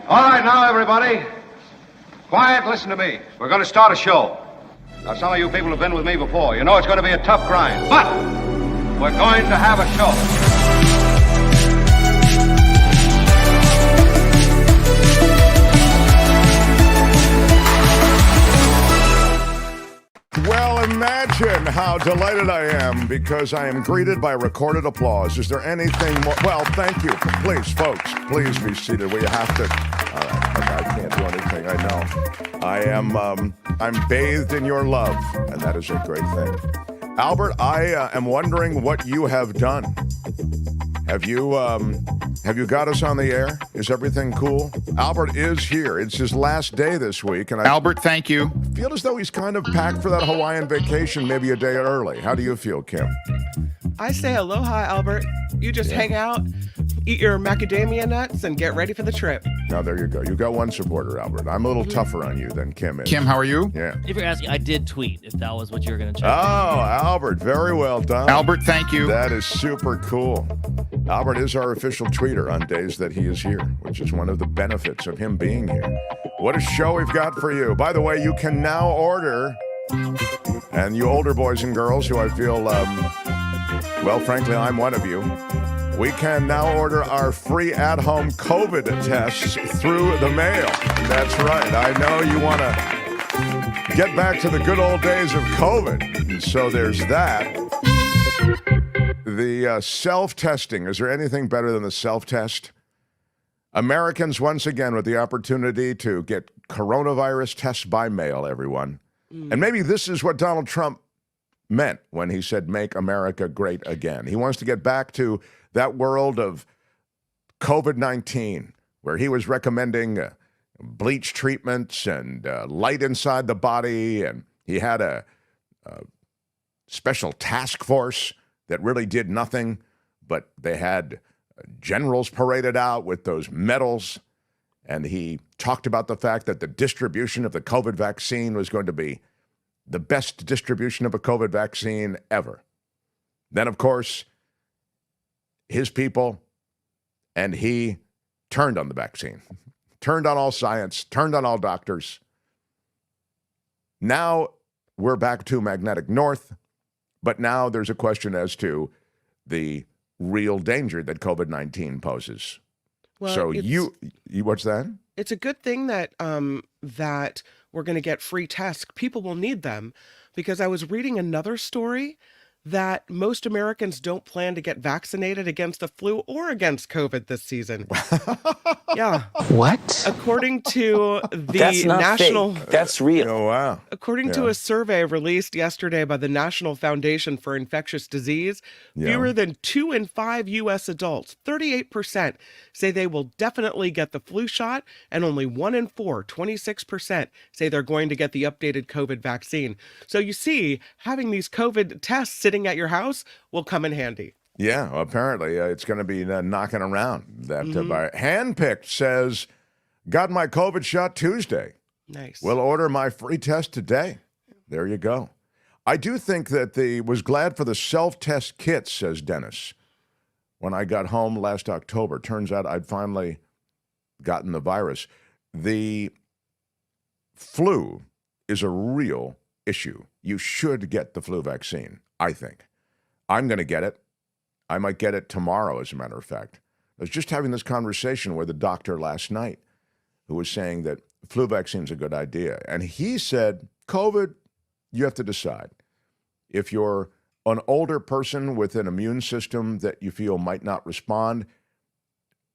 All right, now, everybody. Quiet, listen to me. We're going to start a show. Now, some of you people have been with me before. You know it's going to be a tough grind, but we're going to have a show. Well, imagine how delighted I am because I am greeted by recorded applause. Is there anything more? Well, thank you. Please, folks, please be seated. We have to. All right, okay, I can't do anything. I know. I'm bathed in your love, and that is a great thing. Albert, I am wondering what you have done. Have you got us on the air? Is everything cool? Albert is here. It's his last day this week, and Albert, thank you. Feel as though he's kind of packed for that Hawaiian vacation, maybe a day early. How do you feel, Kim? I say aloha, Albert. You just hang out, eat your macadamia nuts, and get ready for the trip. Now, there you go. You got one supporter, Albert. I'm a little tougher on you than Kim is. Kim, how are you? Yeah. If you're asking, I did tweet, if that was what you were going to check. Oh, Albert, very well done. Albert, thank you. That is super cool. Albert is our official tweeter on days that he is here, which is one of the benefits of him being here. What a show we've got for you. By the way, you can now order, and you older boys and girls who I feel, well, frankly, I'm one of you. We can now order our free at-home COVID tests through the mail. That's right. I know you want to get back to the good old days of COVID. And so there's that. The self-testing. Is there anything better than the self-test? Americans, once again, with the opportunity to get coronavirus tests by mail, everyone. And maybe this is what Donald Trump meant when he said, make America great again. He wants to get back to that world of COVID-19, where he was recommending bleach treatments and light inside the body, and he had a special task force that really did nothing, but they had generals paraded out with those medals, and he talked about the fact that the distribution of the COVID vaccine was going to be the best distribution of a COVID vaccine ever. Then, of course, his people and he turned on the vaccine, turned on all science, turned on all doctors. Now we're back to magnetic north, but now there's a question as to the real danger that COVID-19 poses. Well, so you what's that? It's a good thing that that we're going to get free tests. People will need them, because I was reading another story that most Americans don't plan to get vaccinated against the flu or against COVID this season. Yeah. What? According to the That's not national... fake. That's real. Oh, wow. According to a survey released yesterday by the National Foundation for Infectious Disease, fewer than 2 in 5 U.S. adults, 38%, say they will definitely get the flu shot, and only 1 in 4, 26%, say they're going to get the updated COVID vaccine. So you see, having these COVID tests sitting at your house will come in handy. Yeah, well, apparently it's going to be knocking around. That by Handpicked says, got my COVID shot Tuesday. Nice. Will order my free test today. There you go. I do think that was glad for the self-test kits, says Dennis. When I got home last October, turns out I'd finally gotten the virus. The flu is a real issue. You should get the flu vaccine, I think. I'm going to get it. I might get it tomorrow, as a matter of fact. I was just having this conversation with a doctor last night who was saying that flu vaccine is a good idea. And he said, COVID, you have to decide. If you're an older person with an immune system that you feel might not respond,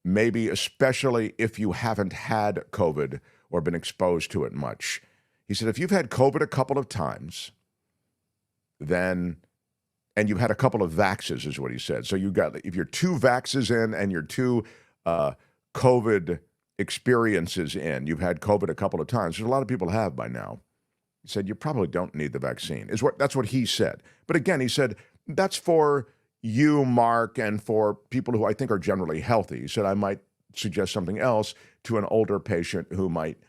maybe especially if you haven't had COVID or been exposed to it much. He said, if you've had COVID a couple of times, then... and you've had a couple of vaxes, is what he said. So if you're 2 vaxes in and you're 2 COVID experiences in, you've had COVID a couple of times. There's a lot of people have by now. He said, you probably don't need the vaccine. That's what he said. But again, he said, that's for you, Mark, and for people who I think are generally healthy. He said, I might suggest something else to an older patient who might.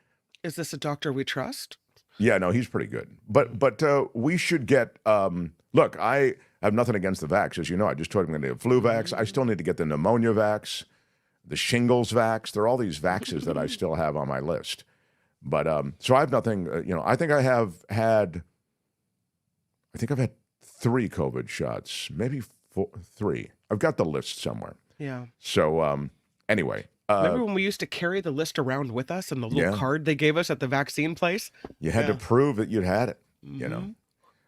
Is this a doctor we trust? Yeah, no, he's pretty good. But we should get, look, I have nothing against the vax. As you know, I just told him I'm going to get a flu vax. I still need to get the pneumonia vax. the shingles vax. There are all these vaxes that I still have on my list. But so I have nothing, I think I've had 3 COVID shots, maybe 3. I've got the list somewhere. Yeah. So anyway. Remember when we used to carry the list around with us and the little card they gave us at the vaccine place? You had to prove that you'd had it,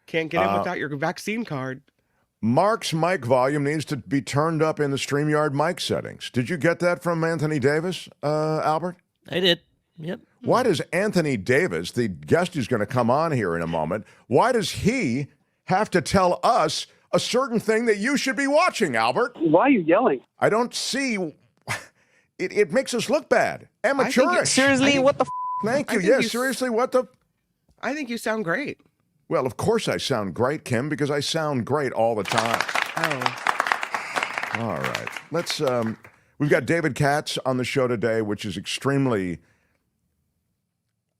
Can't get in without your vaccine card. Mark's mic volume needs to be turned up in the StreamYard mic settings. Did you get that from Anthony Davis, Albert? I did. Yep. Why does Anthony Davis, the guest who's going to come on here in a moment, why does he have to tell us a certain thing that you should be watching, Albert? Why are you yelling? I don't see. It makes us look bad. Amateurish. Seriously, what the f? Thank you. Seriously, what the? I think you sound great. Well, of course I sound great, Kim, because I sound great all the time. Oh. All right. Let's, we've got David Katz on the show today, which is extremely,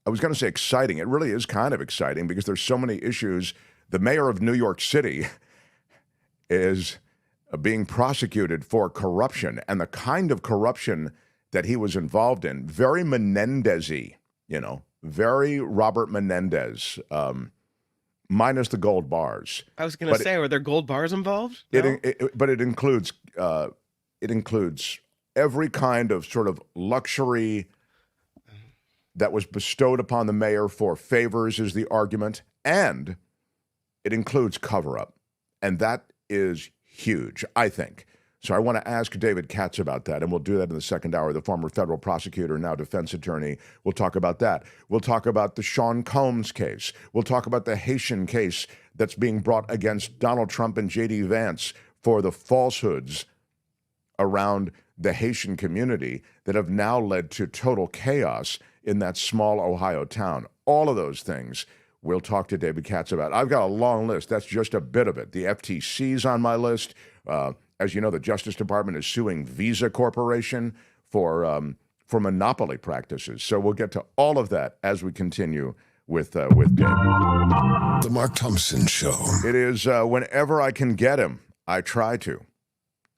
I was going to say exciting. It really is kind of exciting because there's so many issues. The mayor of New York City is being prosecuted for corruption, and the kind of corruption that he was involved in, very Menendez-y, very Robert Menendez, minus the gold bars. I was going to say, were there gold bars involved? No? But it includes every kind of sort of luxury that was bestowed upon the mayor for favors, is the argument, and it includes cover-up, and that is huge, I think. So I want to ask David Katz about that, and we'll do that in the second hour. The former federal prosecutor, now defense attorney. We'll talk about that. We'll talk about the Sean Combs case. We'll talk about the Haitian case that's being brought against Donald Trump and J.D. Vance for the falsehoods around the Haitian community that have now led to total chaos in that small Ohio town. All of those things we'll talk to David Katz about. I've got a long list. That's just a bit of it. The FTC's on my list. As you know, the Justice Department is suing Visa Corporation for monopoly practices. So we'll get to all of that as we continue with David. The Mark Thompson Show. It is whenever I can get him, I try to.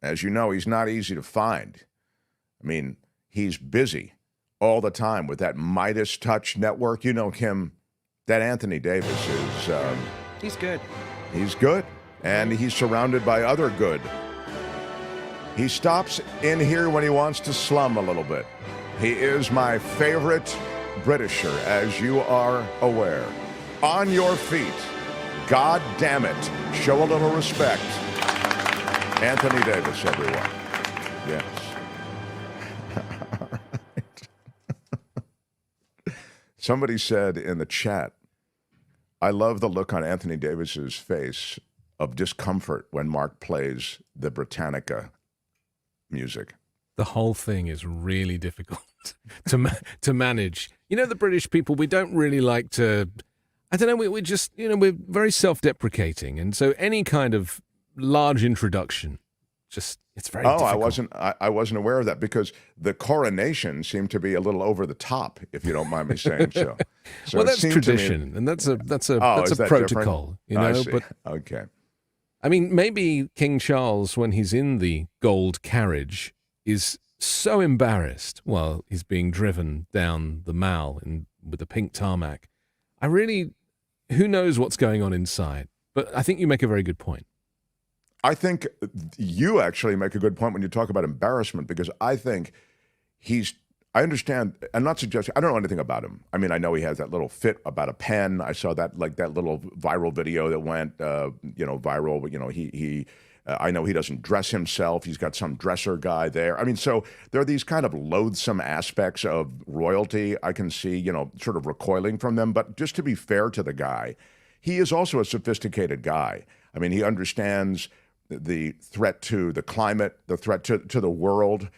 As you know, he's not easy to find. I mean, he's busy all the time with that Midas Touch network. You know, Kim, that Anthony Davis is... he's good. He's good, and he's surrounded by other good. He stops in here when he wants to slum a little bit. He is my favorite Britisher, as you are aware. On your feet. God damn it. Show a little respect. Anthony Davis, everyone. Yes. All right. Somebody said in the chat, I love the look on Anthony Davis's face of discomfort when Mark plays the Britannica music. The whole thing is really difficult to manage. You know, the British people, we don't really like to, I don't know, we just, we're very self-deprecating. And so any kind of large introduction, it's very difficult. I wasn't aware of that because the coronation seemed to be a little over the top, if you don't mind me saying so. Well, that's tradition, and that's a protocol, But okay. I mean, maybe King Charles, when he's in the gold carriage, is so embarrassed while he's being driven down the Mall with the pink tarmac. Who knows what's going on inside? But I think you make a very good point. I think you actually make a good point when you talk about embarrassment, because I think I understand, I'm not suggesting, I don't know anything about him. I mean, I know he has that little fit about a pen. I saw that little viral video that went, viral. I know he doesn't dress himself. He's got some dresser guy there. I mean, so there are these kind of loathsome aspects of royalty. I can see, sort of recoiling from them. But just to be fair to the guy, he is also a sophisticated guy. I mean, he understands the threat to the climate, the threat to the world.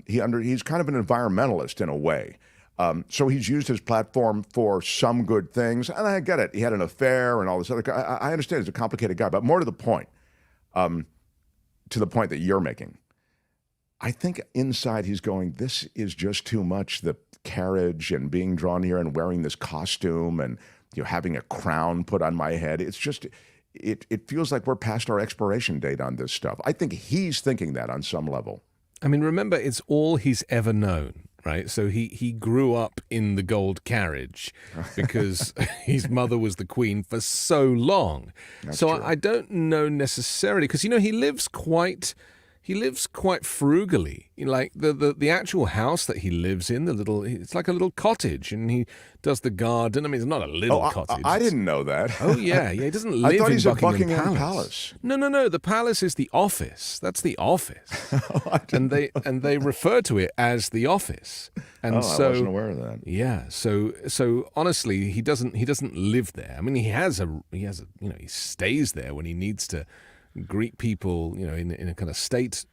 He's kind of an environmentalist in a way. So he's used his platform for some good things. And I get it. He had an affair and all this other. I understand he's a complicated guy, but more to the point that you're making. I think inside he's going, this is just too much, the carriage and being drawn here and wearing this costume and having a crown put on my head. It's just, it feels like we're past our expiration date on this stuff. I think he's thinking that on some level. I mean, remember, it's all he's ever known, right? So he grew up in the gold carriage because his mother was the queen for so long. That's so true. I don't know necessarily, because, he lives quite frugally. Like the actual house that he lives in, it's like a little cottage, and he does the garden. I mean, it's not a little cottage. I didn't know that. Oh, yeah. He doesn't I live thought in he's at Buckingham Buckingham Palace. Palace. No. The palace is the office. That's the office. and they refer to it as the office. And I wasn't so aware of that. yeah, so honestly, he doesn't live there. I mean, he stays there when he needs to greet people, in a kind of state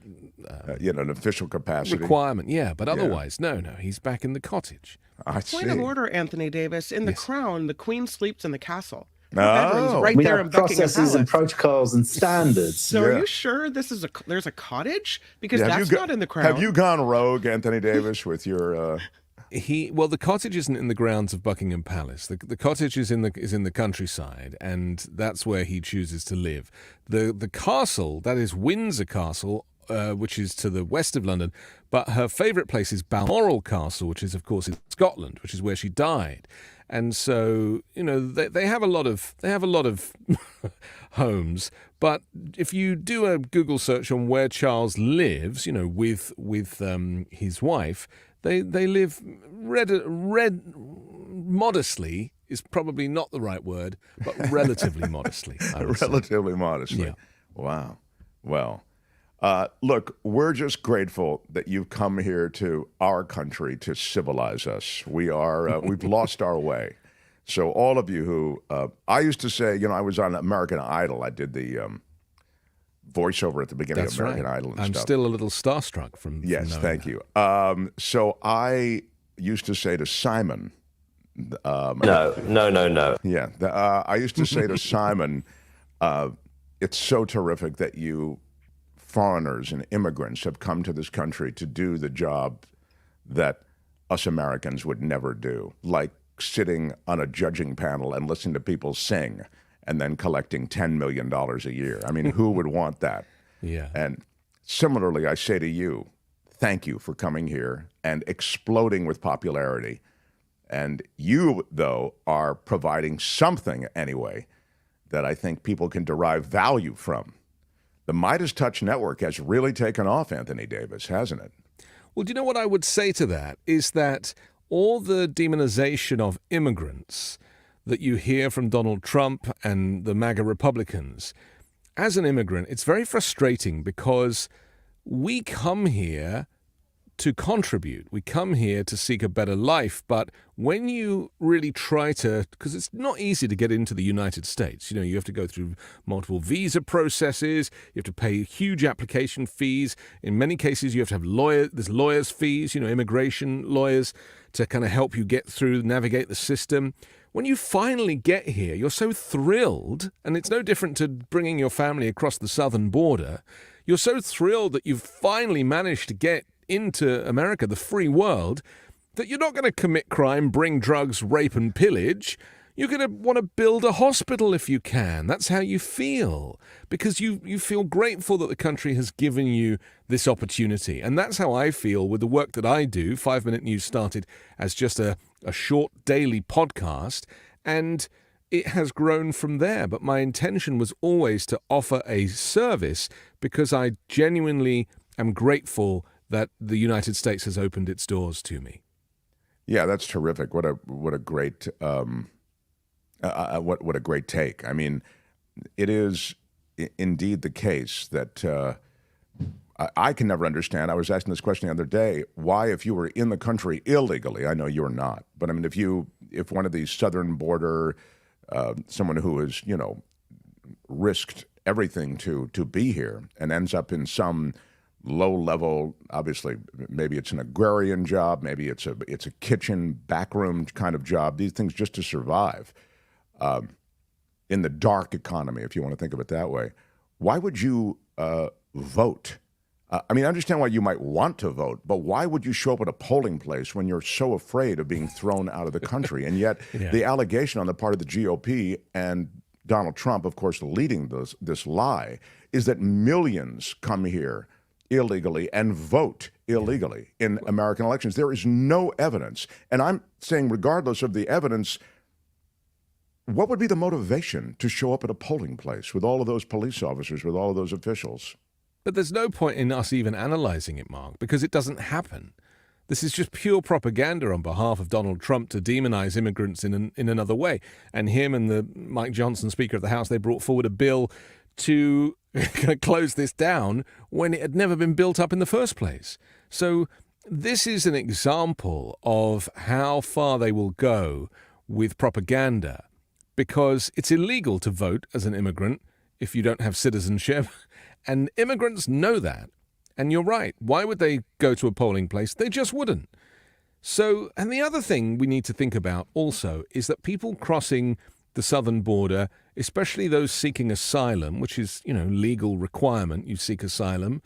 An official capacity. requirement. Yeah, but otherwise, no, he's back in the cottage. I see. Point of order, Anthony Davis. In the Crown, the Queen sleeps in the castle. Her Oh. bedroom's right We there have in Buckingham processes and Palace. protocols and standards. So are Yeah. you sure there's a cottage? Because Yeah, that's not in the Crown. Have you gone rogue, Anthony Davis, with your? The cottage isn't in the grounds of Buckingham Palace. The cottage is in the countryside, and that's where he chooses to live. The castle, that is Windsor Castle, which is to the west of London, but her favourite place is Balmoral Castle, which is, of course, in Scotland, which is where she died. And so, they have a lot of homes. But if you do a Google search on where Charles lives, with his wife, they live modestly is probably not the right word, but relatively modestly. I would say. Relatively modestly. Yeah. Wow. Well, look, we're just grateful that you've come here to our country to civilize us. We've lost our way. So all of you who, I used to say, I was on American Idol. I did the voiceover at the beginning That's of American right. Idol and I'm stuff. still a little starstruck from Yes, knowing thank that. you. So I used to say to Simon, No. yeah, I used to say to Simon, it's so terrific that you foreigners and immigrants have come to this country to do the job that us Americans would never do, like sitting on a judging panel and listening to people sing and then collecting $10 million a year. I mean, who would want that? Yeah. And similarly, I say to you, thank you for coming here and exploding with popularity. And you, though, are providing something anyway that I think people can derive value from. The Midas Touch Network has really taken off, Anthony Davis, hasn't it? Well, do you know what I would say to that is that all the demonization of immigrants that you hear from Donald Trump and the MAGA Republicans, as an immigrant, it's very frustrating because we come here to contribute. We come here to seek a better life. But when you really try to, because it's not easy to get into the United States, you have to go through multiple visa processes. You have to pay huge application fees. In many cases, you have to have there's lawyers' fees, immigration lawyers to kind of help you get through, navigate the system. When you finally get here, you're so thrilled, and it's no different to bringing your family across the southern border. You're so thrilled that you've finally managed to get into America, the free world, that you're not going to commit crime, bring drugs, rape and pillage. You're going to want to build a hospital if you can. That's how you feel, because you feel grateful that the country has given you this opportunity. And that's how I feel with the work that I do. 5 Minute News started as just a short daily podcast, and it has grown from there. But my intention was always to offer a service because I genuinely am grateful that the United States has opened its doors to me. Yeah, that's terrific. What a great what a great take. I mean, it is indeed the case that I can never understand. I was asking this question the other day: why, if you were in the country illegally, I know you're not, but I mean, if one of these southern border someone who has risked everything to be here and ends up in some low level, obviously, maybe it's an agrarian job, maybe it's a kitchen backroom kind of job, these things just to survive in the dark economy, if you want to think of it that way. Why would you vote? I mean, I understand why you might want to vote, but why would you show up at a polling place when you're so afraid of being thrown out of the country? And yet the allegation on the part of the GOP and Donald Trump, of course, leading this lie, is that millions come here illegally and vote illegally in American elections. There is no evidence. And I'm saying, regardless of the evidence, what would be the motivation to show up at a polling place with all of those police officers, with all of those officials? But there's no point in us even analyzing it, Mark, because it doesn't happen. This is just pure propaganda on behalf of Donald Trump to demonize immigrants in another way. And him and the Mike Johnson, Speaker of the House, they brought forward a bill to close this down when it had never been built up in the first place. So this is an example of how far they will go with propaganda, because it's illegal to vote as an immigrant if you don't have citizenship. And immigrants know that. And you're right. Why would they go to a polling place? They just wouldn't. So, and the other thing we need to think about also is that people crossing the southern border, especially those seeking asylum, which is, legal requirement, you seek asylum,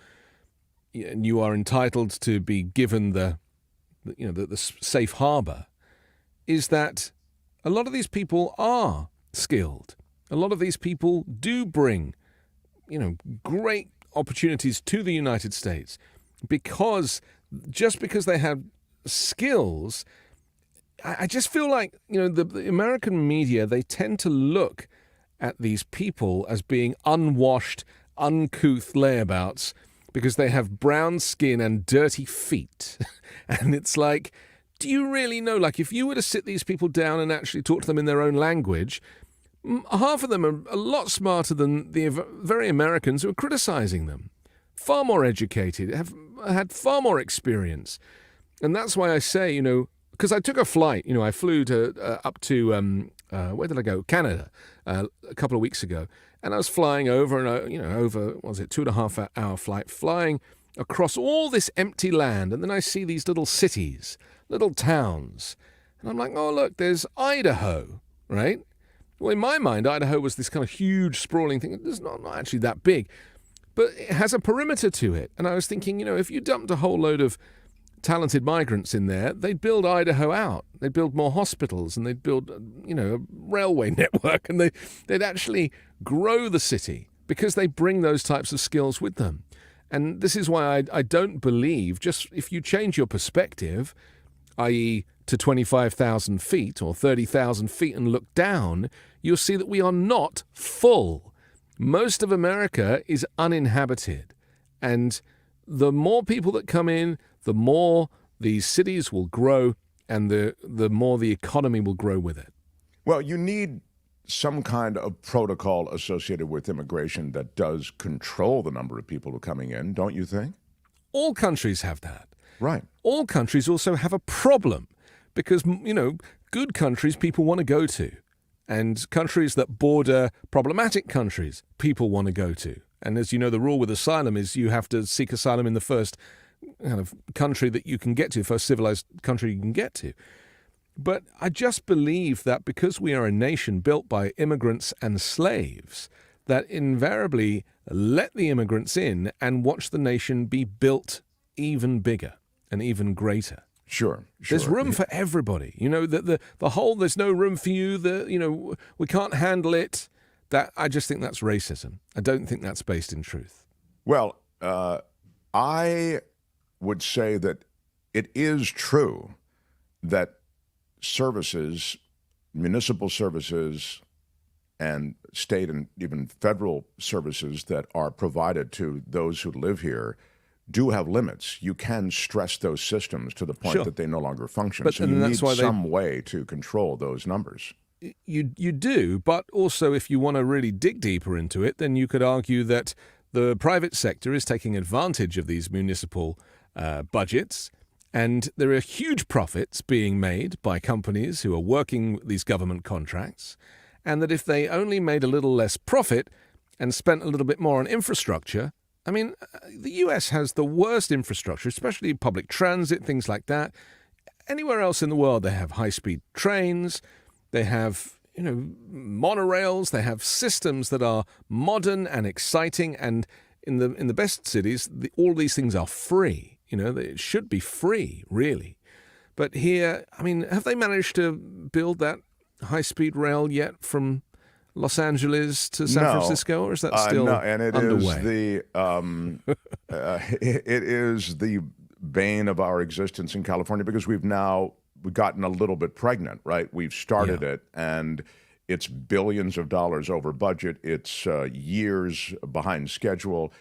and you are entitled to be given the safe harbor, is that a lot of these people are skilled. A lot of these people do bring, great opportunities to the United States because they have skills. I just feel like, the American media, they tend to look at these people as being unwashed, uncouth layabouts because they have brown skin and dirty feet. And it's like, do you really know? Like, if you were to sit these people down and actually talk to them in their own language, half of them are a lot smarter than the very Americans who are criticizing them. Far more educated, have had far more experience. And that's why I say, because I took a flight, I flew up to, where did I go? Canada, a couple of weeks ago. And I was flying over, over, what was it, 2.5 hour flight, flying across all this empty land. And then I see these little cities, little towns. And I'm like, oh, look, there's Idaho, right? Well, in my mind, Idaho was this kind of huge, sprawling thing. It's not actually that big, but it has a perimeter to it. And I was thinking, if you dumped a whole load of talented migrants in there, they'd build Idaho out. They'd build more hospitals, and they'd build, a railway network, and they'd actually grow the city because they bring those types of skills with them. And this is why I don't believe, just if you change your perspective, i.e., to 25,000 feet or 30,000 feet and look down, you'll see that we are not full. Most of America is uninhabited. And the more people that come in, the more these cities will grow and the more the economy will grow with it. Well, you need some kind of protocol associated with immigration that does control the number of people who are coming in, don't you think? All countries have that. Right. All countries also have a problem because, good countries people want to go to, and countries that border problematic countries people want to go to. And as you know, the rule with asylum is you have to seek asylum in the first kind of country that you can get to, first civilized country you can get to. But I just believe that because we are a nation built by immigrants and slaves, that invariably let the immigrants in and watch the nation be built even bigger and even greater. Sure. There's room for everybody. The whole there's no room for you, we can't handle it. That I just think that's racism. I don't think that's based in truth. Well, I would say that it is true that services, municipal services, and state and even federal services that are provided to those who live here do have limits. You can stress those systems to the point that they no longer function. But, so you need some way to control those numbers. You do, but also if you want to really dig deeper into it, then you could argue that the private sector is taking advantage of these municipal budgets, and there are huge profits being made by companies who are working these government contracts, and that if they only made a little less profit and spent a little bit more on infrastructure, I mean, the US has the worst infrastructure, especially public transit, things like that. Anywhere else in the world, they have high-speed trains, they have, monorails, they have systems that are modern and exciting, and in the best cities, all these things are free. It should be free, really. But here, I mean, have they managed to build that high-speed rail yet from Los Angeles to San Francisco, or is that still no, and it underway? Is it is the bane of our existence in California because we've gotten a little bit pregnant, right? We've started it, and it's billions of dollars over budget. It's years behind schedule.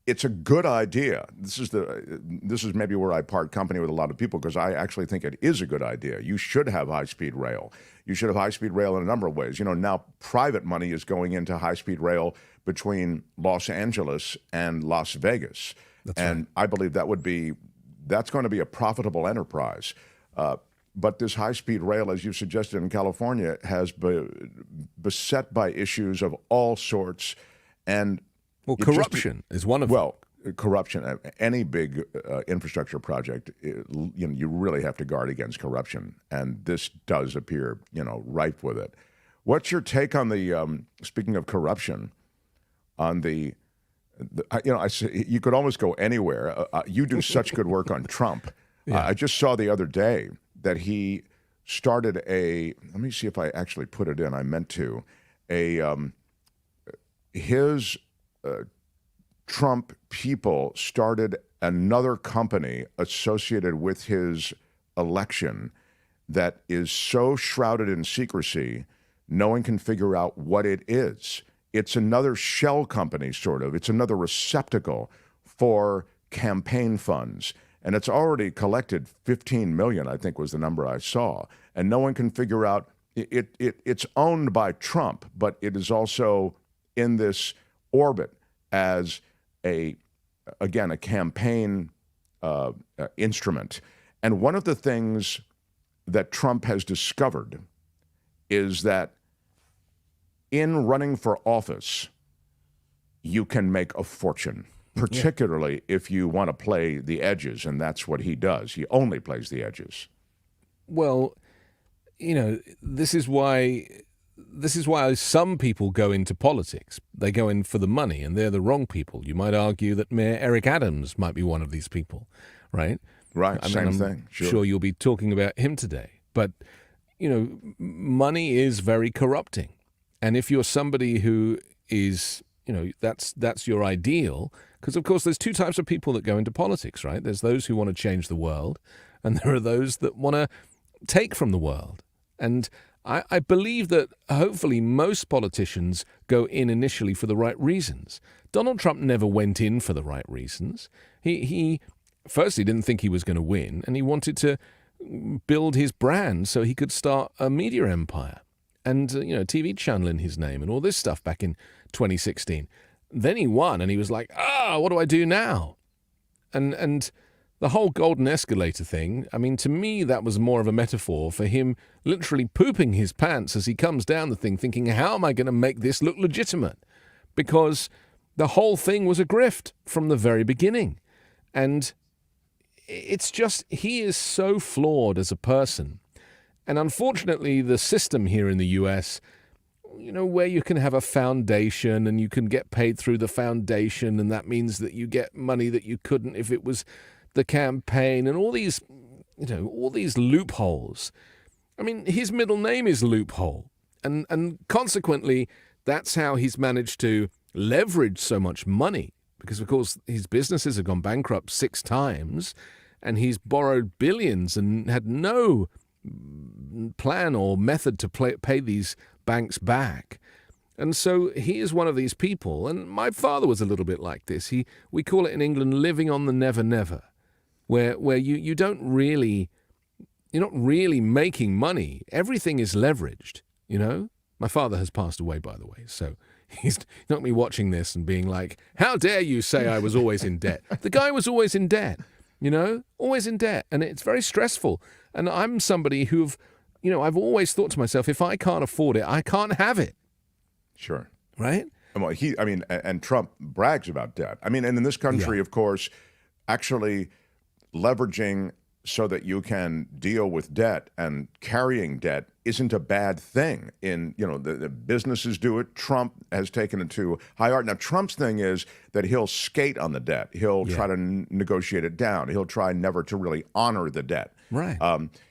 It's a good idea. This is maybe where I part company with a lot of people because I actually think it is a good idea. You should have high-speed rail. You should have high-speed rail in a number of ways. You know, now private money is going into high-speed rail between Los Angeles and Las Vegas. That's and right. I believe that's going to be a profitable enterprise. But this high-speed rail, as you suggested in California, has been beset by issues of all sorts. And well, corruption is one of them. Well, corruption, any big infrastructure project, you really have to guard against corruption. And this does appear, rife with it. What's your take on the, speaking of corruption, on you could almost go anywhere. You do such good work on Trump. I just saw the other day that he started let me see if I actually put it in. I meant to. His Trump people started another company associated with his election that is so shrouded in secrecy, no one can figure out what it is. It's another shell company, sort of. It's another receptacle for campaign funds. And it's already collected 15 million, I think was the number I saw. And no one can figure out, it's owned by Trump, but it is also in this orbit as a campaign instrument. And one of the things that Trump has discovered is that in running for office, you can make a fortune, particularly if you want to play the edges, and that's what he does. He only plays the edges. Well, this is why some people go into politics. They go in for the money, and they're the wrong people. You might argue that Mayor Eric Adams might be one of these people, right? Right, I'm thing. Sure you'll be talking about him today. But, money is very corrupting. And if you're somebody who is, that's your ideal, because, of course, there's two types of people that go into politics, right? There's those who want to change the world, and there are those that want to take from the world. And I believe that hopefully most politicians go in initially for the right reasons. Donald Trump never went in for the right reasons. He firstly didn't think he was going to win, and he wanted to build his brand so he could start a media empire and a TV channel in his name and all this stuff back in 2016. Then he won, and he was like, what do I do now? And the whole golden escalator thing, I mean, to me, that was more of a metaphor for him literally pooping his pants as he comes down the thing, thinking, how am I going to make this look legitimate? Because the whole thing was a grift from the very beginning. And it's just, he is so flawed as a person. And unfortunately, the system here in the U.S., where you can have a foundation and you can get paid through the foundation, and that means that you get money that you couldn't if it was the campaign, and all these loopholes. I mean, his middle name is Loophole. And consequently, that's how he's managed to leverage so much money, because, of course, his businesses have gone bankrupt 6 times, and he's borrowed billions and had no plan or method to pay these banks back. And so he is one of these people, and my father was a little bit like this. We call it in England living on the never-never, where you're not really making money. Everything is leveraged, My father has passed away, by the way, so he's not me watching this and being like, how dare you say I was always in debt? The guy was always in debt, always in debt, and it's very stressful. And I'm somebody who've, I've always thought to myself, if I can't afford it, I can't have it. Sure. Right? Well, and Trump brags about debt. I mean, and in this country, of course, actually leveraging so that you can deal with debt, and carrying debt isn't a bad thing. The businesses do it. Trump has taken it to high art. Now, Trump's thing is that he'll skate on the debt. He'll try to negotiate it down. He'll try never to really honor the debt. Right.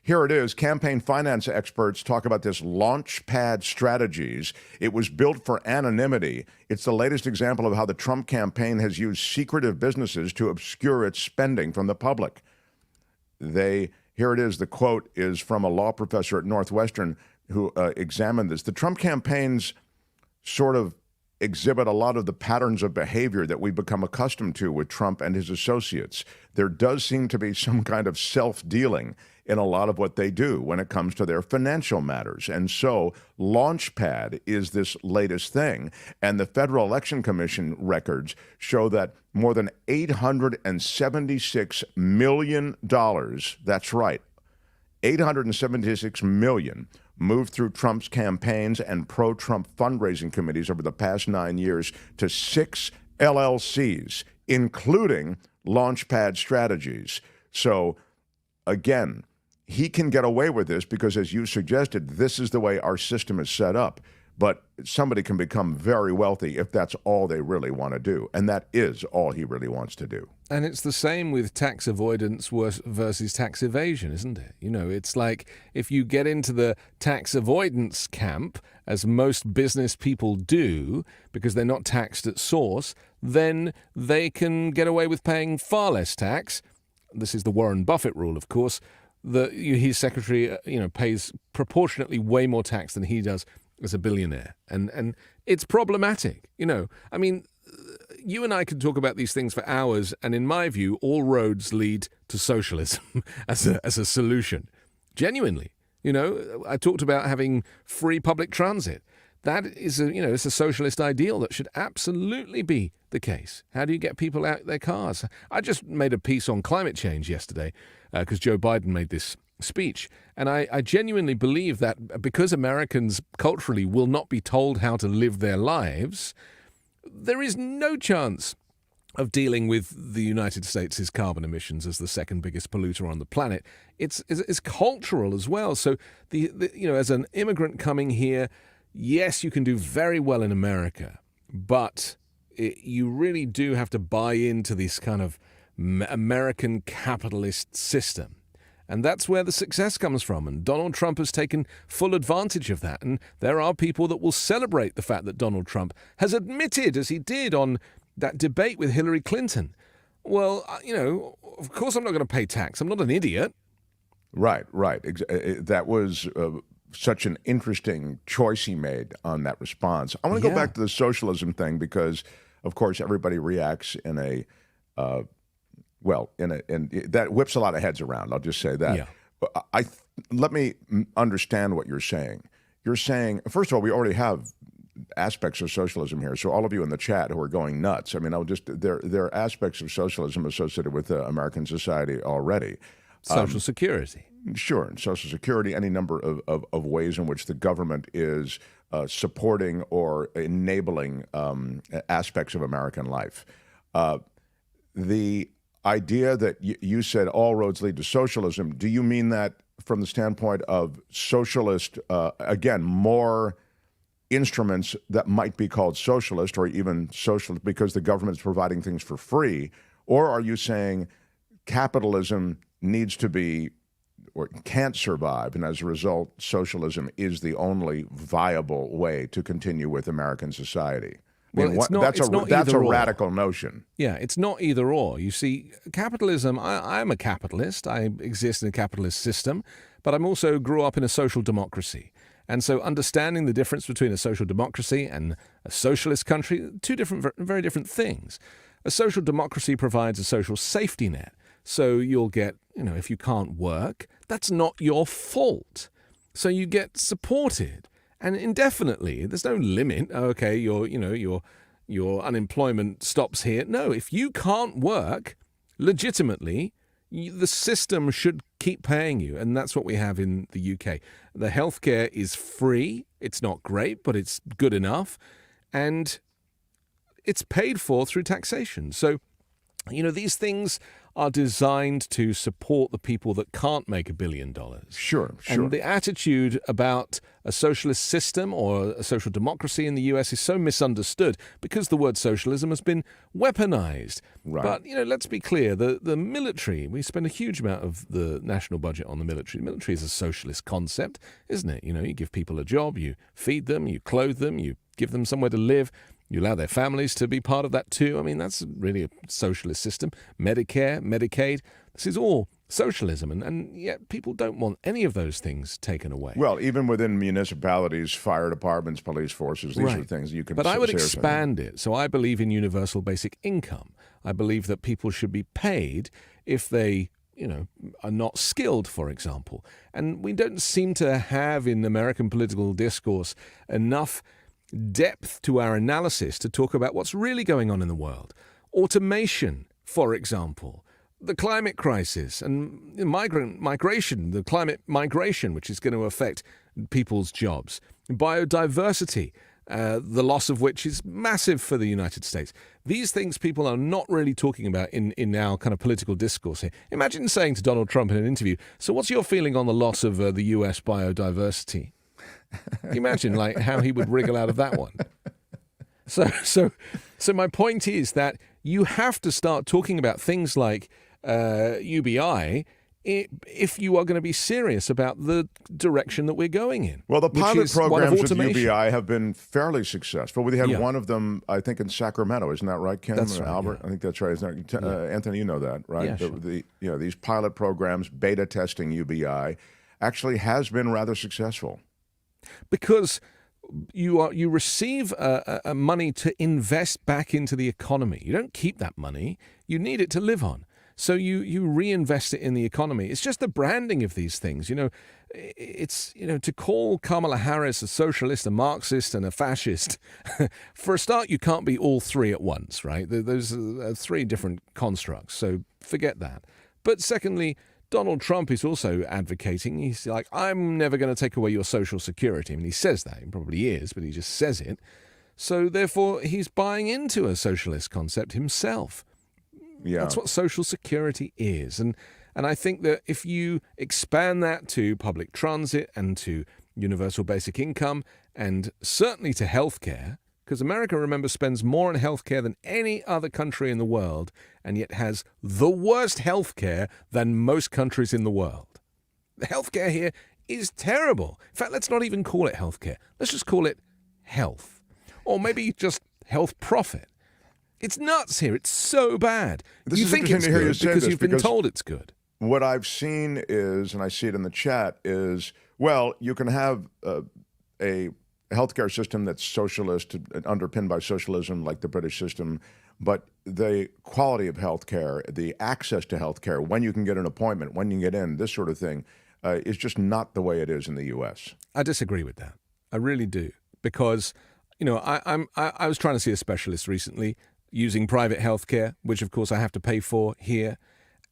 Here it is. Campaign finance experts talk about this launch pad strategies. It was built for anonymity. It's the latest example of how the Trump campaign has used secretive businesses to obscure its spending from the public. Here it is. The quote is from a law professor at Northwestern who examined this. The Trump campaigns sort of exhibit a lot of the patterns of behavior that we've become accustomed to with Trump and his associates. There does seem to be some kind of self-dealing in a lot of what they do when it comes to their financial matters. And so Launchpad is this latest thing. And the Federal Election Commission records show that more than $876 million, that's right, $876 million moved through Trump's campaigns and pro-Trump fundraising committees over the past 9 years to 6 LLCs, including Launchpad Strategies. So, again, he can get away with this because, as you suggested, this is the way our system is set up. But somebody can become very wealthy if that's all they really want to do. And that is all he really wants to do. And it's the same with tax avoidance versus tax evasion, isn't it? It's like if you get into the tax avoidance camp, as most business people do, because they're not taxed at source, then they can get away with paying far less tax. This is the Warren Buffett rule, of course. His secretary, pays proportionately way more tax than he does as a billionaire. And it's problematic. You and I could talk about these things for hours, and in my view, all roads lead to socialism as a solution. Genuinely. I talked about having free public transit. That is it's a socialist ideal that should absolutely be the case. How do you get people out their cars? I just made a piece on climate change yesterday because Joe Biden made this speech. And I genuinely believe that because Americans culturally will not be told how to live their lives, there is no chance of dealing with the United States' carbon emissions as the second biggest polluter on the planet. It's cultural as well. So, as an immigrant coming here, yes, you can do very well in America, but you really do have to buy into this kind of American capitalist system. And that's where the success comes from. And Donald Trump has taken full advantage of that. And there are people that will celebrate the fact that Donald Trump has admitted, as he did on that debate with Hillary Clinton, well, of course I'm not going to pay tax. I'm not an idiot. Right. That was such an interesting choice he made on that response. I want to go back to the socialism thing because, of course, everybody reacts in a and that whips a lot of heads around. I'll just say that. Yeah. Let me understand what you're saying. You're saying, first of all, we already have aspects of socialism here. So all of you in the chat who are going nuts, I mean, there are aspects of socialism associated with American society already. Social Security. Sure, and Social Security, any number of ways in which the government is supporting or enabling aspects of American life. The idea that you said all roads lead to socialism, do you mean that from the standpoint of socialist, again, more instruments that might be called socialist or even socialist because the government is providing things for free? Or are you saying capitalism needs to be or can't survive, and as a result, socialism is the only viable way to continue with American society? That's a radical notion. Yeah, it's not either or. You see, capitalism, I'm a capitalist. I exist in a capitalist system, but I'm also grew up in a social democracy. And so understanding the difference between a social democracy and a socialist country, very different things. A social democracy provides a social safety net. So you'll get, if you can't work, that's not your fault. So you get supported. And indefinitely, there's no limit. Okay, your unemployment stops here. No, if you can't work legitimately, the system should keep paying you, and that's what we have in the UK. The healthcare is free. It's not great, but it's good enough, and it's paid for through taxation. So, these things are designed to support the people that can't make $1 billion. Sure. And the attitude about a socialist system or a social democracy in the US is so misunderstood because the word socialism has been weaponized. Right. But, let's be clear, the military, we spend a huge amount of the national budget on the military. The military is a socialist concept, isn't it? You give people a job, you feed them, you clothe them, you give them somewhere to live. You allow their families to be part of that too. I mean, that's really a socialist system. Medicare, Medicaid, this is all socialism. And yet people don't want any of those things taken away. Well, even within municipalities, fire departments, police forces, these are things you can... But I would expand it. So I believe in universal basic income. I believe that people should be paid if they are not skilled, for example. And we don't seem to have in American political discourse enough depth to our analysis to talk about what's really going on in the world. Automation, for example, the climate crisis and migrant migration, the climate migration, which is going to affect people's jobs, biodiversity, the loss of which is massive for the United States. These things people are not really talking about in our kind of political discourse here. Imagine saying to Donald Trump in an interview, so what's your feeling on the loss of the US biodiversity? Can you imagine how he would wriggle out of that one? So my point is that you have to start talking about things like UBI if you are going to be serious about the direction that we're going in. Well, the pilot programs with automation. UBI have been fairly successful. We had one of them, I think, in Sacramento. Isn't that right, Ken? That's right, Albert? yeah. I think that's right. Isn't that, Anthony, you know that, right? Yeah, sure. These pilot programs, beta testing UBI, actually has been rather successful. Because you receive money to invest back into the economy. You don't keep that money. You need it to live on. So you reinvest it in the economy. It's just the branding of these things. It's to call Kamala Harris a socialist, a Marxist, and a fascist. For a start, you can't be all three at once, right? Those are three different constructs. So forget that. But secondly, Donald Trump is also advocating, he's like, I'm never going to take away your Social Security. I mean, he says that. He probably is, but he just says it. So therefore, he's buying into a socialist concept himself. Yeah. That's what Social Security is. And I think that if you expand that to public transit and to universal basic income and certainly to healthcare, because America, remember, spends more on healthcare than any other country in the world, and yet has the worst healthcare than most countries in the world. The healthcare here is terrible. In fact, let's not even call it healthcare. Let's just call it health. Or maybe just health profit. It's nuts here. It's so bad. You think it's good because you've been told it's good. What I've seen is, and I see it in the chat, is, well, you can have a healthcare system that's socialist, underpinned by socialism, like the British system, but the quality of healthcare, the access to healthcare, when you can get an appointment, when you can get in, this sort of thing, is just not the way it is in the U.S. I disagree with that. I really do, because I was trying to see a specialist recently using private healthcare, which of course I have to pay for here,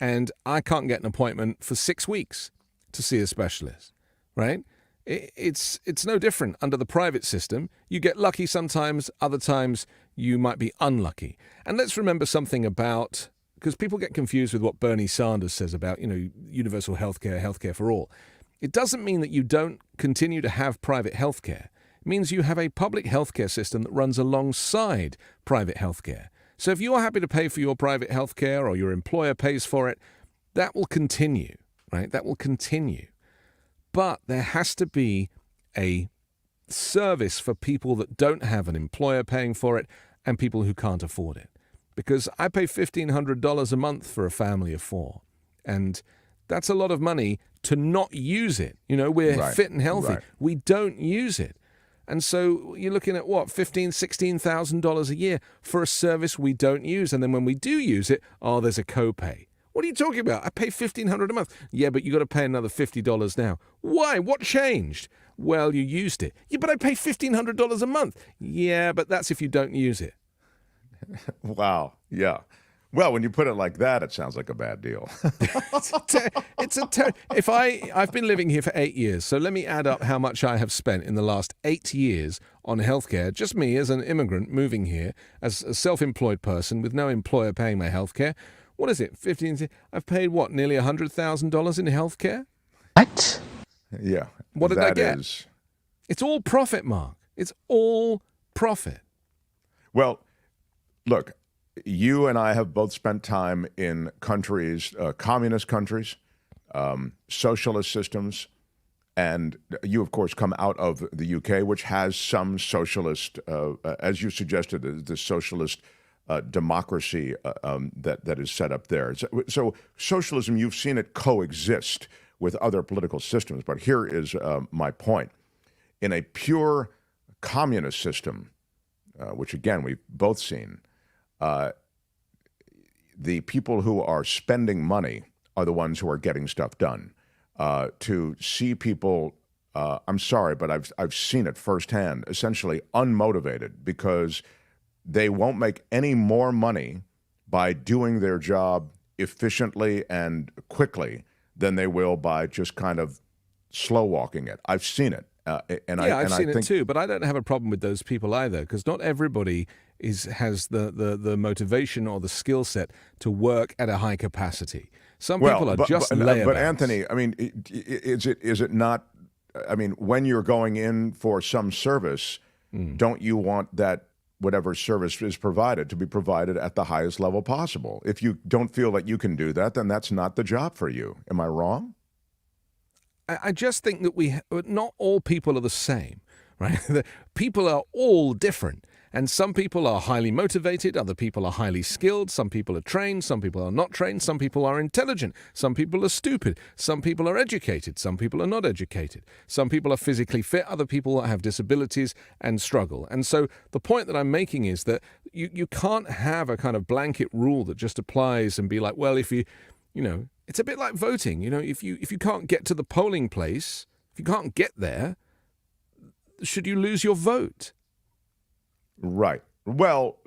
and I can't get an appointment for 6 weeks to see a specialist, right? It's no different under the private system. You get lucky sometimes, other times you might be unlucky. And let's remember something about, because people get confused with what Bernie Sanders says about, universal healthcare, healthcare for all. It doesn't mean that you don't continue to have private healthcare. It means you have a public healthcare system that runs alongside private healthcare. So if you are happy to pay for your private healthcare or your employer pays for it, that will continue, right? That will continue. But there has to be a service for people that don't have an employer paying for it and people who can't afford it. Because I pay $1,500 a month for a family of 4. And that's a lot of money to not use it. We're fit and healthy. Right. We don't use it. And so you're looking at what, $15,000, $16,000 a year for a service we don't use. And then when we do use it, there's a copay. What are you talking about? I pay $1,500 a month. Yeah, but you got to pay another $50 now. Why? What changed? Well, you used it. Yeah, but I pay $1,500 a month. Yeah, but that's if you don't use it. Wow. Yeah. Well, when you put it like that, it sounds like a bad deal. I've been living here for 8 years, so let me add up how much I have spent in the last 8 years on healthcare. Just me as an immigrant moving here, as a self-employed person with no employer paying my healthcare. what is it? 15. I've paid what? Nearly $100,000 in healthcare. What? Yeah. What did I that get? is- It's all profit, Mark. It's all profit. Well, look, you and I have both spent time in countries, communist countries, socialist systems, and you, of course, come out of the UK, which has some socialist, as you suggested, the socialist democracy that is set up there. So socialism, you've seen it coexist with other political systems. But here is my point. In a pure communist system, which, again, we've both seen, the people who are spending money are the ones who are getting stuff done. To see people, I'm sorry, but I've seen it firsthand, essentially unmotivated because they won't make any more money by doing their job efficiently and quickly than they will by just kind of slow walking it. I've seen it. I've seen it too, but I don't have a problem with those people either, because not everybody has the motivation or the skill set to work at a high capacity. Some people are just layabouts. But Anthony, I mean, is it not? I mean, when you're going in for some service, don't you want that whatever service is provided to be provided at the highest level possible? If you don't feel that you can do that, then that's not the job for you. Am I wrong? I just think that not all people are the same, right? People are all different. And some people are highly motivated, other people are highly skilled, some people are trained, some people are not trained, some people are intelligent, some people are stupid, some people are educated, some people are not educated, some people are physically fit, other people have disabilities and struggle. And so the point that I'm making is that you can't have a kind of blanket rule that just applies and be like, well, if you know, it's a bit like voting. You know, if you can't get to the polling place, if you can't get there, should you lose your vote? Right. Well,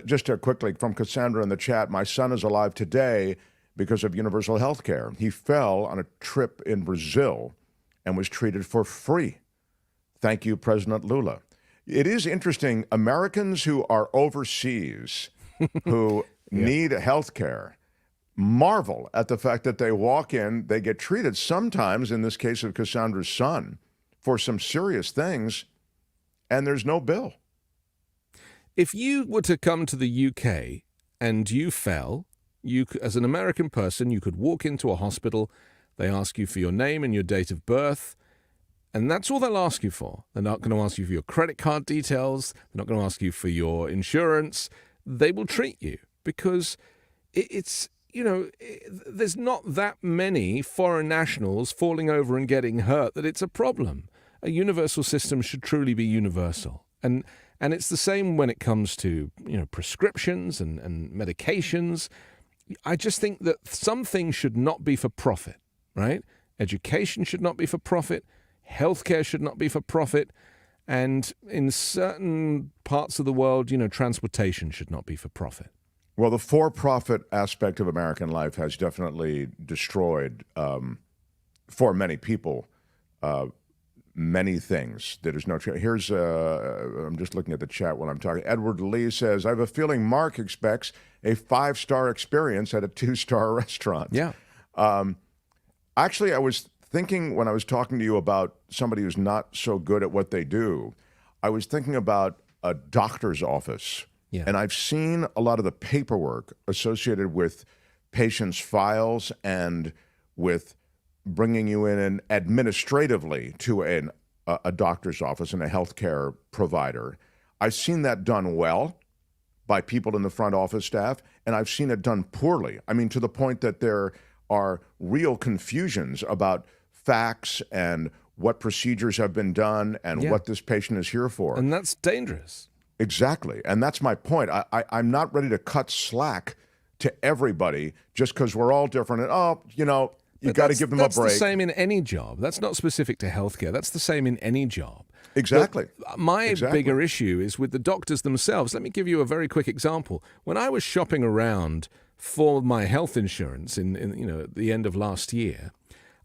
just quickly from Cassandra in the chat, my son is alive today because of universal health care. He fell on a trip in Brazil and was treated for free. Thank you, President Lula. It is interesting, Americans who are overseas who need health care marvel at the fact that they walk in, they get treated sometimes, in this case of Cassandra's son, for some serious things, and there's no bill. If you were to come to the UK and you fell, as an American person, you could walk into a hospital, they ask you for your name and your date of birth, and that's all they'll ask you for. They're not going to ask you for your credit card details, they're not going to ask you for your insurance. They will treat you because it's, you know, there's not that many foreign nationals falling over and getting hurt that it's a problem. A universal system should truly be universal. And it's the same when it comes to, you know, prescriptions and medications. I just think that some things should not be for profit, right? Education should not be for profit. Healthcare should not be for profit. And in certain parts of the world, you know, transportation should not be for profit. Well, the for-profit aspect of American life has definitely destroyed, for many people, many things. There's no. Here's. I'm just looking at the chat while I'm talking. Edward Lee says, "I have a feeling Mark expects a 5-star experience at a 2-star restaurant." Yeah. Actually, I was thinking when I was talking to you about somebody who's not so good at what they do, I was thinking about a doctor's office. Yeah. And I've seen a lot of the paperwork associated with patients' files and with bringing you in administratively to a doctor's office and a healthcare provider. I've seen that done well by people in the front office staff, and I've seen it done poorly. I mean, to the point that there are real confusions about facts and what procedures have been done and what this patient is here for. And that's dangerous. Exactly. And that's my point. I'm not ready to cut slack to everybody just because we're all different. And, you got to give them a break. That's the same in any job. That's not specific to healthcare. That's the same in any job. Exactly. But my bigger issue is with the doctors themselves. Let me give you a very quick example. When I was shopping around for my health insurance at the end of last year,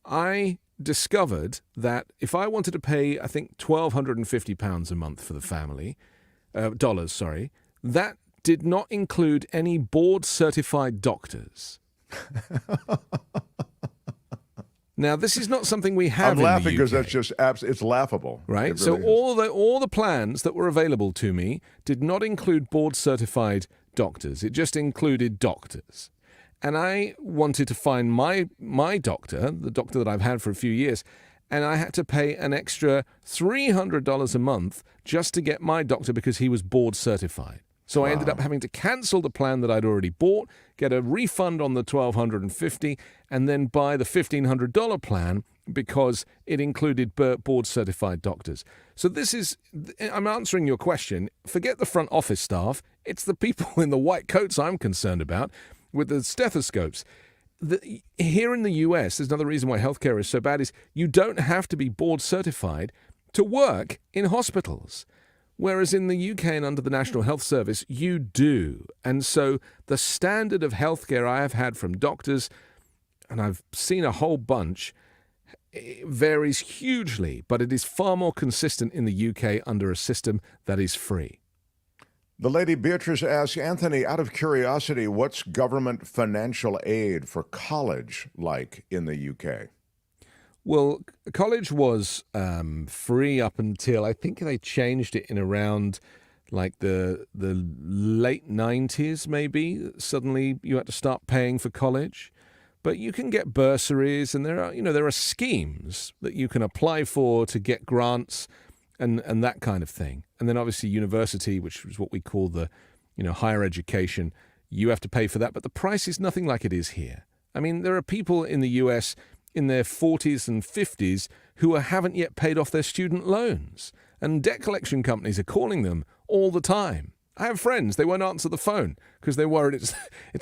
I discovered that if I wanted to pay, I think, £1,250 a month for the family, dollars, sorry, that did not include any board-certified doctors. Now, this is not something we have I'm in laughing the UK. because that's just it's laughable. Right? It So really is. all the plans that were available to me did not include board-certified doctors. It just included doctors. And I wanted to find my doctor, the doctor that I've had for a few years, and I had to pay an extra $300 a month just to get my doctor because he was board certified. So I ended up having to cancel the plan that I'd already bought, get a refund on the $1,250, and then buy the $1,500 plan because it included board certified doctors. So I'm answering your question. Forget the front office staff. It's the people in the white coats I'm concerned about with the stethoscopes. Here in the US, there's another reason why healthcare is so bad is you don't have to be board certified to work in hospitals. Whereas in the UK and under the National Health Service, you do. And so the standard of healthcare I have had from doctors, and I've seen a whole bunch, varies hugely, but it is far more consistent in the UK under a system that is free. The lady Beatrice asks, Anthony, out of curiosity, what's government financial aid for college like in the UK? Well, college was free up until I think they changed it in around like the late 90s, maybe. Suddenly you had to start paying for college. But you can get bursaries, and there are schemes that you can apply for to get grants and that kind of thing. And then obviously university, which is what we call the higher education, you have to pay for that. But the price is nothing like it is here. I mean, there are people in the US in their 40s and 50s who haven't yet paid off their student loans. And debt collection companies are calling them all the time. I have friends, they won't answer the phone because they're worried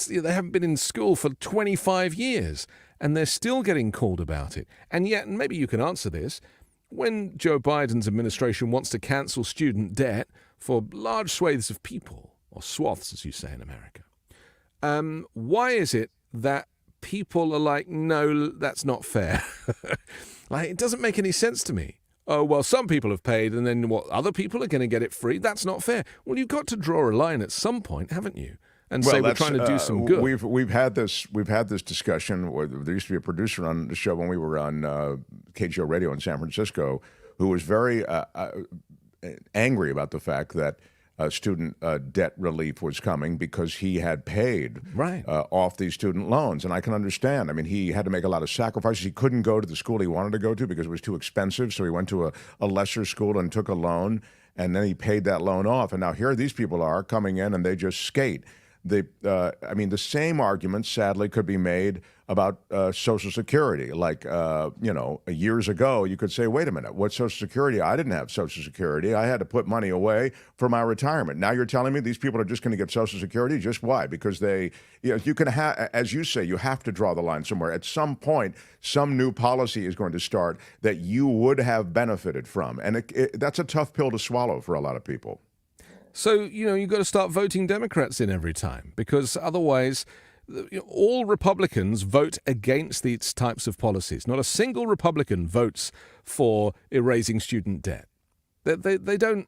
they haven't been in school for 25 years and they're still getting called about it. And yet, and maybe you can answer this, when Joe Biden's administration wants to cancel student debt for large swathes of people, or swaths as you say in America, why is it that people are like, no, that's not fair? Like, it doesn't make any sense to me. Oh, well, some people have paid, and then what? Other people are going to get it free? That's not fair. Well, you've got to draw a line at some point, haven't you? And say we're trying to do some good. We've had this discussion. There used to be a producer on the show when we were on KGO Radio in San Francisco, who was very angry about the fact that student debt relief was coming because he had paid off these student loans. And I can understand. I mean, he had to make a lot of sacrifices. He couldn't go to the school he wanted to go to because it was too expensive. So he went to a lesser school and took a loan, and then he paid that loan off. And now here these people are coming in and they just skate. The same argument, sadly, could be made about Social Security. Like, years ago, you could say, wait a minute, what Social Security? I didn't have Social Security. I had to put money away for my retirement. Now you're telling me these people are just going to get Social Security? Just why? Because you can have, as you say, you have to draw the line somewhere. At some point, some new policy is going to start that you would have benefited from. And that's a tough pill to swallow for a lot of people. So, you've got to start voting Democrats in every time, because otherwise all Republicans vote against these types of policies. Not a single Republican votes for erasing student debt. They don't.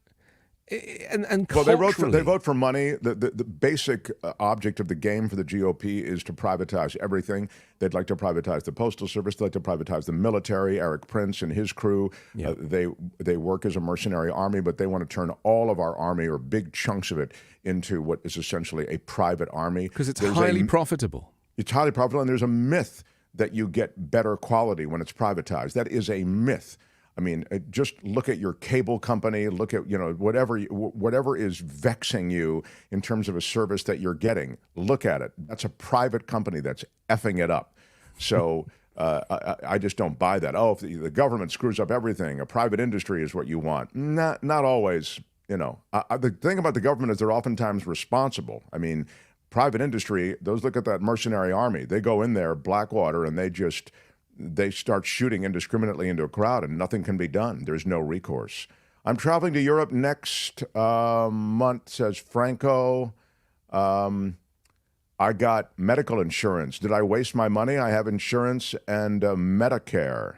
And well, they vote for money. The basic object of the game for the GOP is to privatize everything. They'd like to privatize the Postal Service. They'd like to privatize the military. Eric Prince and his crew, they work as a mercenary army, but they want to turn all of our army, or big chunks of it, into what is essentially a private army. Because it's highly profitable. It's highly profitable, and there's a myth that you get better quality when it's privatized. That is a myth. I mean, just look at your cable company, look at, whatever is vexing you in terms of a service that you're getting. Look at it. That's a private company that's effing it up. So I just don't buy that. Oh, if the government screws up everything, a private industry is what you want. Not always, The thing about the government is they're oftentimes responsible. I mean, private industry, those look at that mercenary army. They go in there, Blackwater, and they start shooting indiscriminately into a crowd, and nothing can be done. There's no recourse. I'm traveling to Europe next month, says Franco. I got medical insurance. Did I waste my money? I have insurance and Medicare.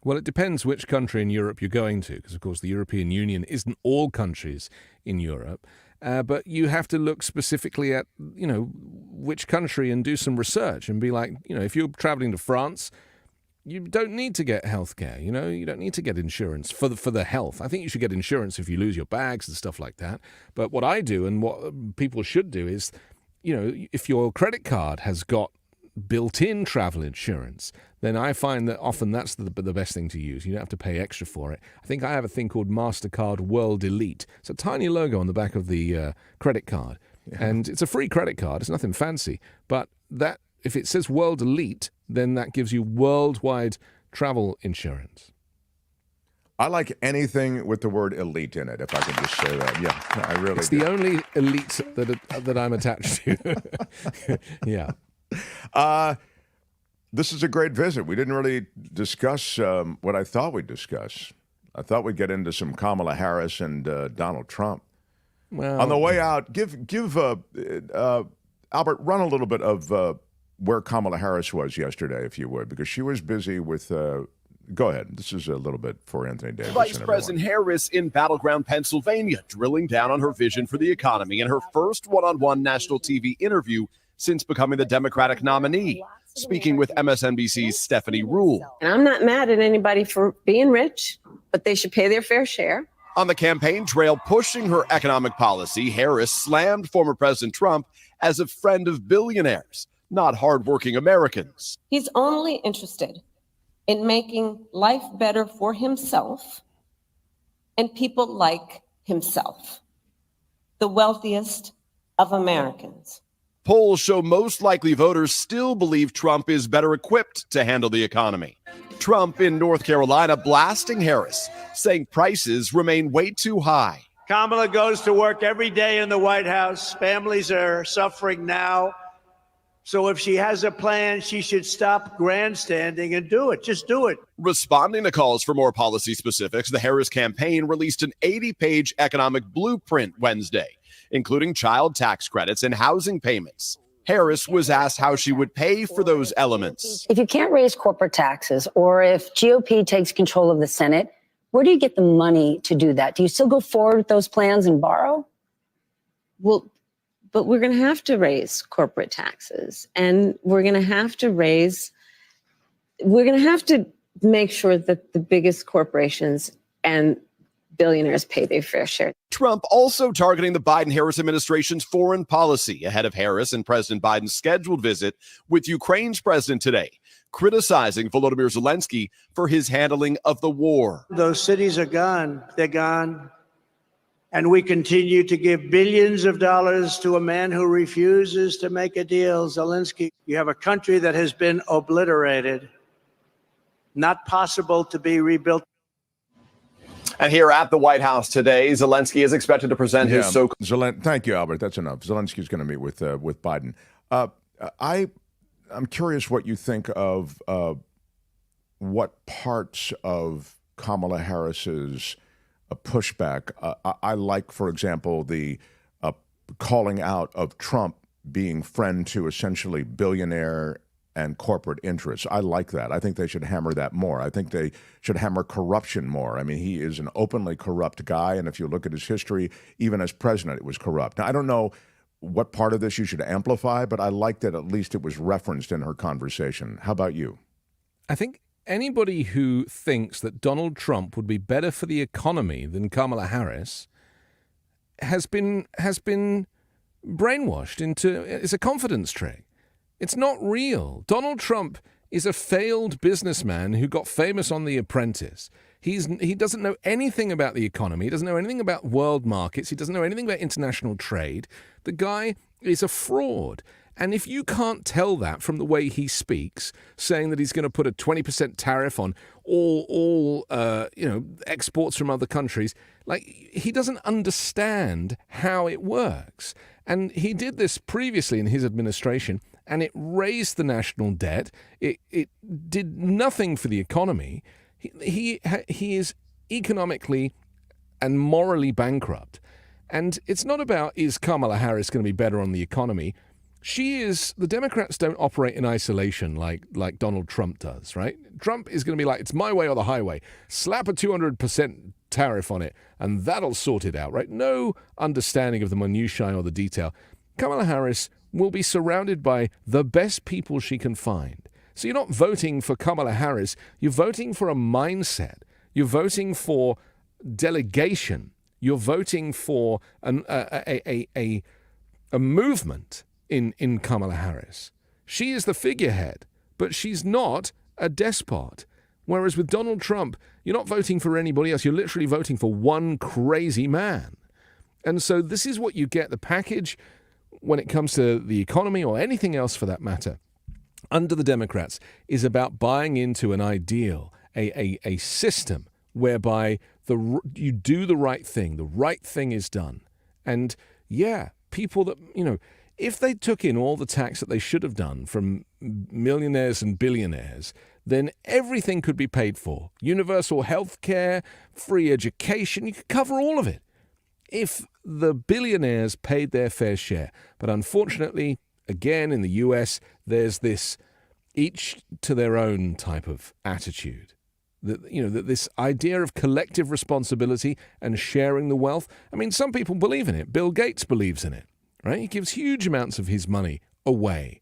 Well, it depends which country in Europe you're going to, because, of course, the European Union isn't all countries in Europe. but you have to look specifically at, which country and do some research and be like, if you're traveling to France, you don't need to get health care. You don't need to get insurance for the health. I think you should get insurance if you lose your bags and stuff like that. But what I do and what people should do is, if your credit card has got built-in travel insurance, then I find that often that's the best thing to use. You don't have to pay extra for it. I think I have a thing called MasterCard World Elite. It's a tiny logo on the back of the credit card. Yeah. And it's a free credit card. It's nothing fancy. But that if it says World Elite, then that gives you worldwide travel insurance. I like anything with the word elite in it, if I could just say that. Yeah, I really It's do. the only elite that I'm attached to. Yeah. This is a great visit. We didn't really discuss what I thought we'd discuss. I thought we'd get into some Kamala Harris and Donald Trump. Well, on the way out, give Albert, run a little bit of where Kamala Harris was yesterday, if you would, because she was busy with. Go ahead. This is a little bit for Anthony Davis. Vice President Harris in battleground Pennsylvania, drilling down on her vision for the economy in her first one-on-one national TV interview since becoming the Democratic nominee, speaking with MSNBC's Stephanie Rule. And I'm not mad at anybody for being rich, but they should pay their fair share. On the campaign trail pushing her economic policy, Harris slammed former President Trump as a friend of billionaires, not hardworking Americans. He's only interested in making life better for himself and people like himself, the wealthiest of Americans. Polls show most likely voters still believe Trump is better equipped to handle the economy. Trump in North Carolina blasting Harris, saying prices remain way too high. Kamala goes to work every day in the White House. Families are suffering now. So if she has a plan, she should stop grandstanding and do it. Just do it. Responding to calls for more policy specifics, the Harris campaign released an 80-page economic blueprint Wednesday, including child tax credits and housing payments. Harris was asked how she would pay for those elements. If you can't raise corporate taxes, or if GOP takes control of the Senate, where do you get the money to do that? Do you still go forward with those plans and borrow? Well, but we're going to have to raise corporate taxes, and we're going to have to make sure that the biggest corporations and billionaires pay their fair share. Trump also targeting the Biden-Harris administration's foreign policy ahead of Harris and President Biden's scheduled visit with Ukraine's president today, criticizing Volodymyr Zelensky for his handling of the war. Those cities are gone. They're gone. And we continue to give billions of dollars to a man who refuses to make a deal. Zelensky, you have a country that has been obliterated, not possible to be rebuilt. And here at the White House today, Zelensky is expected to present his Thank you, Albert. That's enough. Zelensky's going to meet with Biden. I'm curious what you think of what parts of Kamala Harris's pushback. I like, for example, the calling out of Trump being friend to essentially billionaire and corporate interests. I like that. I think they should hammer that more. I think they should hammer corruption more. I mean, he is an openly corrupt guy, and if you look at his history, even as president, it was corrupt. Now, I don't know what part of this you should amplify, but I like that at least it was referenced in her conversation. How about you? I think anybody who thinks that Donald Trump would be better for the economy than Kamala Harris has been brainwashed into it's a confidence trick. It's not real. Donald Trump is a failed businessman who got famous on The Apprentice. He doesn't know anything about the economy. He doesn't know anything about world markets. He doesn't know anything about international trade. The guy is a fraud. And if you can't tell that from the way he speaks, saying that he's going to put a 20% tariff on all exports from other countries, like he doesn't understand how it works. And he did this previously in his administration, and it raised the national debt. It did nothing for the economy. He is economically and morally bankrupt. And it's not about, is Kamala Harris going to be better on the economy? She is. The Democrats don't operate in isolation like Donald Trump does, right? Trump is going to be like, it's my way or the highway. Slap a 200% tariff on it, and that'll sort it out, right? No understanding of the minutiae or the detail. Kamala Harris will be surrounded by the best people she can find. So you're not voting for Kamala Harris, you're voting for a mindset. You're voting for delegation. You're voting for a movement in Kamala Harris. She is the figurehead, but she's not a despot. Whereas with Donald Trump, you're not voting for anybody else. You're literally voting for one crazy man. And so this is what you get, the package when it comes to the economy or anything else for that matter, under the Democrats, is about buying into an ideal, a system whereby you do the right thing is done. And yeah, people that, if they took in all the tax that they should have done from millionaires and billionaires, then everything could be paid for. Universal health care, free education, you could cover all of it if the billionaires paid their fair share. But unfortunately, again, in the US, there's this each to their own type of attitude. That this idea of collective responsibility and sharing the wealth. I mean, some people believe in it. Bill Gates believes in it, right? He gives huge amounts of his money away,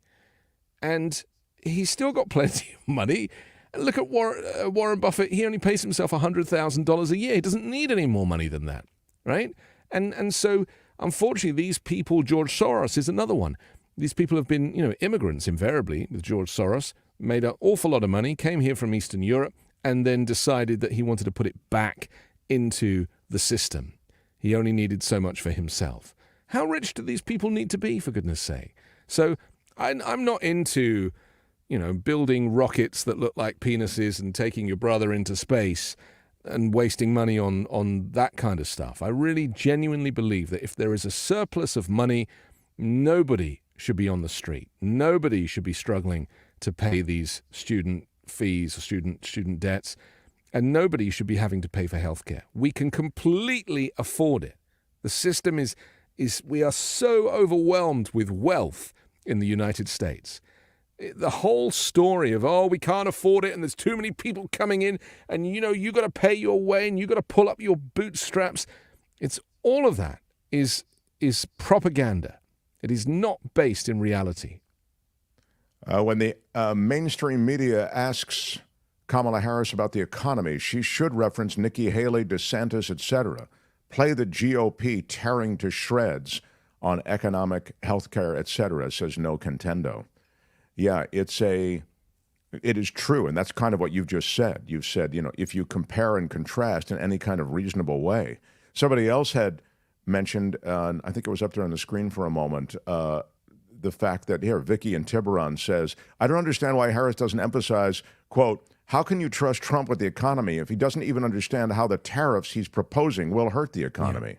and he's still got plenty of money. Look at Warren Buffett. He only pays himself $100,000 a year. He doesn't need any more money than that, right? And so, unfortunately, these people, George Soros is another one. These people have been, immigrants invariably with George Soros, made an awful lot of money, came here from Eastern Europe, and then decided that he wanted to put it back into the system. He only needed so much for himself. How rich do these people need to be, for goodness sake? So I'm not into, building rockets that look like penises and taking your brother into space and wasting money on that kind of stuff. I really genuinely believe that if there is a surplus of money, nobody should be on the street. Nobody should be struggling to pay these student fees or student debts, and nobody should be having to pay for healthcare. We can completely afford it. The system is we are so overwhelmed with wealth in the United States. The whole story of, we can't afford it and there's too many people coming in and you got to pay your way and you got to pull up your bootstraps. It's all of that is propaganda. It is not based in reality. When the mainstream media asks Kamala Harris about the economy, she should reference Nikki Haley, DeSantis, etc. Play the GOP tearing to shreds on economic, healthcare, etc., says No Contendo. Yeah, it is true, and that's kind of what you've just said. You've said, if you compare and contrast in any kind of reasonable way. Somebody else had mentioned, I think it was up there on the screen for a moment, the fact that Vicky in Tiburon says, I don't understand why Harris doesn't emphasize, quote, how can you trust Trump with the economy if he doesn't even understand how the tariffs he's proposing will hurt the economy? Yeah.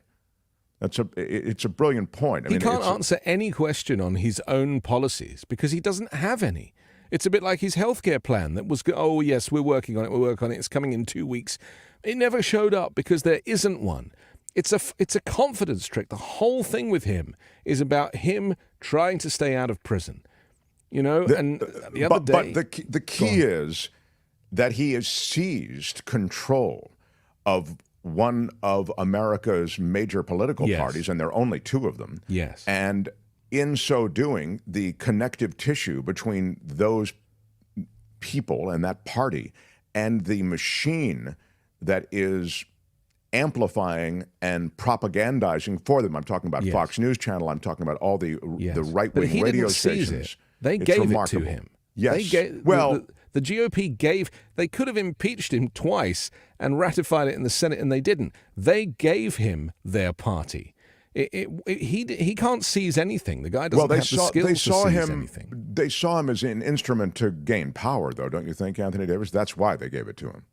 It's a brilliant point. He can't answer any question on his own policies because he doesn't have any. It's a bit like his healthcare plan that was, yes, we're working on it, it's coming in 2 weeks. It never showed up because there isn't one. It's a confidence trick. The whole thing with him is about him trying to stay out of prison. And the other day... But the key is that he has seized control of one of America's major political parties, and there are only two of them. Yes. And in so doing, the connective tissue between those people and that party and the machine that is amplifying and propagandizing for them. I'm talking about Fox News Channel. I'm talking about all the right-wing radio stations. They gave it to him. Yes. The GOP they could have impeached him twice and ratified it in the Senate, and they didn't. They gave him their party. He can't seize anything. The guy doesn't have the skills to seize anything. They saw him as an instrument to gain power, though, don't you think, Anthony Davis? That's why they gave it to him.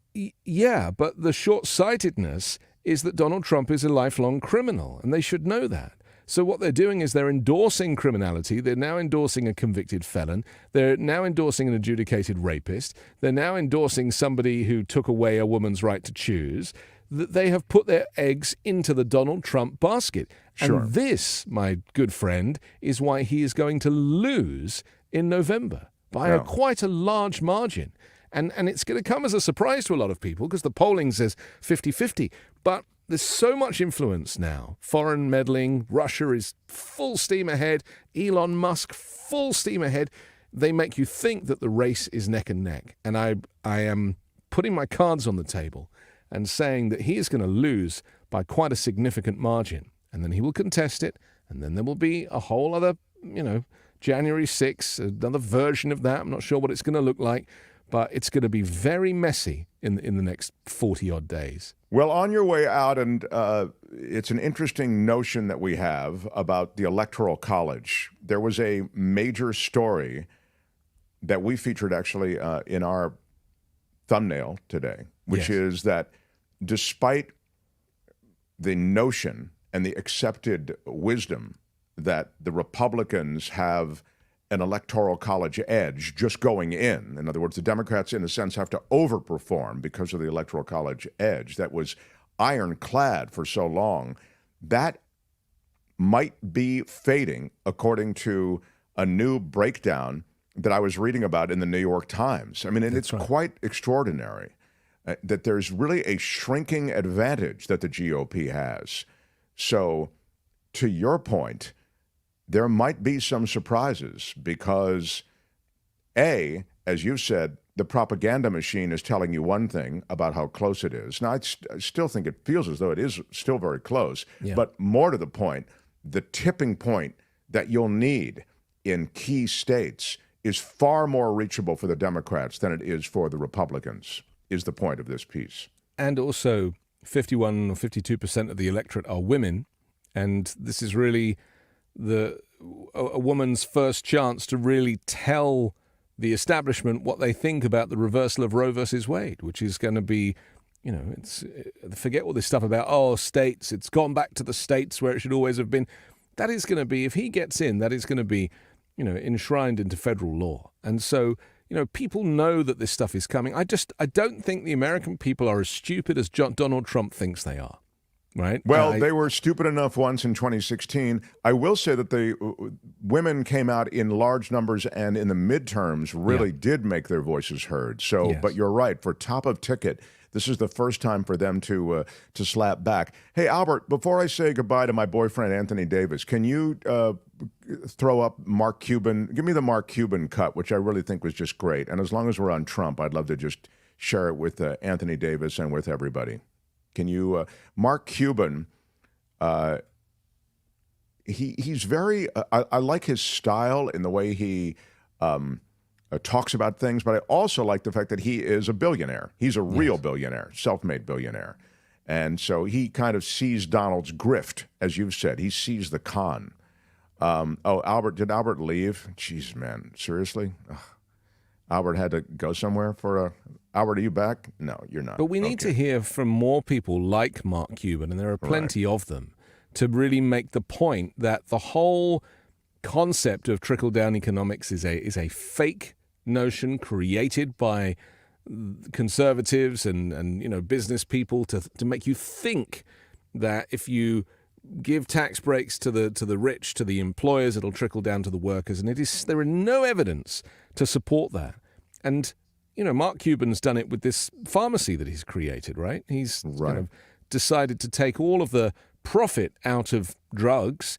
Yeah, but the short-sightedness is that Donald Trump is a lifelong criminal, and they should know that. So what they're doing is they're endorsing criminality. They're now endorsing a convicted felon. They're now endorsing an adjudicated rapist. They're now endorsing somebody who took away a woman's right to choose. They have put their eggs into the Donald Trump basket. Sure. And this, my good friend, is why he is going to lose in November by quite a large margin. And it's going to come as a surprise to a lot of people because the polling says 50-50. But there's so much influence now. Foreign meddling, Russia is full steam ahead, Elon Musk full steam ahead. They make you think that the race is neck and neck. And I am putting my cards on the table and saying that he is going to lose by quite a significant margin. And then he will contest it. And then there will be a whole other, January 6th, another version of that. I'm not sure what it's going to look like, but it's going to be very messy in the next 40-odd days. Well, on your way out, and it's an interesting notion that we have about the Electoral College. There was a major story that we featured actually in our thumbnail today, which is that despite the notion and the accepted wisdom that the Republicans have an Electoral College edge just going in other words, the Democrats, in a sense, have to overperform because of the Electoral College edge that was ironclad for so long, that might be fading, according to a new breakdown that I was reading about in the New York Times. I mean, it's quite extraordinary that there's really a shrinking advantage that the GOP has. So, to your point, there might be some surprises because, A, as you said, the propaganda machine is telling you one thing about how close it is. Now, I still think it feels as though it is still very close, but more to the point, the tipping point that you'll need in key states is far more reachable for the Democrats than it is for the Republicans, is the point of this piece. And also, 51 or 52% of the electorate are women, and this is really a woman's first chance to really tell the establishment what they think about the reversal of Roe versus Wade, which is going to be, forget all this stuff about, states, it's gone back to the states where it should always have been. That is going to be, if he gets in, that is going to be, enshrined into federal law. And so, people know that this stuff is coming. I don't think the American people are as stupid as Donald Trump thinks they are. Right. Well, they were stupid enough once in 2016. I will say that the women came out in large numbers and in the midterms really did make their voices heard. So, but you're right. For top of ticket, this is the first time for them to slap back. Hey, Albert, before I say goodbye to my boyfriend, Anthony Davis, can you throw up Mark Cuban? Give me the Mark Cuban cut, which I really think was just great. And as long as we're on Trump, I'd love to just share it with Anthony Davis and with everybody. Can you, Mark Cuban, he's very, I like his style in the way he talks about things, but I also like the fact that he is a billionaire. He's a real billionaire, self-made billionaire. And so he kind of sees Donald's grift, as you've said. He sees the con. Albert, did Albert leave? Jeez, man, seriously? Ugh. Albert had to go somewhere for a... Albert, are you back? No, you're not. But we need to hear from more people like Mark Cuban, and there are plenty of them, to really make the point that the whole concept of trickle-down economics is a fake notion created by conservatives and business people to make you think that if you give tax breaks to the rich, to the employers, it'll trickle down to the workers, and there is no evidence to support that. And Mark Cuban's done it with this pharmacy that he's created, right? He's kind of decided to take all of the profit out of drugs,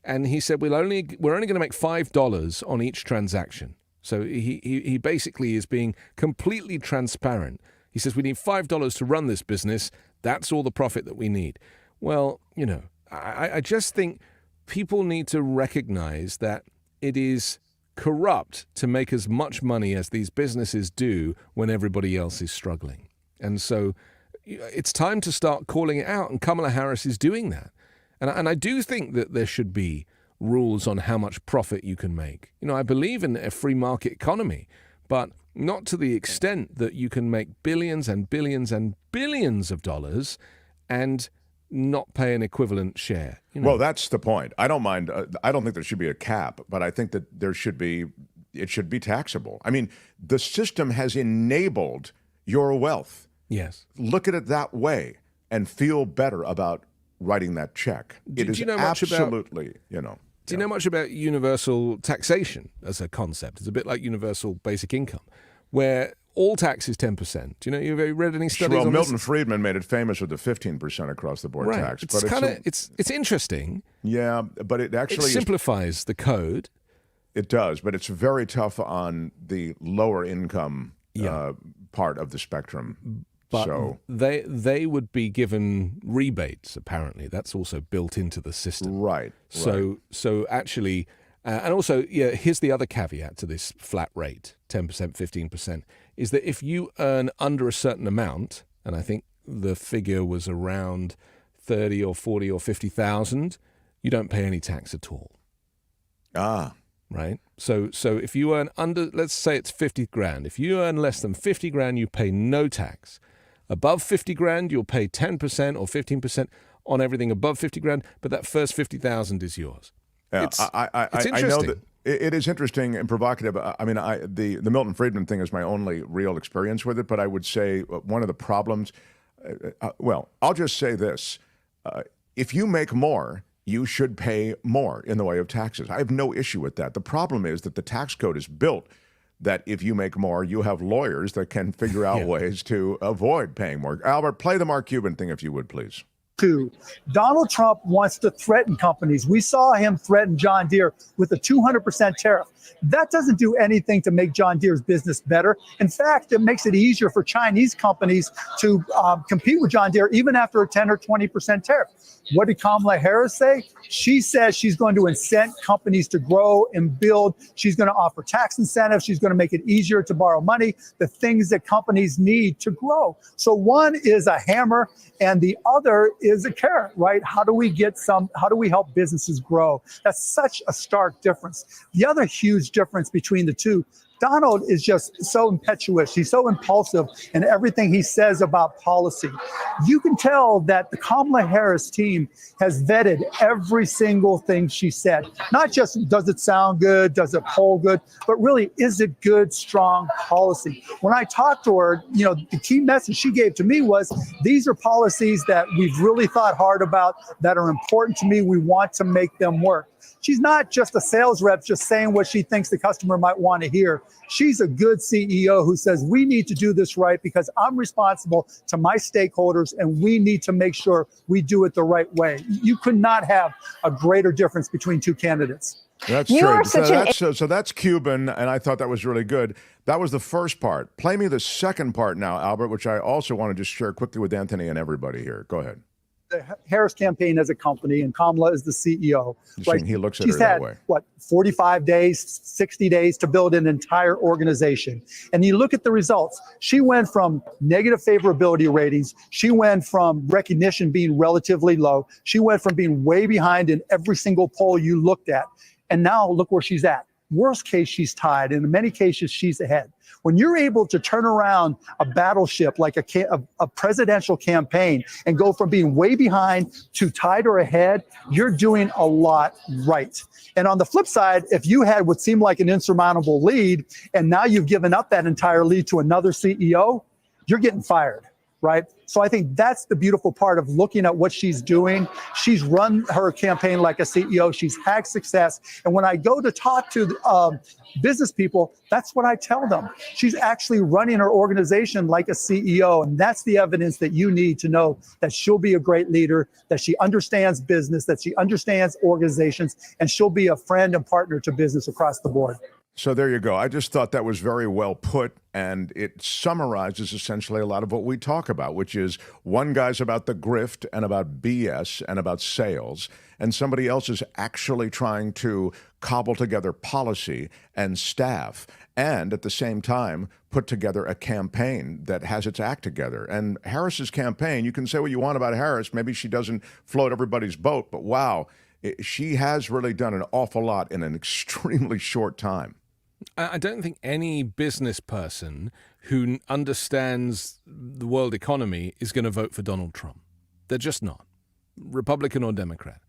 and he said we're only going to make $5 on each transaction. So he basically is being completely transparent. He says we need $5 to run this business. That's all the profit that we need. Well, I just think people need to recognize that it is corrupt to make as much money as these businesses do when everybody else is struggling. And so it's time to start calling it out, and Kamala Harris is doing that. And I do think that there should be rules on how much profit you can make. I believe in a free market economy, but not to the extent that you can make billions and billions and billions of dollars and not pay an equivalent share. Well, that's the point. I don't mind. I don't think there should be a cap, but I think that it should be taxable. I mean, the system has enabled your wealth. Yes. Look at it that way and feel better about writing that check. Do you know much absolutely, Do you know much about universal taxation as a concept? It's a bit like universal basic income, where all taxes 10%. Do you know, you've read any studies well, on Milton this? Friedman made it famous with the 15% across the board Right. tax. It's kind of it's interesting. Yeah, but it actually simplifies the code. It does, but it's very tough on the lower income part of the spectrum. But so they would be given rebates. Apparently, that's also built into the system. Right. So actually, and also, here's the other caveat to this flat rate: 10%, 15%, is that if you earn under a certain amount, and I think the figure was around 30 or 40 or 50,000, you don't pay any tax at all. Right. So if you earn under, let's say it's 50 grand. If you earn less than 50 grand, you pay no tax. Above 50 grand, you'll pay 10% or 15% on everything above 50 grand, but that first 50,000 is yours. It's interesting. I know that it is interesting and provocative. I mean, the Milton Friedman thing is my only real experience with it, but I would say one of the problems, well, I'll just say this. If you make more, you should pay more in the way of taxes. I have no issue with that. The problem is that the tax code is built that if you make more, you have lawyers that can figure out ways to avoid paying more. Albert, play the Mark Cuban thing, if you would, please. Donald Trump wants to threaten companies. We saw him threaten John Deere with a 200% tariff. That doesn't do anything to make John Deere's business better. In fact, it makes it easier for Chinese companies to compete with John Deere even after a 10 or 20% tariff. What did Kamala Harris say? She says she's going to incent companies to grow and build. She's going to offer tax incentives. She's going to make it easier to borrow money, the things that companies need to grow. So one is a hammer and the other is a carrot, right? How do we help businesses grow? That's such a stark difference. The other huge difference between the two, Donald is just so impetuous. He's so impulsive in everything he says about policy. You can tell that the Kamala Harris team has vetted every single thing she said. Not just does it sound good, does it poll good, but really, is it good, strong policy? When I talked to her, the key message she gave to me was, these are policies that we've really thought hard about, that are important to me. We want to make them work. She's not just a sales rep just saying what she thinks the customer might want to hear. She's a good CEO who says, we need to do this right because I'm responsible to my stakeholders and we need to make sure we do it the right way. You could not have a greater difference between two candidates. That's true. So that's Cuban, and I thought that was really good. That was the first part. Play me the second part now, Albert, which I also want to just share quickly with Anthony and everybody here. Go ahead. The Harris campaign as a company, and Kamala is the CEO. Right? He looks at her that way. 45 days, 60 days to build an entire organization. And you look at the results. She went from negative favorability ratings. She went from recognition being relatively low. She went from being way behind in every single poll you looked at. And now look where she's at. Worst case, she's tied. And in many cases, she's ahead. When you're able to turn around a battleship like a presidential campaign and go from being way behind to tied or ahead, you're doing a lot right. And on the flip side, if you had what seemed like an insurmountable lead, and now you've given up that entire lead to another CEO, you're getting fired. Right. So I think that's the beautiful part of looking at what she's doing. She's run her campaign like a CEO. She's had success. And when I go to talk to business people, that's what I tell them. She's actually running her organization like a CEO. And that's the evidence that you need to know that she'll be a great leader, that she understands business, that she understands organizations, and she'll be a friend and partner to business across the board. So there you go. I just thought that was very well put, and it summarizes essentially a lot of what we talk about, which is one guy's about the grift and about BS and about sales, and somebody else is actually trying to cobble together policy and staff and at the same time put together a campaign that has its act together. And Harris's campaign, you can say what you want about Harris. Maybe she doesn't float everybody's boat, but wow, she has really done an awful lot in an extremely short time. I don't think any business person who understands the world economy is going to vote for Donald Trump. They're just not, Republican or Democrat.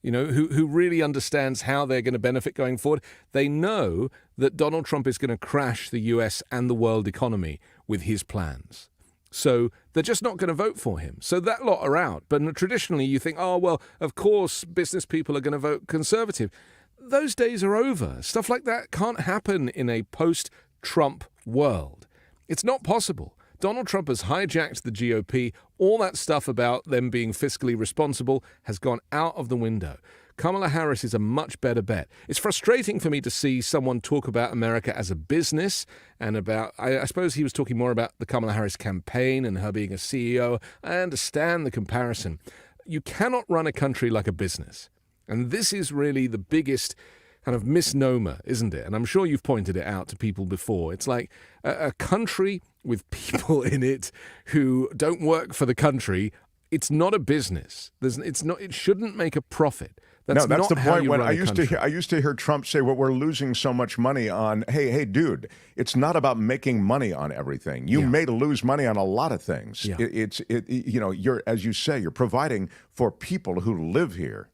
Who really understands how they're going to benefit going forward. They know that Donald Trump is going to crash the U.S. and the world economy with his plans. So they're just not going to vote for him. So that lot are out. But traditionally you think, oh, well, of course, business people are going to vote conservative. Those days are over. Stuff like that can't happen in a post-Trump world. It's not possible. Donald Trump has hijacked the GOP. All that stuff about them being fiscally responsible has gone out of the window. Kamala Harris is a much better bet. It's frustrating for me to see someone talk about America as a business and about, I suppose he was talking more about the Kamala Harris campaign and her being a CEO. I understand the comparison. You cannot run a country like a business. And this is really the biggest kind of misnomer, isn't it? And I'm sure you've pointed it out to people before. It's like a country with people in it who don't work for the country. It's not a business. It shouldn't make a profit. That's the not how point. you When run a I used to hear Trump say, "Well, we're losing so much money on." Hey, dude, it's not about making money on everything. You may lose money on a lot of things. Yeah. You're, as you say, you're providing for people who live here.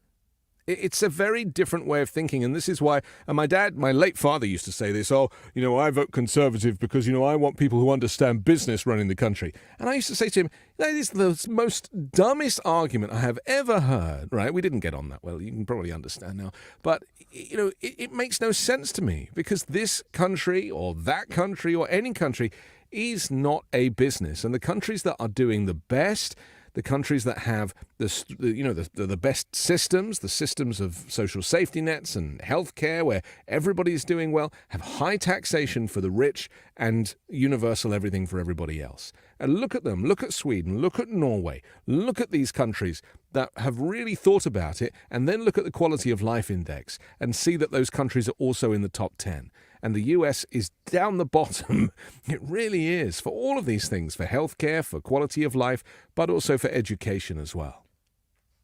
It's a very different way of thinking, and this is why my late father used to say this, I vote conservative because, I want people who understand business running the country. And I used to say to him, that is the most dumbest argument I have ever heard, right? We didn't get on that well, you can probably understand now. But, it makes no sense to me because this country or that country or any country is not a business. And the countries that are doing the best, the countries that have the best systems, the systems of social safety nets and healthcare where everybody's doing well, have high taxation for the rich and universal everything for everybody else. And look at them. Look at Sweden. Look at Norway. Look at these countries that have really thought about it, and then look at the quality of life index and see that those countries are also in the top 10. And the US is down the bottom. It really is for all of these things, for healthcare, for quality of life, but also for education as well.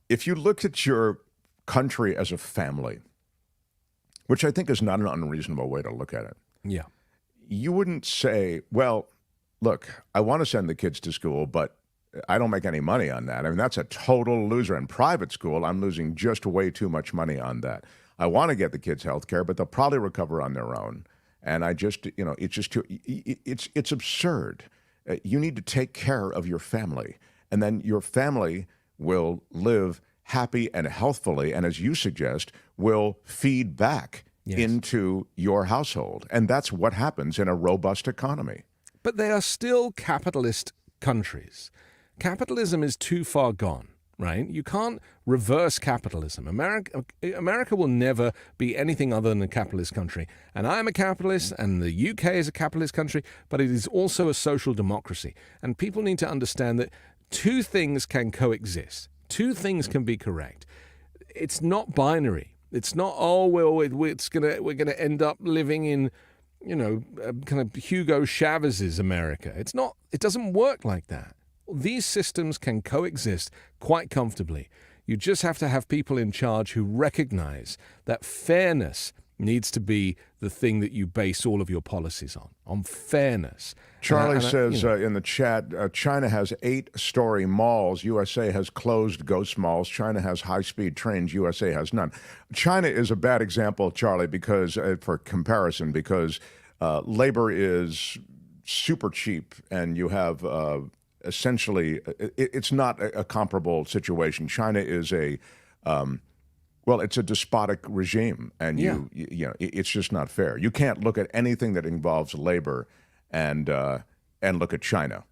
If you looked at your country as a family, which I think is not an unreasonable way to look at it, yeah, you wouldn't say, well, look, I want to send the kids to school, but I don't make any money on that. I mean, that's a total loser. In private school, I'm losing just way too much money on that. I want to get the kids health care, but they'll probably recover on their own. And I just, it's just too, it's absurd. You need to take care of your family, and then your family will live happy and healthfully, and as you suggest, will feed back into your household. And that's what happens in a robust economy. But they are still capitalist countries. Capitalism is too far gone. Right? You can't reverse capitalism. America will never be anything other than a capitalist country. And I'm a capitalist, and the UK is a capitalist country, but it is also a social democracy. And people need to understand that two things can coexist. Two things can be correct. It's not binary. It's not, we're gonna end up living in, kind of Hugo Chavez's America. It's not. It doesn't work like that. These systems can coexist quite comfortably. You just have to have people in charge who recognize that fairness needs to be the thing that you base all of your policies on fairness. Charlie says in the chat, China has 8-story malls. USA has closed ghost malls. China has high-speed trains. USA has none. China is a bad example, Charlie, because for comparison, because labor is super cheap, and you have essentially, it's not a comparable situation. China is it's a despotic regime, and it's just not fair. You can't look at anything that involves labor and look at China.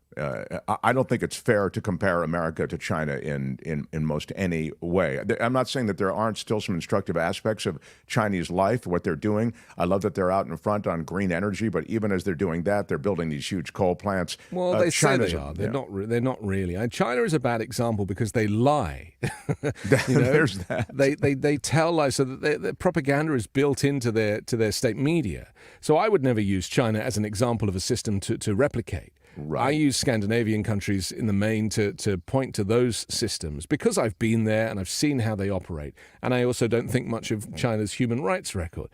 I don't think it's fair to compare America to China in most any way. I'm not saying that there aren't still some instructive aspects of Chinese life, what they're doing. I love that they're out in front on green energy, but even as they're doing that, they're building these huge coal plants. Well, they say they are. They're not really. And China is a bad example because they lie. There's that. They tell lies, so that their propaganda is built into their state media. So I would never use China as an example of a system to replicate. Right. I use Scandinavian countries in the main to point to those systems because I've been there and I've seen how they operate. And I also don't think much of China's human rights record.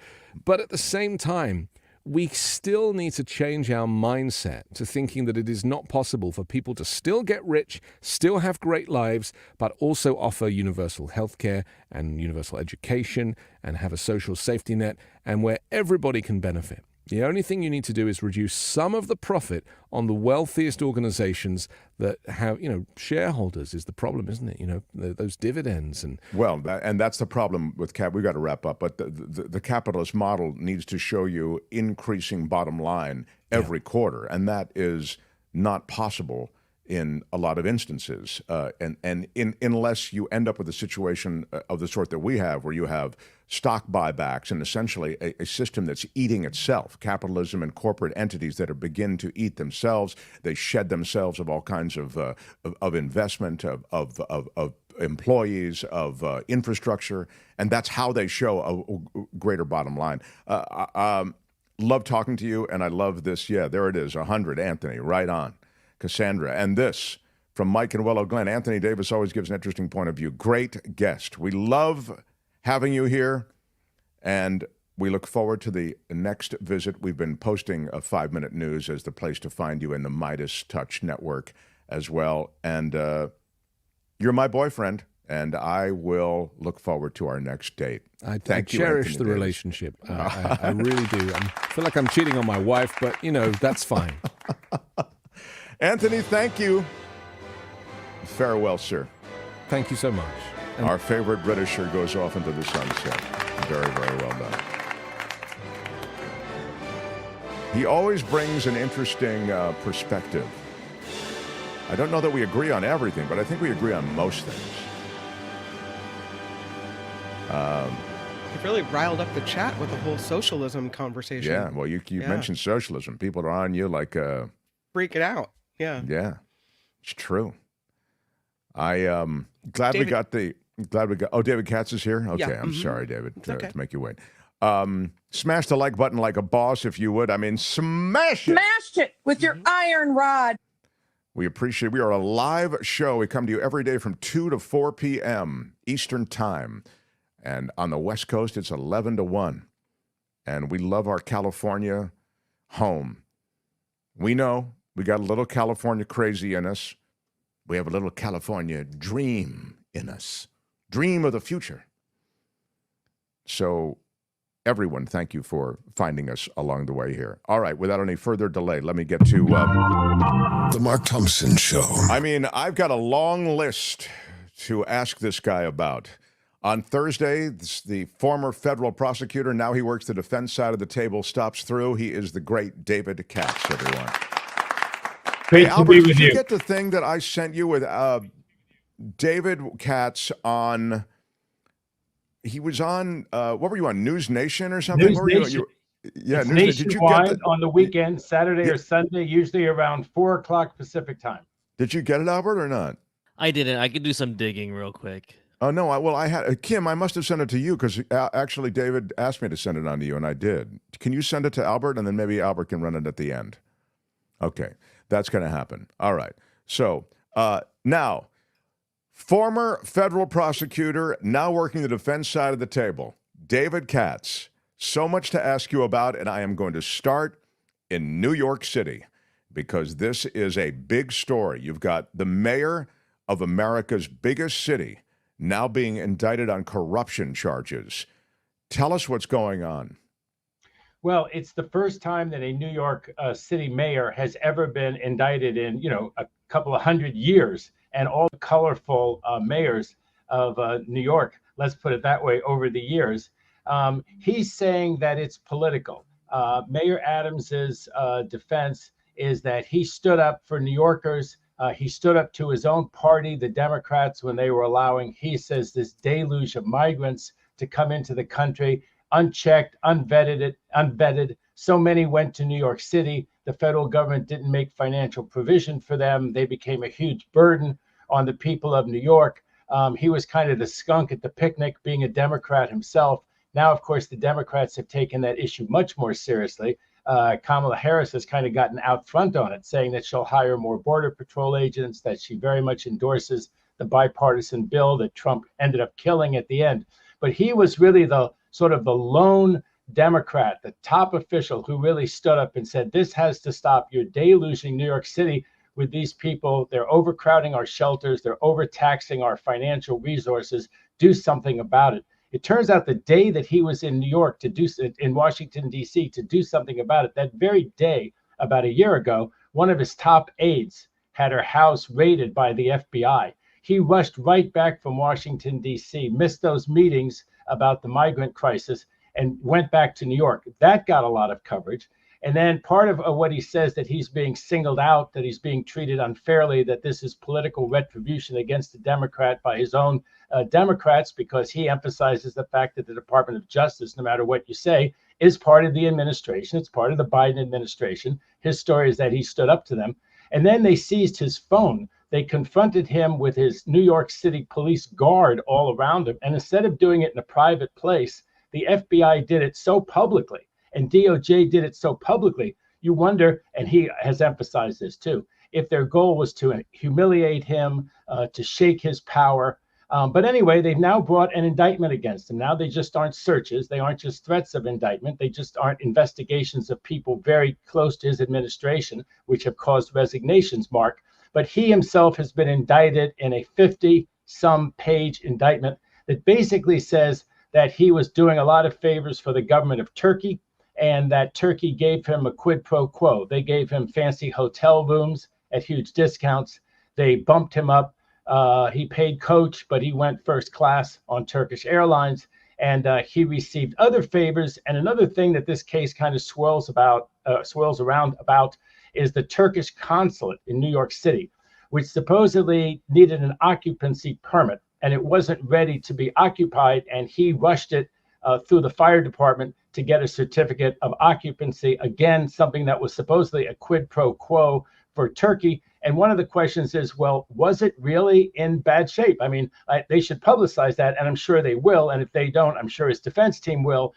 But at the same time, we still need to change our mindset to thinking that it is not possible for people to still get rich, still have great lives, but also offer universal healthcare and universal education and have a social safety net and where everybody can benefit. The only thing you need to do is reduce some of the profit on the wealthiest organizations that have, shareholders is the problem, isn't it? Those dividends and and that's the problem with We've got to wrap up, but the capitalist model needs to show you increasing bottom line every quarter, and that is not possible in a lot of instances, unless you end up with a situation of the sort that we have, where you have stock buybacks and essentially a system that's eating itself. Capitalism and corporate entities that are begin to eat themselves. They shed themselves of all kinds of investment, of employees, of infrastructure, and that's how they show a greater bottom line. Love talking to you, and I love this. Yeah, there it is, 100, Anthony, right on. Cassandra, and this from Mike and Willow Glen. Anthony Davis always gives an interesting point of view. Great guest. We love having you here, and we look forward to the next visit. We've been posting a 5-Minute News as the place to find you in the Midas Touch Network as well. And you're my boyfriend, and I will look forward to our next date. I cherish the relationship. I really do. I feel like I'm cheating on my wife, but, that's fine. Anthony, thank you. Farewell, sir. Thank you so much. Our favorite Britisher goes off into the sunset. Very, very well done. He always brings an interesting perspective. I don't know that we agree on everything, but I think we agree on most things. You've really riled up the chat with the whole socialism conversation. Yeah, well, you mentioned socialism. People are on you like... freaking out. Yeah, it's true. Glad we got. Oh, David Katz is here. Okay, yeah. I'm sorry, David, okay. to make you wait. Smash the like button like a boss, if you would. I mean, smash it. Smash it with your iron rod. We appreciate. We are a live show. We come to you every day from 2 to 4 p.m. Eastern Time, and on the West Coast, it's 11 to 1. And we love our California home. We know. We got a little California crazy in us. We have a little California dream in us. Dream of the future. So, everyone, thank you for finding us along the way here. All right, without any further delay, let me get to... The Mark Thompson Show. I mean, I've got a long list to ask this guy about. On Thursday, the former federal prosecutor, now he works the defense side of the table, stops through. He is the great David Katz, everyone. Great hey, to Albert, be with did you you. get the thing that I sent you with David Katz on? He was on. What were you on? News Nation or something? News Nation. Yeah, News Nation. Did you nationwide get on the weekend, Saturday or Sunday, usually around 4:00 Pacific time. Did you get it, Albert, or not? I didn't. I could do some digging real quick. Oh no! I had Kim. I must have sent it to you because actually David asked me to send it on to you, and I did. Can you send it to Albert, and then maybe Albert can run it at the end? Okay. That's going to happen. All right. So now, former federal prosecutor, now working the defense side of the table, David Katz. So much to ask you about, and I am going to start in New York City because this is a big story. You've got the mayor of America's biggest city now being indicted on corruption charges. Tell us what's going on. Well, it's the first time that a New York City mayor has ever been indicted in, a couple of 100 years. And all the colorful mayors of New York, let's put it that way, over the years. He's saying that it's political. Mayor Adams's defense is that he stood up for New Yorkers. He stood up to his own party, the Democrats, when they were allowing, he says, this deluge of migrants to come into the country. Unchecked, unvetted. So many went to New York City. The federal government didn't make financial provision for them. They became a huge burden on the people of New York. He was kind of the skunk at the picnic, being a Democrat himself. Now, of course, the Democrats have taken that issue much more seriously. Kamala Harris has kind of gotten out front on it, saying that she'll hire more Border Patrol agents, that she very much endorses the bipartisan bill that Trump ended up killing at the end. But he was really the sort of the lone Democrat, the top official who really stood up and said, this has to stop. You're deluging New York City with these people. They're overcrowding our shelters. They're overtaxing our financial resources. Do something about it. It turns out the day that he was in New York in Washington, D.C. to do something about it, that very day, about a year ago, one of his top aides had her house raided by the FBI. He rushed right back from Washington, D.C., missed those meetings about the migrant crisis, and went back to New York. That got a lot of coverage. And then part of what he says, that he's being singled out, that he's being treated unfairly, that this is political retribution against the Democrat by his own Democrats, because he emphasizes the fact that the Department of Justice, no matter what you say, is part of the administration. It's part of the Biden administration. His story is that he stood up to them. And then they seized his phone. They confronted him with his New York City police guard all around him. And instead of doing it in a private place, the FBI did it so publicly, and DOJ did it so publicly. You wonder, and he has emphasized this too, if their goal was to humiliate him, to shake his power. But anyway, they've now brought an indictment against him. Now they just aren't searches. They aren't just threats of indictment. They just aren't investigations of people very close to his administration, which have caused resignations, Mark. But he himself has been indicted in a 50-some page indictment that basically says that he was doing a lot of favors for the government of Turkey, and that Turkey gave him a quid pro quo. They gave him fancy hotel rooms at huge discounts. They bumped him up. He paid coach, but he went first class on Turkish Airlines, and he received other favors. And another thing that this case kind of swirls around about is the Turkish consulate in New York City, which supposedly needed an occupancy permit, and it wasn't ready to be occupied, and he rushed it through the fire department to get a certificate of occupancy. Again, something that was supposedly a quid pro quo for Turkey. And one of the questions is, well, was it really in bad shape? I mean, they should publicize that, and I'm sure they will. And if they don't, I'm sure his defense team will.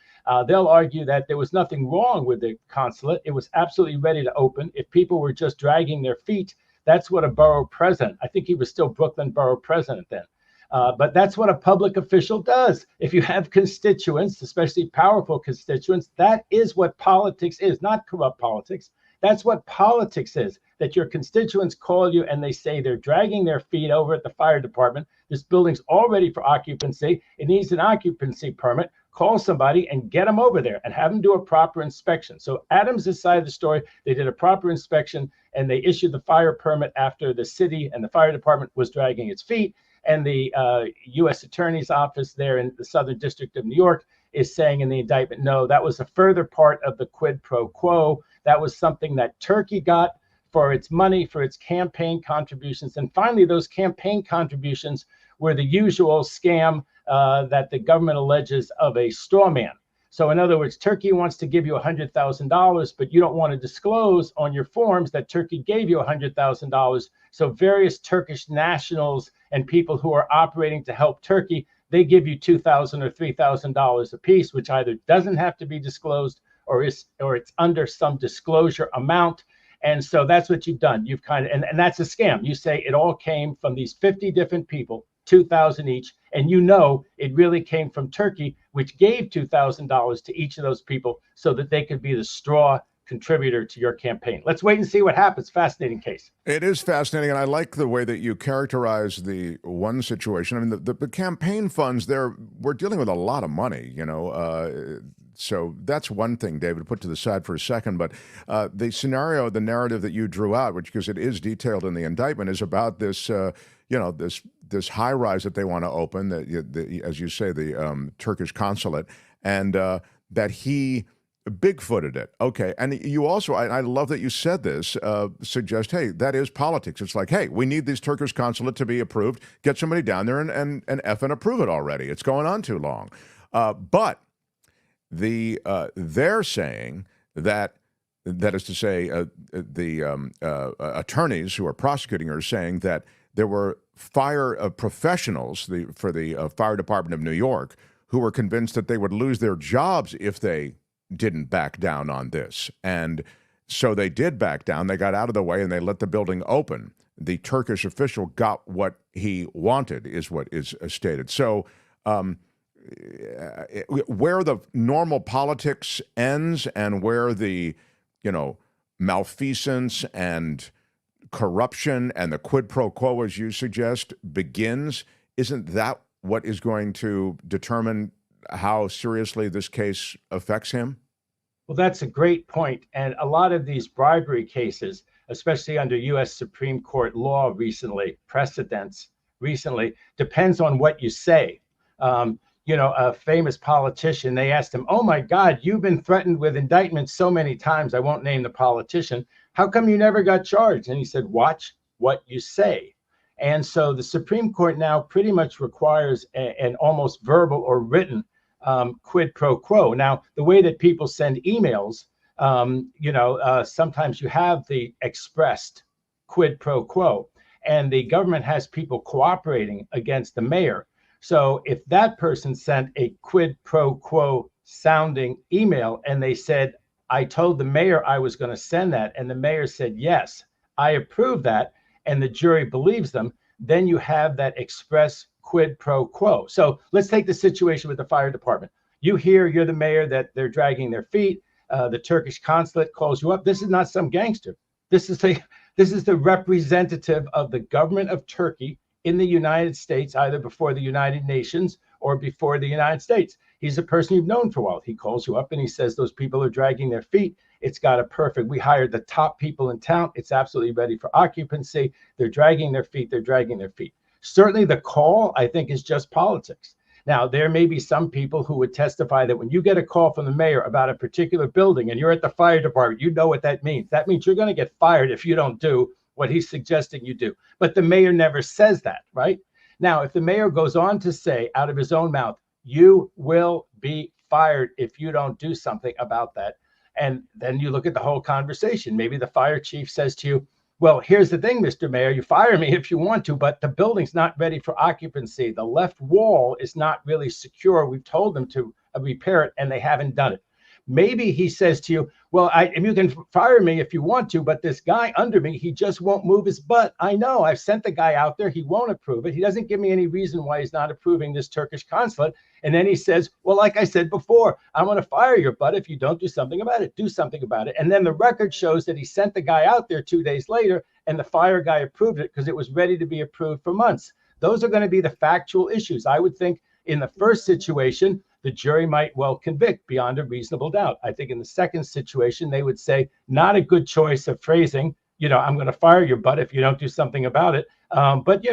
They'll argue that there was nothing wrong with the consulate. It was absolutely ready to open. If people were just dragging their feet, that's what a borough president, I think he was still Brooklyn borough president then. But that's what a public official does. If you have constituents, especially powerful constituents, that is what politics is, not corrupt politics. That's what politics is, that your constituents call you and they say they're dragging their feet over at the fire department. This building's all ready for occupancy. It needs an occupancy permit. Call somebody and get them over there and have them do a proper inspection. So Adams' side of the story, they did a proper inspection and they issued the fire permit after the city and the fire department was dragging its feet. And the U.S. Attorney's Office there in the Southern District of New York is saying in the indictment, no, that was a further part of the quid pro quo. That was something that Turkey got for its money, for its campaign contributions. And finally, those campaign contributions were the usual scam that the government alleges of a straw man. So in other words, Turkey wants to give you $100,000, but you don't want to disclose on your forms that Turkey gave you $100,000. So various Turkish nationals and people who are operating to help Turkey, they give you $2,000 or $3,000 a piece, which either doesn't have to be disclosed or it's under some disclosure amount. And so that's what you've done. You've kind of, and that's a scam. You say it all came from these 50 different people, 2,000 each, and you know it really came from Turkey, which gave $2,000 to each of those people so that they could be the straw contributor to your campaign. Let's wait and see what happens. Fascinating case. It is fascinating, and I like the way that you characterize the one situation. I mean, the campaign funds, we're dealing with a lot of money, you know, so that's one thing, David, put to the side for a second. But the scenario, the narrative that you drew out, which because it is detailed in the indictment, is about this, this high rise that they want to open, as you say, the Turkish consulate, and that he Bigfooted it. Okay. And you also, I love that you said this, suggest, hey, that is politics. It's like, hey, we need this Turkish consulate to be approved. Get somebody down there and effing approve it already. It's going on too long. But they're saying that is to say, the attorneys who are prosecuting are saying that there were fire professionals for the fire department of New York who were convinced that they would lose their jobs if they didn't back down on this. And so they did back down. They got out of the way and they let the building open. The Turkish official got what he wanted, is what is stated. So where the normal politics ends and where the, malfeasance and corruption and the quid pro quo, as you suggest, begins, isn't that what is going to determine how seriously this case affects him? Well, that's a great point. And a lot of these bribery cases, especially under U.S. Supreme Court law recently, precedents recently, depends on what you say. A famous politician, they asked him, "Oh my God, you've been threatened with indictment so many times." I won't name the politician. "How come you never got charged?" And he said, "Watch what you say." And so the Supreme Court now pretty much requires an almost verbal or written quid pro quo. Now, the way that people send emails, sometimes you have the expressed quid pro quo, and the government has people cooperating against the mayor. So if that person sent a quid pro quo sounding email and they said, "I told the mayor I was going to send that," and the mayor said, "Yes, I approve that," and the jury believes them, then you have that express quid pro quo. So let's take the situation with the fire department. You hear, you're the mayor, that they're dragging their feet. The Turkish consulate calls you up. This is not some gangster. This is the representative of the government of Turkey in the United States, either before the United Nations or before the United States. He's a person you've known for a while. He calls you up and he says, "Those people are dragging their feet. It's got it perfect. We hired the top people in town. It's absolutely ready for occupancy. They're dragging their feet. They're dragging their feet." Certainly the call, I think, is just politics. Now, there may be some people who would testify that when you get a call from the mayor about a particular building and you're at the fire department, you know what that means. That means you're going to get fired if you don't do what he's suggesting you do. But the mayor never says that, right? Now, if the mayor goes on to say out of his own mouth, "You will be fired if you don't do something about that," and then you look at the whole conversation. Maybe the fire chief says to you, "Well, here's the thing, Mr. Mayor, you fire me if you want to, but the building's not ready for occupancy. The left wall is not really secure. We've told them to repair it and they haven't done it." Maybe he says to you, "Well, you can fire me if you want to, but this guy under me, he just won't move his butt. I know, I've sent the guy out there. He won't approve it. He doesn't give me any reason why he's not approving this Turkish consulate." And then he says, "Well, like I said before, I'm going to fire your butt if you don't do something about it. Do something about it." And then the record shows that he sent the guy out there 2 days later and the fire guy approved it because it was ready to be approved for months. Those are going to be the factual issues. I would think in the first situation, the jury might well convict beyond a reasonable doubt. I think in the second situation, they would say, not a good choice of phrasing, "I'm going to fire your butt if you don't do something about it." But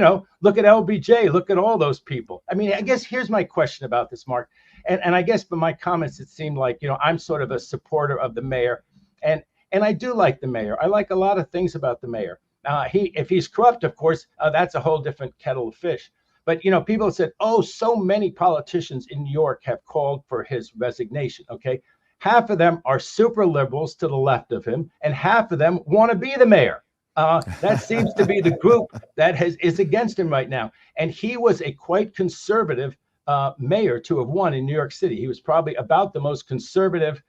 look at LBJ, look at all those people. I mean, I guess here's my question about this, Mark. And I guess from my comments, it seemed like, I'm sort of a supporter of the mayor. And I do like the mayor. I like a lot of things about the mayor. If he's corrupt, of course, that's a whole different kettle of fish. But, people have said, "Oh, so many politicians in New York have called for his resignation." Okay. Half of them are super liberals to the left of him, and half of them want to be the mayor. That seems to be the group that is against him right now. And he was a quite conservative mayor to have won in New York City. He was probably about the most conservative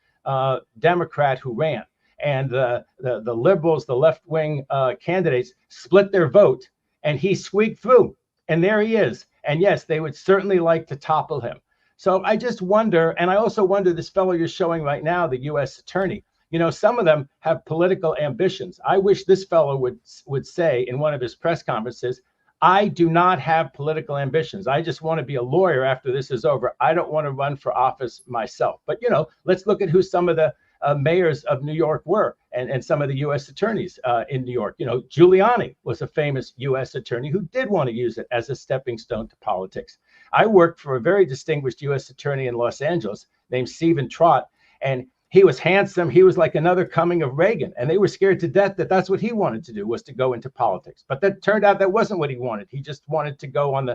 Democrat who ran. And the liberals, the left-wing candidates, split their vote, and he squeaked through. And there he is. And yes, they would certainly like to topple him. So I just wonder, and I also wonder, this fellow you're showing right now, the U.S. attorney, some of them have political ambitions. I wish this fellow would say in one of his press conferences, "I do not have political ambitions. I just want to be a lawyer after this is over. I don't want to run for office myself." But, let's look at who some of the mayors of New York were, and some of the U.S. attorneys in New York. Giuliani was a famous U.S. attorney who did want to use it as a stepping stone to politics. I worked for a very distinguished U.S. attorney in Los Angeles named Stephen Trott, and he was handsome. He was like another coming of Reagan, and they were scared to death that that's what he wanted to do, was to go into politics. But that turned out that wasn't what he wanted. He just wanted to go on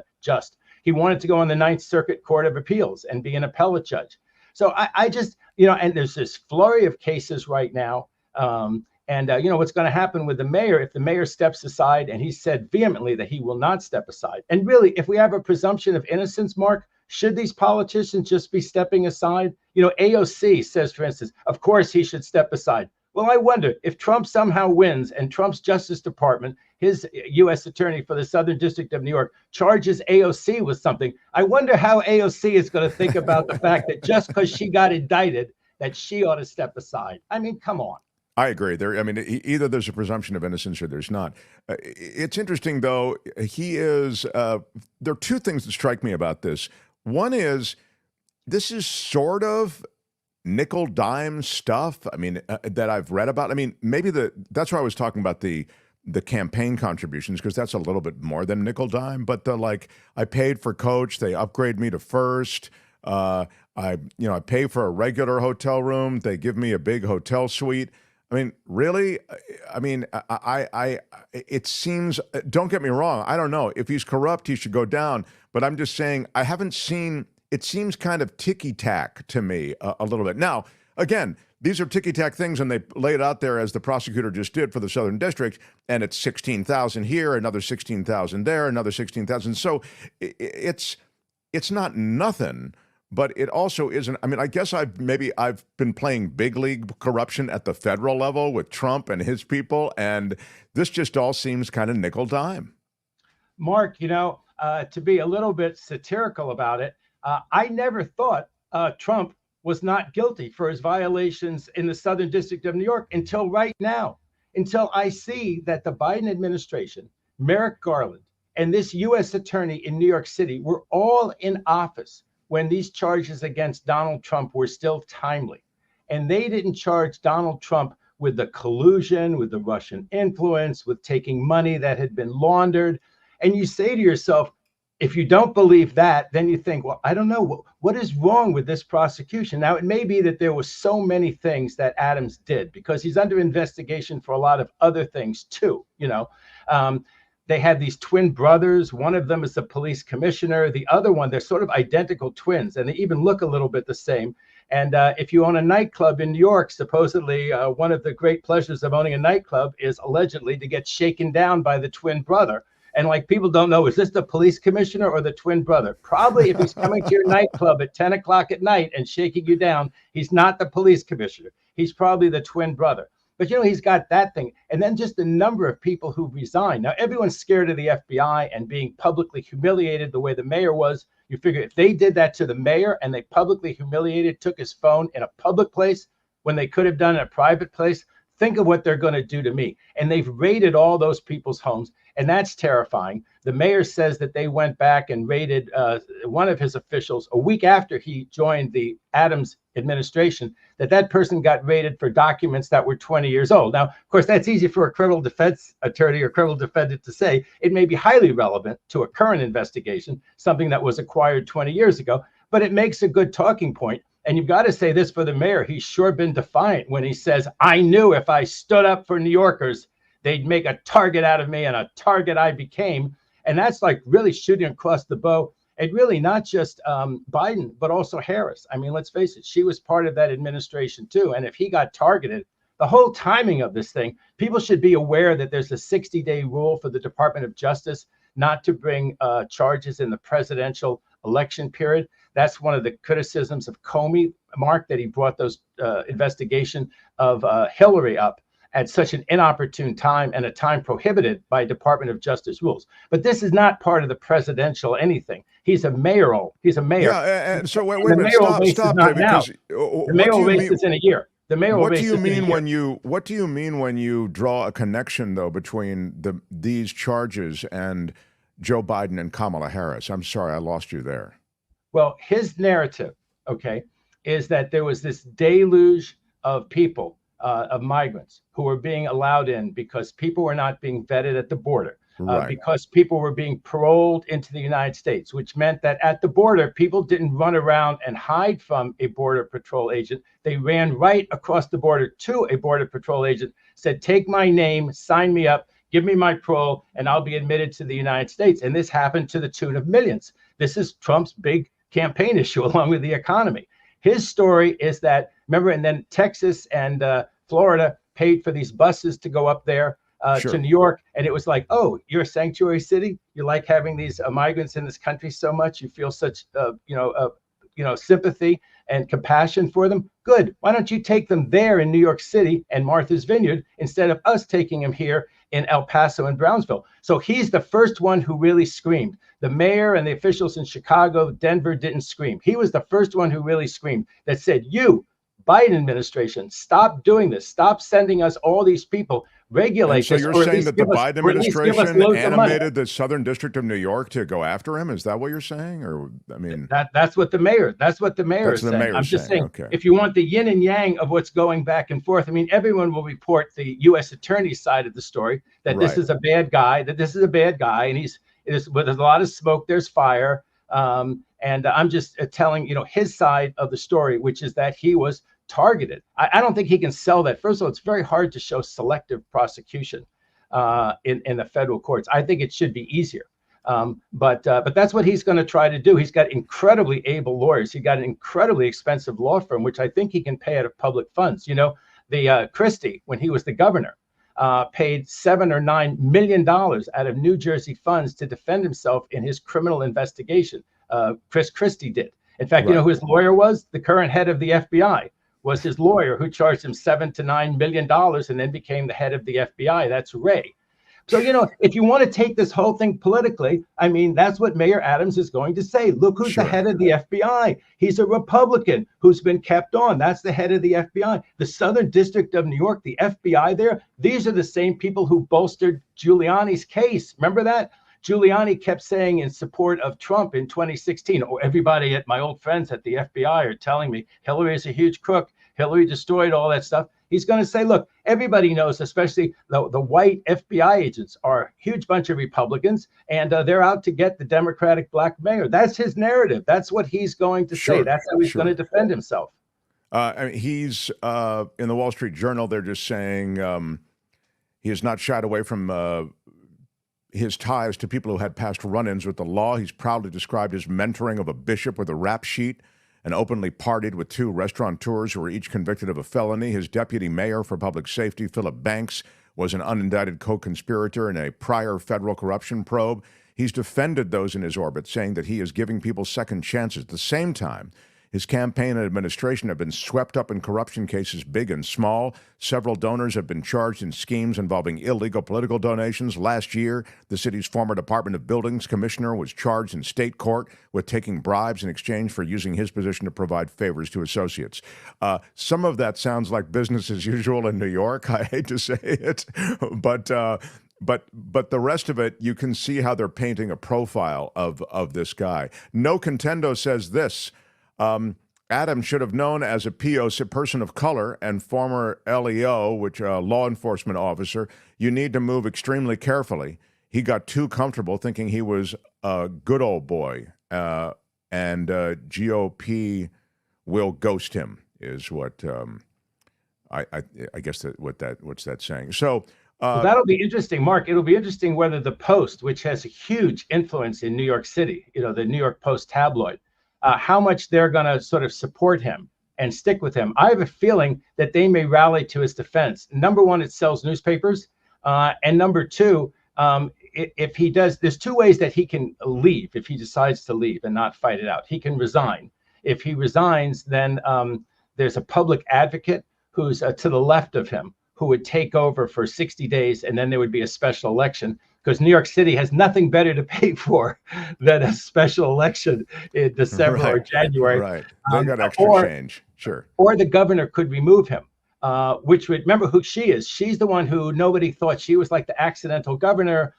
he wanted to go on the Ninth Circuit Court of Appeals and be an appellate judge. So I just, and there's this flurry of cases right now. What's going to happen with the mayor if the mayor steps aside, and he said vehemently that he will not step aside. And really, if we have a presumption of innocence, Mark, should these politicians just be stepping aside? AOC says, for instance, of course he should step aside. Well, I wonder if Trump somehow wins and Trump's Justice Department, his U.S. attorney for the Southern District of New York, charges AOC with something. I wonder how AOC is going to think about the fact that just because she got indicted, that she ought to step aside. I mean, come on. I agree. Either there's a presumption of innocence or there's not. It's interesting, though. There are two things that strike me about this. One is this is sort of nickel dime stuff. I mean, that I've read about. I mean, maybe that's why I was talking about the campaign contributions, because that's a little bit more than nickel dime. But I paid for coach, they upgrade me to first. I pay for a regular hotel room, they give me a big hotel suite. I mean, really? I mean, it seems, don't get me wrong, I don't know. If he's corrupt, he should go down. But I'm just saying, I haven't seen, it seems kind of ticky-tack to me a little bit. Now, again, these are ticky-tack things, and they lay it out there as the prosecutor just did for the Southern District, and it's 16,000 here, another 16,000 there, another 16,000. So it's not nothing. But it also isn't. I mean, I guess I've been playing big league corruption at the federal level with Trump and his people, and this just all seems kind of nickel dime. Mark, to be a little bit satirical about it, I never thought Trump was not guilty for his violations in the Southern District of New York until right now, until I see that the Biden administration, Merrick Garland, and this U.S. attorney in New York City were all in office when these charges against Donald Trump were still timely. And they didn't charge Donald Trump with the collusion, with the Russian influence, with taking money that had been laundered. And you say to yourself, if you don't believe that, then you think, well, I don't know, what is wrong with this prosecution? Now, it may be that there were so many things that Adams did, because he's under investigation for a lot of other things too, They had these twin brothers. One of them is a police commissioner. The other one, they're sort of identical twins, and they even look a little bit the same. And if you own a nightclub in New York, supposedly one of the great pleasures of owning a nightclub is allegedly to get shaken down by the twin brother. And people don't know, is this the police commissioner or the twin brother? Probably if he's coming to your nightclub at 10 o'clock at night and shaking you down, he's not the police commissioner. He's probably the twin brother. But, he's got that thing. And then just the number of people who resigned. Now, everyone's scared of the FBI and being publicly humiliated the way the mayor was. You figure if they did that to the mayor and they publicly humiliated, took his phone in a public place when they could have done it in a private place, think of what they're going to do to me. And they've raided all those people's homes. And that's terrifying. The mayor says that they went back and raided one of his officials a week after he joined the Adams administration, that person got raided for documents that were 20 years old. Now, of course, that's easy for a criminal defense attorney or criminal defendant to say. It may be highly relevant to a current investigation, something that was acquired 20 years ago, but it makes a good talking point. And you've got to say this for the mayor. He's sure been defiant when he says, I knew if I stood up for New Yorkers, they'd make a target out of me, and a target I became. And that's really shooting across the bow. And really not just Biden, but also Harris. I mean, let's face it, she was part of that administration too. And if he got targeted, the whole timing of this thing, people should be aware that there's a 60-day rule for the Department of Justice not to bring charges in the presidential election period. That's one of the criticisms of Comey, Mark, that he brought those investigation of Hillary up at such an inopportune time and a time prohibited by Department of Justice rules. But this is not part of the presidential anything. He's a mayor. Yeah, and so wait a minute, stop there, because the mayoral race is in a year. The mayoral what race do you is mean in a year. what do you mean when you draw a connection, though, between these charges and Joe Biden and Kamala Harris? I'm sorry, I lost you there. Well, his narrative, is that there was this deluge of people, of migrants who were being allowed in because people were not being vetted at the border, because people were being paroled into the United States, which meant that at the border, people didn't run around and hide from a border patrol agent. They ran right across the border to a border patrol agent, said, take my name, sign me up, give me my parole, and I'll be admitted to the United States. And this happened to the tune of millions. This is Trump's big campaign issue, along with the economy. His story is that, remember, and then Texas and Florida paid for these buses to go up there to New York. And it was like, oh, you're a sanctuary city. You like having these migrants in this country so much. You feel such, sympathy and compassion for them. Good. Why don't you take them there in New York City and Martha's Vineyard instead of us taking them here in El Paso and Brownsville? So he's the first one who really screamed. The mayor and the officials in Chicago, Denver didn't scream. He was the first one who really screamed, that said, you, Biden administration, stop doing this. Stop sending us all these people. regulate And so this, you're or at saying least that the give us- Biden or at least give us administration loads of money. animated the Southern District of New York to go after him? Is that what you're saying? Or, I mean, That's what the mayor is that's the saying. mayor's I'm just saying, saying, okay. if you want the yin and yang of what's going back and forth, I mean, everyone will report the U.S. attorney's side of the story, that this Right. is a bad guy, and it is with a lot of smoke, there's fire. And I'm just telling, his side of the story, which is that he was targeted. I don't think he can sell that. First of all, it's very hard to show selective prosecution in the federal courts. I think it should be easier. But that's what he's going to try to do. He's got incredibly able lawyers. He got an incredibly expensive law firm, which I think he can pay out of public funds. The Christie, when he was the governor, paid $7 or $9 million out of New Jersey funds to defend himself in his criminal investigation. Chris Christie did. In fact, you know who his lawyer was? The current head of the FBI was his lawyer, who charged him $7 to $9 million and then became the head of the FBI. That's Ray. So, if you want to take this whole thing politically, I mean, that's what Mayor Adams is going to say. Look who's the head of the FBI. He's a Republican who's been kept on. That's the head of the FBI. The Southern District of New York, the FBI there, these are the same people who bolstered Giuliani's case. Remember that? Giuliani kept saying in support of Trump in 2016, everybody at my old friends at the FBI are telling me Hillary is a huge crook. Hillary destroyed all that stuff. He's going to say, look, everybody knows, especially the white FBI agents are a huge bunch of Republicans, and they're out to get the Democratic black mayor. That's his narrative. That's what he's going to say. That's how he's going to defend himself. I mean, he's in the Wall Street Journal. They're just saying he has not shied away from his ties to people who had past run-ins with the law. He's proudly described his mentoring of a bishop with a rap sheet and openly partied with two restaurateurs who were each convicted of a felony. His deputy mayor for public safety, Philip Banks, was an unindicted co-conspirator in a prior federal corruption probe. He's defended those in his orbit, saying that he is giving people second chances. At the same time, his campaign and administration have been swept up in corruption cases big and small. Several donors have been charged in schemes involving illegal political donations. Last year, the city's former Department of Buildings commissioner was charged in state court with taking bribes in exchange for using his position to provide favors to associates. Some of that sounds like business as usual in New York. I hate to say it, but the rest of it, you can see how they're painting a profile of this guy. No Contendo says this. Adams should have known as a PO, person of color, and former LEO, which law enforcement officer, you need to move extremely carefully. He got too comfortable thinking he was a good old boy, and GOP will ghost him, is what I guess what's that saying. So well, that'll be interesting, Mark. It'll be interesting whether the Post, which has a huge influence in New York City, the New York Post tabloid, how much they're going to sort of support him and stick with him. I have a feeling that they may rally to his defense. Number one, it sells newspapers. And number two, if he does, there's two ways that he can leave if he decides to leave and not fight it out. He can resign. If he resigns, then there's a public advocate who's to the left of him who would take over for 60 days, and then there would be a special election, because New York City has nothing better to pay for than a special election in December or January. Right. They got extra change. Sure. Or the governor could remove him, which would, remember who she is. She's the one who nobody thought, she was like the accidental governor.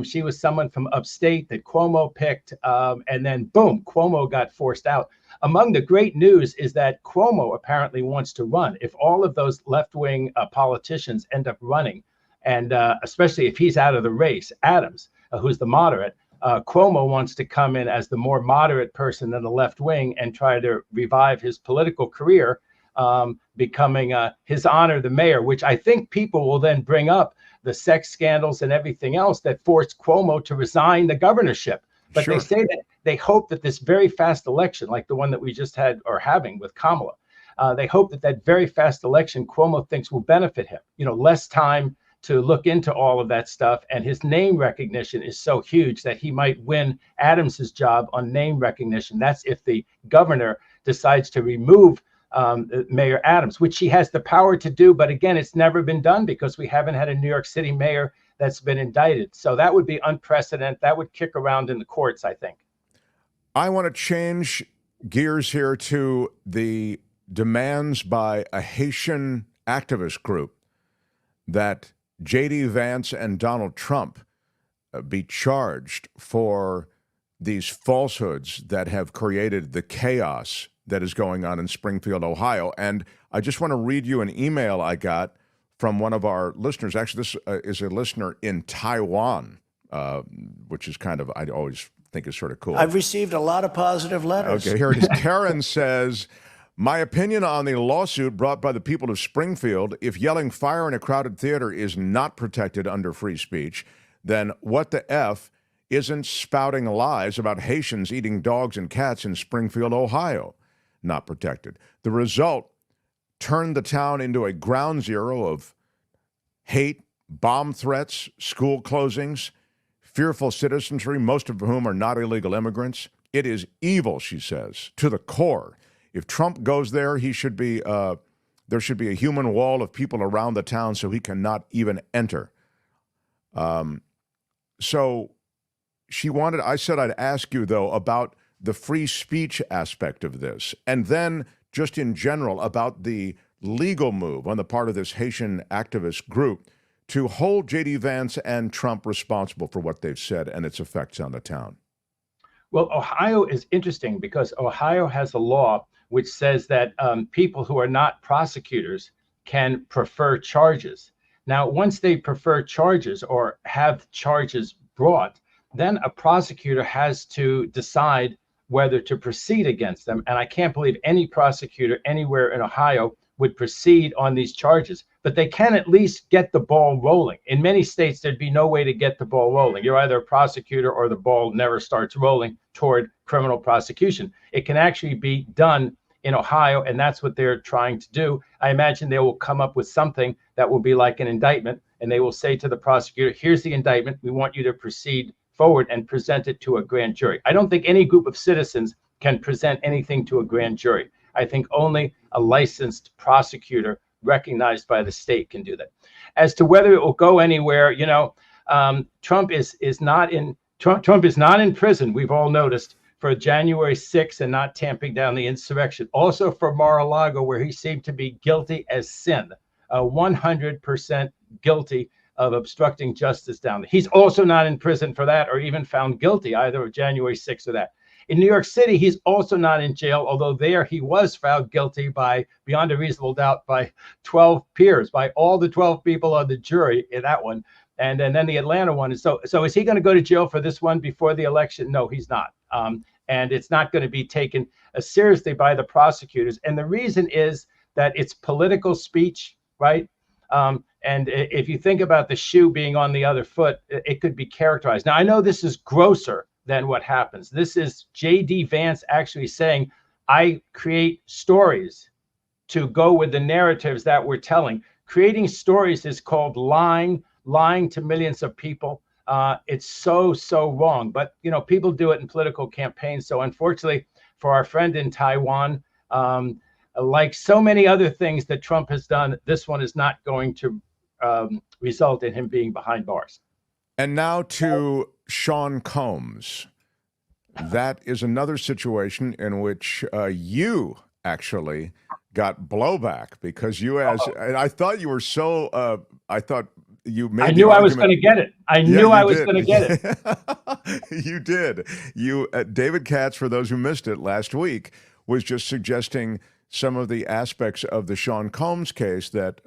She was someone from upstate that Cuomo picked. And then boom, Cuomo got forced out. Among the great news is that Cuomo apparently wants to run. If all of those left-wing politicians end up running, and especially if he's out of the race, Adams, who's the moderate, Cuomo wants to come in as the more moderate person in the left wing and try to revive his political career, becoming his honor the mayor, which I think people will then bring up the sex scandals and everything else that forced Cuomo to resign the governorship. But they say that they hope that this very fast election, like the one that we just had or having with Kamala, they hope that that very fast election Cuomo thinks will benefit him. Less time to look into all of that stuff, and his name recognition is so huge that he might win Adams's job on name recognition. That's if the governor decides to remove Mayor Adams, which she has the power to do. But again, it's never been done because we haven't had a New York City mayor that's been indicted. So that would be unprecedented. That would kick around in the courts, I think. I want to change gears here to the demands by a Haitian activist group that J.D. Vance and Donald Trump be charged for these falsehoods that have created the chaos that is going on in Springfield, Ohio. And I just want to read you an email I got from one of our listeners. Actually, this is a listener in Taiwan, which is kind of, I always think is sort of cool. I've received a lot of positive letters. Okay, here it is. Karen says, my opinion on the lawsuit brought by the people of Springfield, if yelling fire in a crowded theater is not protected under free speech, then what the F isn't spouting lies about Haitians eating dogs and cats in Springfield, Ohio? Not protected. The result turned the town into a ground zero of hate, bomb threats, school closings, fearful citizenry, most of whom are not illegal immigrants. It is evil, she says, to the core. If Trump goes there, there should be a human wall of people around the town so he cannot even enter. So I said I'd ask you, though, about the free speech aspect of this, and then just in general about the legal move on the part of this Haitian activist group to hold J.D. Vance and Trump responsible for what they've said and its effects on the town. Well, Ohio is interesting because Ohio has a law which says that people who are not prosecutors can prefer charges. Now, once they prefer charges or have charges brought, then a prosecutor has to decide whether to proceed against them. And I can't believe any prosecutor anywhere in Ohio would proceed on these charges, but they can at least get the ball rolling. In many states, there'd be no way to get the ball rolling. You're either a prosecutor or the ball never starts rolling toward criminal prosecution. It can actually be done in Ohio, and that's what they're trying to do. I imagine they will come up with something that will be like an indictment, and they will say to the prosecutor, here's the indictment. We want you to proceed forward and present it to a grand jury. I don't think any group of citizens can present anything to a grand jury. I think only a licensed prosecutor recognized by the state can do that. As to whether it will go anywhere, Trump is not in prison. We've all noticed, for January 6th and not tamping down the insurrection. Also for Mar-a-Lago, where he seemed to be guilty as sin, 100% guilty of obstructing justice down there. He's also not in prison for that, or even found guilty either of January 6th or that. In New York City, he's also not in jail, although there he was found guilty by, beyond a reasonable doubt, by 12 peers, by all the 12 people on the jury in that one. And then the Atlanta one. And so is he going to go to jail for this one before the election? No, he's not. And it's not going to be taken seriously by the prosecutors. And the reason is that it's political speech, right? And if you think about the shoe being on the other foot, it could be characterized. Now, I know this is grosser than what happens. This is J.D. Vance actually saying, I create stories to go with the narratives that we're telling. Creating stories is called lying to millions of people. It's so wrong. But, people do it in political campaigns. So unfortunately for our friend in Taiwan, like so many other things that Trump has done, this one is not going to result in him being behind bars. And now to Sean Combs. That is another situation in which you actually got blowback because and I thought you were so, I thought you made I knew I was going to get it. I knew I was going to get it. You did. David Katz, for those who missed it last week, was just suggesting some of the aspects of the Sean Combs case that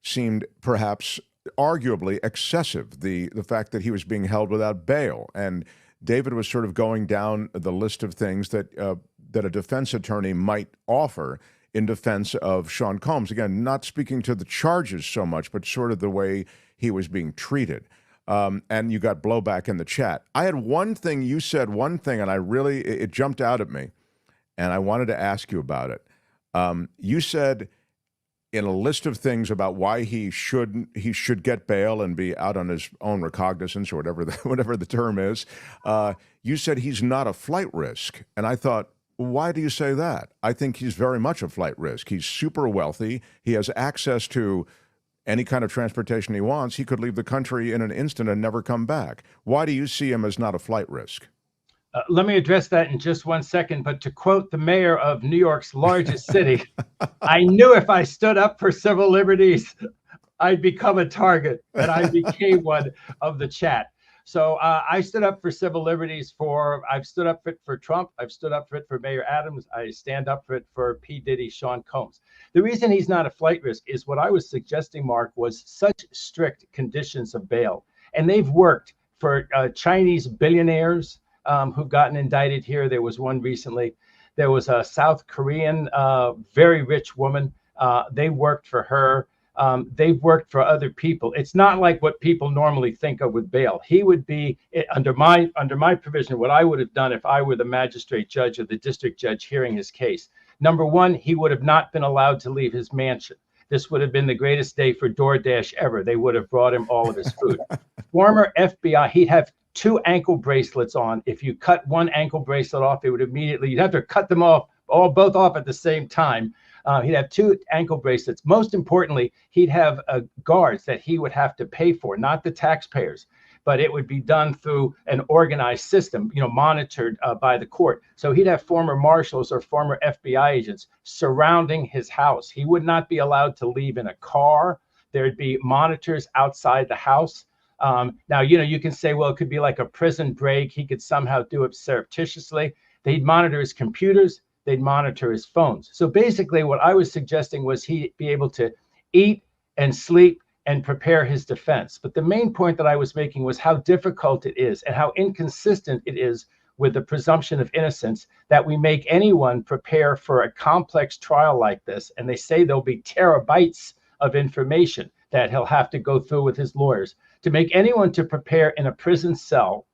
seemed perhaps arguably excessive. The fact that he was being held without bail. And David was sort of going down the list of things that a defense attorney might offer in defense of Sean Combs. Again, not speaking to the charges so much, but sort of the way he was being treated. And you got blowback in the chat. I had one thing, you said one thing, and it jumped out at me, and I wanted to ask you about it. You said in a list of things about why he should get bail and be out on his own recognizance or whatever the term is, you said he's not a flight risk. And I thought, why do you say that? I think he's very much a flight risk. He's super wealthy. He has access to any kind of transportation he wants. He could leave the country in an instant and never come back. Why do you see him as not a flight risk? Let me address that in just 1 second. But to quote the mayor of New York's largest city, I knew if I stood up for civil liberties, I'd become a target, and I became one of the chat. So I stood up for civil liberties I've stood up for it for Trump. I've stood up for it for Mayor Adams. I stand up for it for P. Diddy, Sean Combs. The reason he's not a flight risk is what I was suggesting, Mark, was such strict conditions of bail. And they've worked for Chinese billionaires who've gotten indicted here. There was one recently. There was a South Korean, very rich woman. They worked for her. They've worked for other people. It's not like what people normally think of with bail. He would be under my provision. What I would have done if I were the magistrate judge or the district judge hearing his case. Number one, he would have not been allowed to leave his mansion. This would have been the greatest day for DoorDash ever. They would have brought him all of his food. Former FBI, he'd have 2 ankle bracelets on. If you cut one ankle bracelet off, it would immediately, you'd have to cut them off, both off at the same time. He'd have 2 ankle bracelets. Most importantly, he'd have guards that he would have to pay for, not the taxpayers, but it would be done through an organized system, monitored by the court. So he'd have former marshals or former FBI agents surrounding his house. He would not be allowed to leave in a car. There'd be monitors outside the house. Now, you can say, well, it could be like a prison break. He could somehow do it surreptitiously. They'd monitor his computers. They'd monitor his phones. So basically what I was suggesting was he'd be able to eat and sleep and prepare his defense. But the main point that I was making was how difficult it is and how inconsistent it is with the presumption of innocence that we make anyone prepare for a complex trial like this. And they say there'll be terabytes of information that he'll have to go through with his lawyers to make anyone to prepare in a prison cell,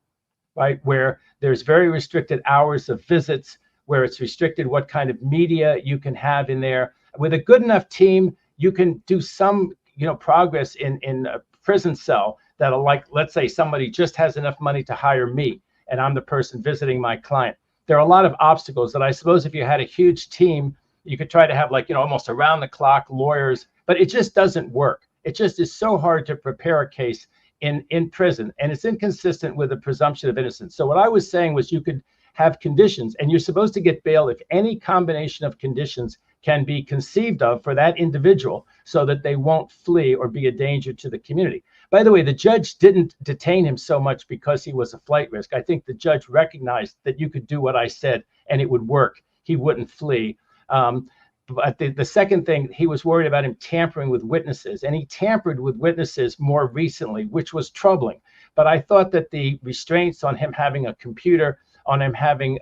right, where there's very restricted hours of visits, where it's restricted what kind of media you can have in there. With a good enough team, you can do some, progress in a prison cell that'll, like, let's say somebody just has enough money to hire me, and I'm the person visiting my client. There are a lot of obstacles that I suppose if you had a huge team, you could try to have almost around the clock lawyers, but it just doesn't work. It just is so hard to prepare a case in prison, and it's inconsistent with the presumption of innocence. So what I was saying was you could have conditions, and you're supposed to get bail if any combination of conditions can be conceived of for that individual so that they won't flee or be a danger to the community. By the way, the judge didn't detain him so much because he was a flight risk. I think the judge recognized that you could do what I said and it would work. He wouldn't flee. But the second thing, he was worried about him tampering with witnesses, and he tampered with witnesses more recently, which was troubling. But I thought that the restraints on him having a computer, on him having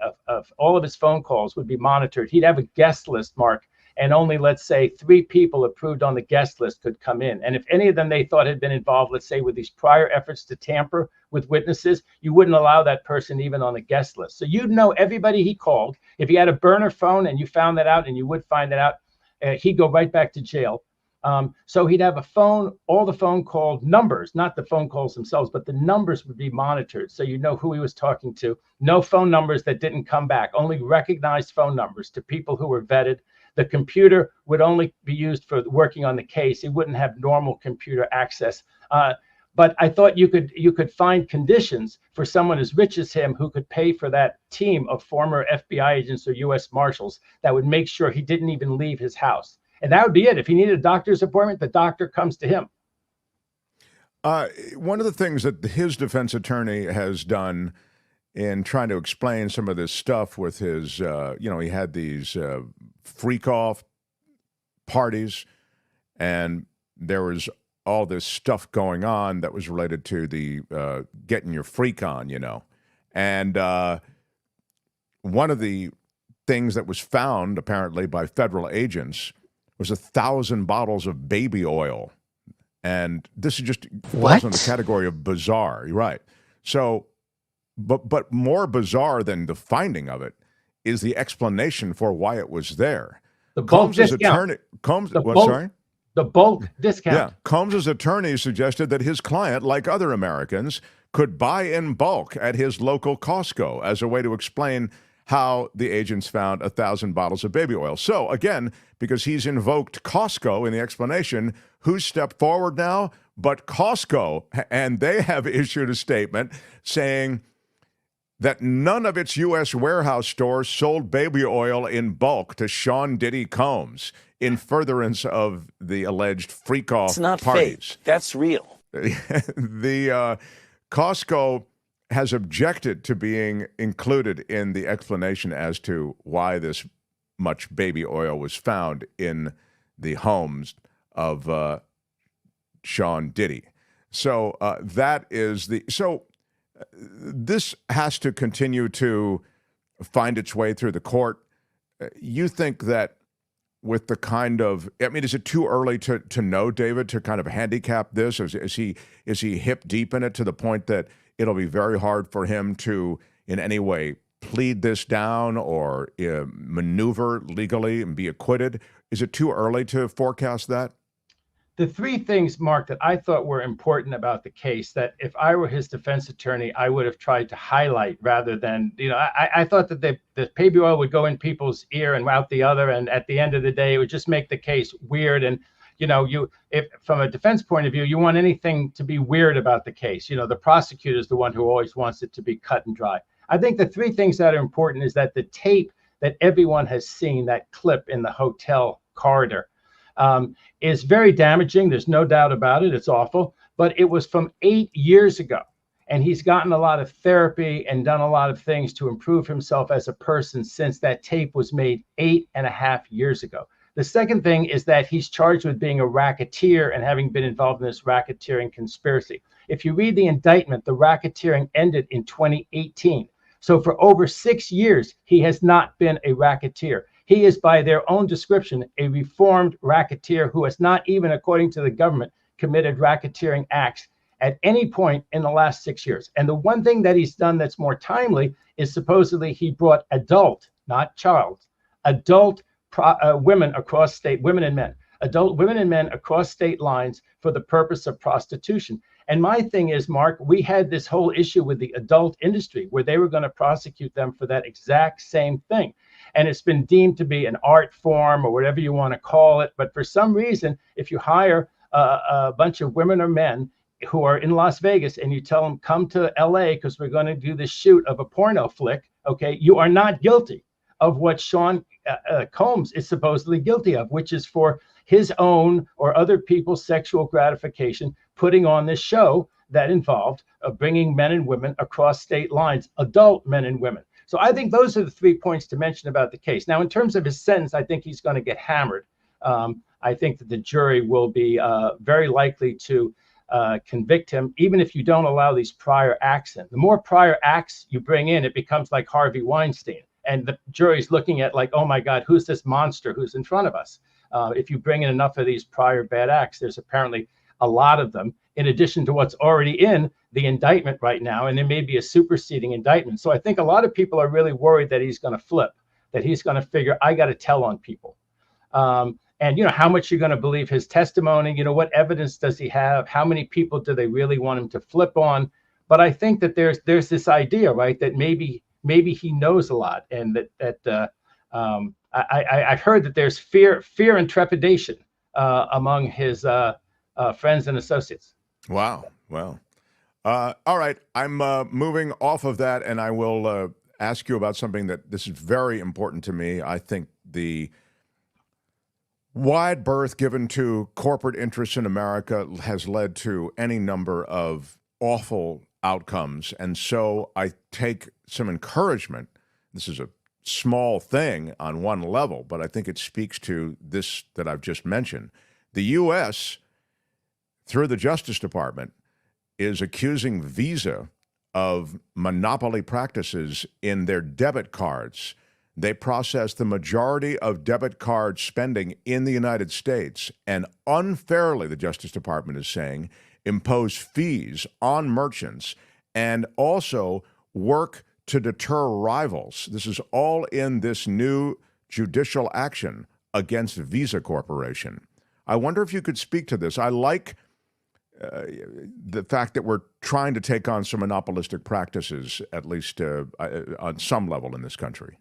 all of his phone calls would be monitored. He'd have a guest list, Mark, and only, let's say, 3 people approved on the guest list could come in. And if any of them they thought had been involved, let's say, with these prior efforts to tamper with witnesses, you wouldn't allow that person even on the guest list. So you'd know everybody he called. If he had a burner phone and you found that out, and you would find that out, he'd go right back to jail. So he'd have a phone, all the phone call numbers, not the phone calls themselves, but the numbers would be monitored. So you know who he was talking to. No phone numbers that didn't come back, only recognized phone numbers to people who were vetted. The computer would only be used for working on the case. It wouldn't have normal computer access. But I thought you could find conditions for someone as rich as him who could pay for that team of former FBI agents or U.S. Marshals that would make sure he didn't even leave his house. And that would be it. If he needed a doctor's appointment, the doctor comes to him. One of the things that his defense attorney has done in trying to explain some of this stuff with his, he had these freak-off parties, and there was all this stuff going on that was related to the getting your freak on, And one of the things that was found, apparently, by federal agents was 1,000 bottles of baby oil. And this is just falls in the category of bizarre, right? So, but more bizarre than the finding of it is the explanation for why it was there. The bulk discount. The bulk discount. Yeah, Combs' attorney suggested that his client, like other Americans, could buy in bulk at his local Costco as a way to explain how the agents found 1,000 bottles of baby oil. So, again, because he's invoked Costco in the explanation, who's stepped forward now? But Costco, and they have issued a statement saying that none of its U.S. warehouse stores sold baby oil in bulk to Sean Diddy Combs in furtherance of the alleged freak-off It's not parties. fake. That's real. The Costco has objected to being included in the explanation as to why this much baby oil was found in the homes of Sean Diddy. So that is the this has to continue to find its way through the court. You think that with the kind of, I mean, is it too early to know, David, to kind of handicap this? Is he hip deep in it to the point that it'll be very hard for him to in any way plead this down or maneuver legally and be acquitted? Is it too early to forecast that? The three things, Mark, that I thought were important about the case that if I were his defense attorney, I would have tried to highlight rather than, I thought that the baby oil would go in people's ear and out the other. And at the end of the day, it would just make the case weird. And, if from a defense point of view, you want anything to be weird about the case. The prosecutor is the one who always wants it to be cut and dry. I think the three things that are important is that the tape that everyone has seen, that clip in the hotel corridor, is very damaging. There's no doubt about it. It's awful. But it was from 8 years ago. And he's gotten a lot of therapy and done a lot of things to improve himself as a person since that tape was made 8.5 years ago. The second thing is that he's charged with being a racketeer and having been involved in this racketeering conspiracy. If you read the indictment, the racketeering ended in 2018. So for over 6 years, he has not been a racketeer. He is, by their own description, a reformed racketeer who has not even, according to the government, committed racketeering acts at any point in the last 6 years. And the one thing that he's done that's more timely is supposedly he brought adult, not child, adult women across state, women and men, adult women and men across state lines for the purpose of prostitution. And my thing is, Mark, we had this whole issue with the adult industry where they were going to prosecute them for that exact same thing. And it's been deemed to be an art form or whatever you want to call it. But for some reason, if you hire a bunch of women or men who are in Las Vegas and you tell them, come to LA because we're going to do the shoot of a porno flick, okay, you are not guilty of what Sean Combs is supposedly guilty of, which is for his own or other people's sexual gratification, putting on this show that involved bringing men and women across state lines, adult men and women. So I think those are the 3 points to mention about the case. Now, in terms of his sentence, I think he's going to get hammered. I think that the jury will be very likely to convict him, even if you don't allow these prior acts in. The more prior acts you bring in, it becomes like Harvey Weinstein. And the jury's looking at like, oh my God, who's this monster who's in front of us? If you bring in enough of these prior bad acts, there's apparently a lot of them, in addition to what's already in the indictment right now, and there may be a superseding indictment. So I think a lot of people are really worried that he's going to flip, that he's going to figure, I got to tell on people. And, how much you're going to believe his testimony, what evidence does he have? How many people do they really want him to flip on? But I think that there's this idea, right, that maybe he knows a lot, and I've heard that there's fear and trepidation among his friends and associates. Wow. Well, all right. I'm moving off of that, and I will ask you about something that this is very important to me. I think the wide berth given to corporate interests in America has led to any number of awful outcomes. And so I take some encouragement. This is a small thing on one level, but I think it speaks to this that I've just mentioned. The U.S., through the Justice Department, is accusing Visa of monopoly practices in their debit cards. They process the majority of debit card spending in the United States and unfairly, the Justice Department is saying, impose fees on merchants and also work to deter rivals. This is all in this new judicial action against Visa Corporation. I wonder if you could speak to this. I like the fact that we're trying to take on some monopolistic practices, at least on some level in this country.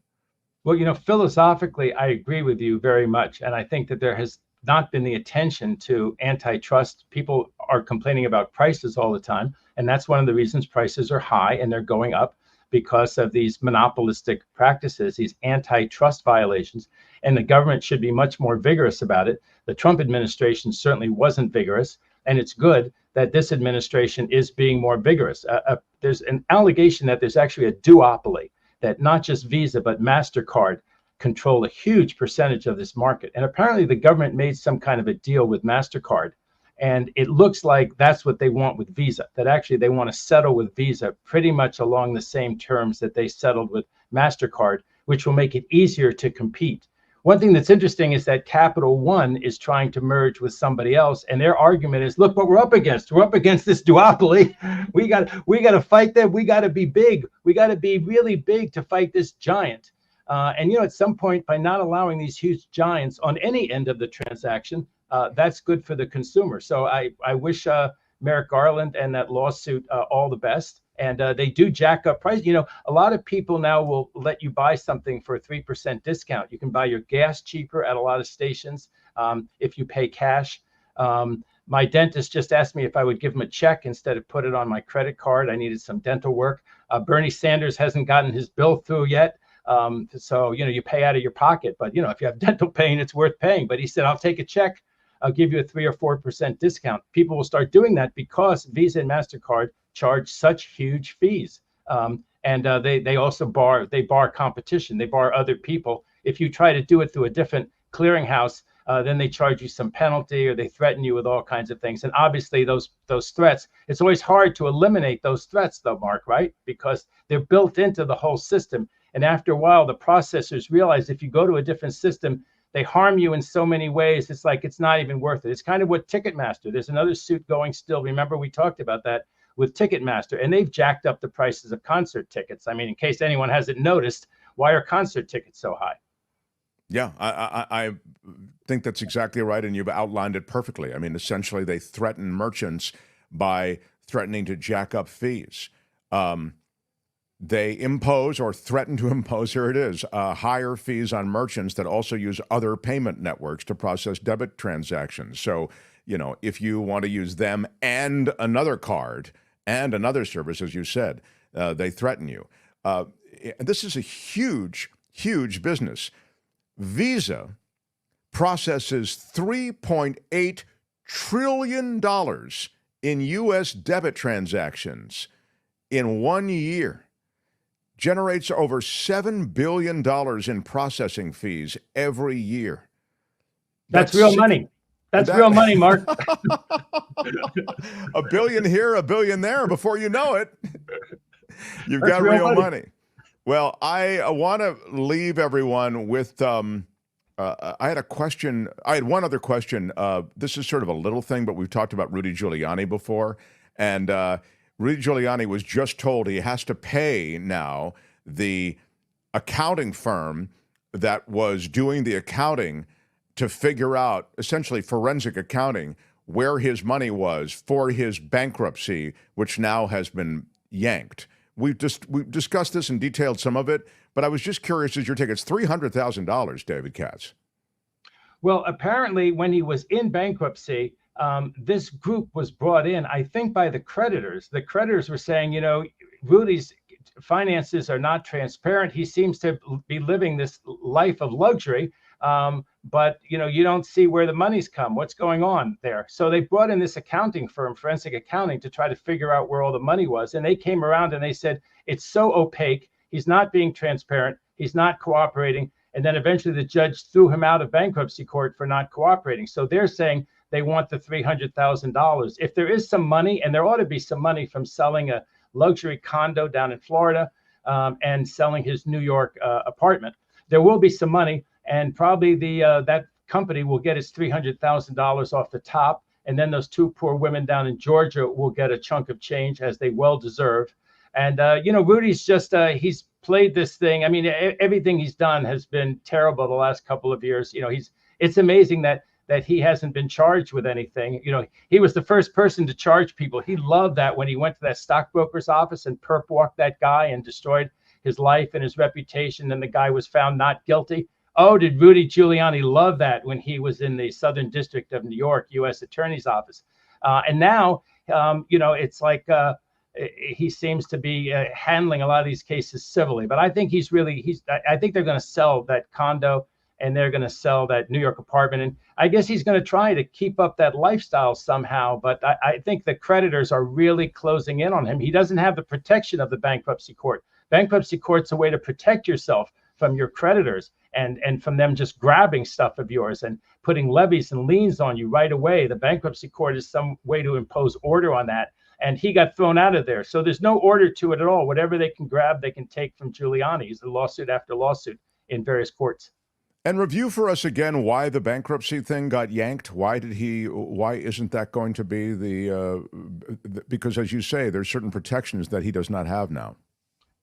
Well, philosophically, I agree with you very much. And I think that there has not been the attention to antitrust. People are complaining about prices all the time. And that's one of the reasons prices are high and they're going up. because of these monopolistic practices, these antitrust violations, and the government should be much more vigorous about it. The Trump administration certainly wasn't vigorous, and it's good that this administration is being more vigorous. There's an allegation that there's actually a duopoly, that not just Visa, but MasterCard control a huge percentage of this market. And apparently the government made some kind of a deal with MasterCard. And it looks like that's what they want with Visa, that actually they want to settle with Visa pretty much along the same terms that they settled with MasterCard, which will make it easier to compete. One thing that's interesting is that Capital One is trying to merge with somebody else, and their argument is, look what we're up against. We're up against this duopoly. We got to fight them. We got to be big. We got to be really big to fight this giant. And at some point, by not allowing these huge giants on any end of the transaction, that's good for the consumer. So I wish Merrick Garland and that lawsuit all the best. And they do jack up price. A lot of people now will let you buy something for a 3% discount. You can buy your gas cheaper at a lot of stations if you pay cash. My dentist just asked me if I would give him a check instead of put it on my credit card. I needed some dental work. Bernie Sanders hasn't gotten his bill through yet. So, you pay out of your pocket. But, if you have dental pain, it's worth paying. But he said, I'll take a check. I'll give you a 3 or 4% discount. People will start doing that because Visa and MasterCard charge such huge fees. And they also bar competition. They bar other people. If you try to do it through a different clearinghouse, then they charge you some penalty or they threaten you with all kinds of things. And obviously those threats, it's always hard to eliminate those threats though, Mark, right? Because they're built into the whole system. And after a while, the processors realize if you go to a different system, they harm you in so many ways. It's like, it's not even worth it. It's kind of what Ticketmaster, there's another suit going still. Remember, we talked about that with Ticketmaster, and they've jacked up the prices of concert tickets. I mean, in case anyone hasn't noticed, why are concert tickets so high? Yeah, I think that's exactly right, and you've outlined it perfectly. I mean, essentially, they threaten merchants by threatening to jack up fees. They impose or threaten to impose, here it is, higher fees on merchants that also use other payment networks to process debit transactions. So, if you want to use them and another card and another service, as you said, they threaten you. This is a huge, huge business. Visa processes $3.8 trillion in U.S. debit transactions in 1 year. Generates over $7 billion in processing fees every year. That's real money. That's real money, Mark. $1 billion here, $1 billion there. Before you know it, you've got real money. Well, I want to leave everyone with, I had a question. I had one other question. This is sort of a little thing, but we've talked about Rudy Giuliani before. And Rudy Giuliani was just told he has to pay now the accounting firm that was doing the accounting to figure out, essentially forensic accounting, where his money was for his bankruptcy, which now has been yanked. We've discussed this and detailed some of it, but I was just curious as your take. It's $300,000, David Katz. Well, apparently when he was in bankruptcy, this group was brought in, I think, by the creditors. The creditors were saying, Rudy's finances are not transparent. He seems to be living this life of luxury, but you don't see where the money's come. What's going on there? So they brought in this accounting firm, forensic accounting, to try to figure out where all the money was. And they came around and they said, it's so opaque. He's not being transparent. He's not cooperating. And then eventually the judge threw him out of bankruptcy court for not cooperating. So they're saying they want the $300,000. If there is some money, and there ought to be some money from selling a luxury condo down in Florida and selling his New York apartment, there will be some money, and probably that company will get its $300,000 off the top, and then those two poor women down in Georgia will get a chunk of change, as they well deserve. And Rudy's just he's played this thing. I mean, everything he's done has been terrible the last couple of years. It's amazing that he hasn't been charged with anything. He was the first person to charge people. He loved that when he went to that stockbroker's office and perp walked that guy and destroyed his life and his reputation, and the guy was found not guilty. Oh, did Rudy Giuliani love that when he was in the Southern District of New York, U.S. Attorney's Office. And now, it's like he seems to be handling a lot of these cases civilly. But I think I think they're going to sell that condo and they're going to sell that New York apartment. And I guess he's going to try to keep up that lifestyle somehow. But I think the creditors are really closing in on him. He doesn't have the protection of the bankruptcy court. Bankruptcy court's a way to protect yourself from your creditors and from them just grabbing stuff of yours and putting levies and liens on you right away. The bankruptcy court is some way to impose order on that. And he got thrown out of there. So there's no order to it at all. Whatever they can grab, they can take from Giuliani. He's a lawsuit after lawsuit in various courts. And review for us again why the bankruptcy thing got yanked. Why isn't that going to be because as you say, there's certain protections that he does not have now.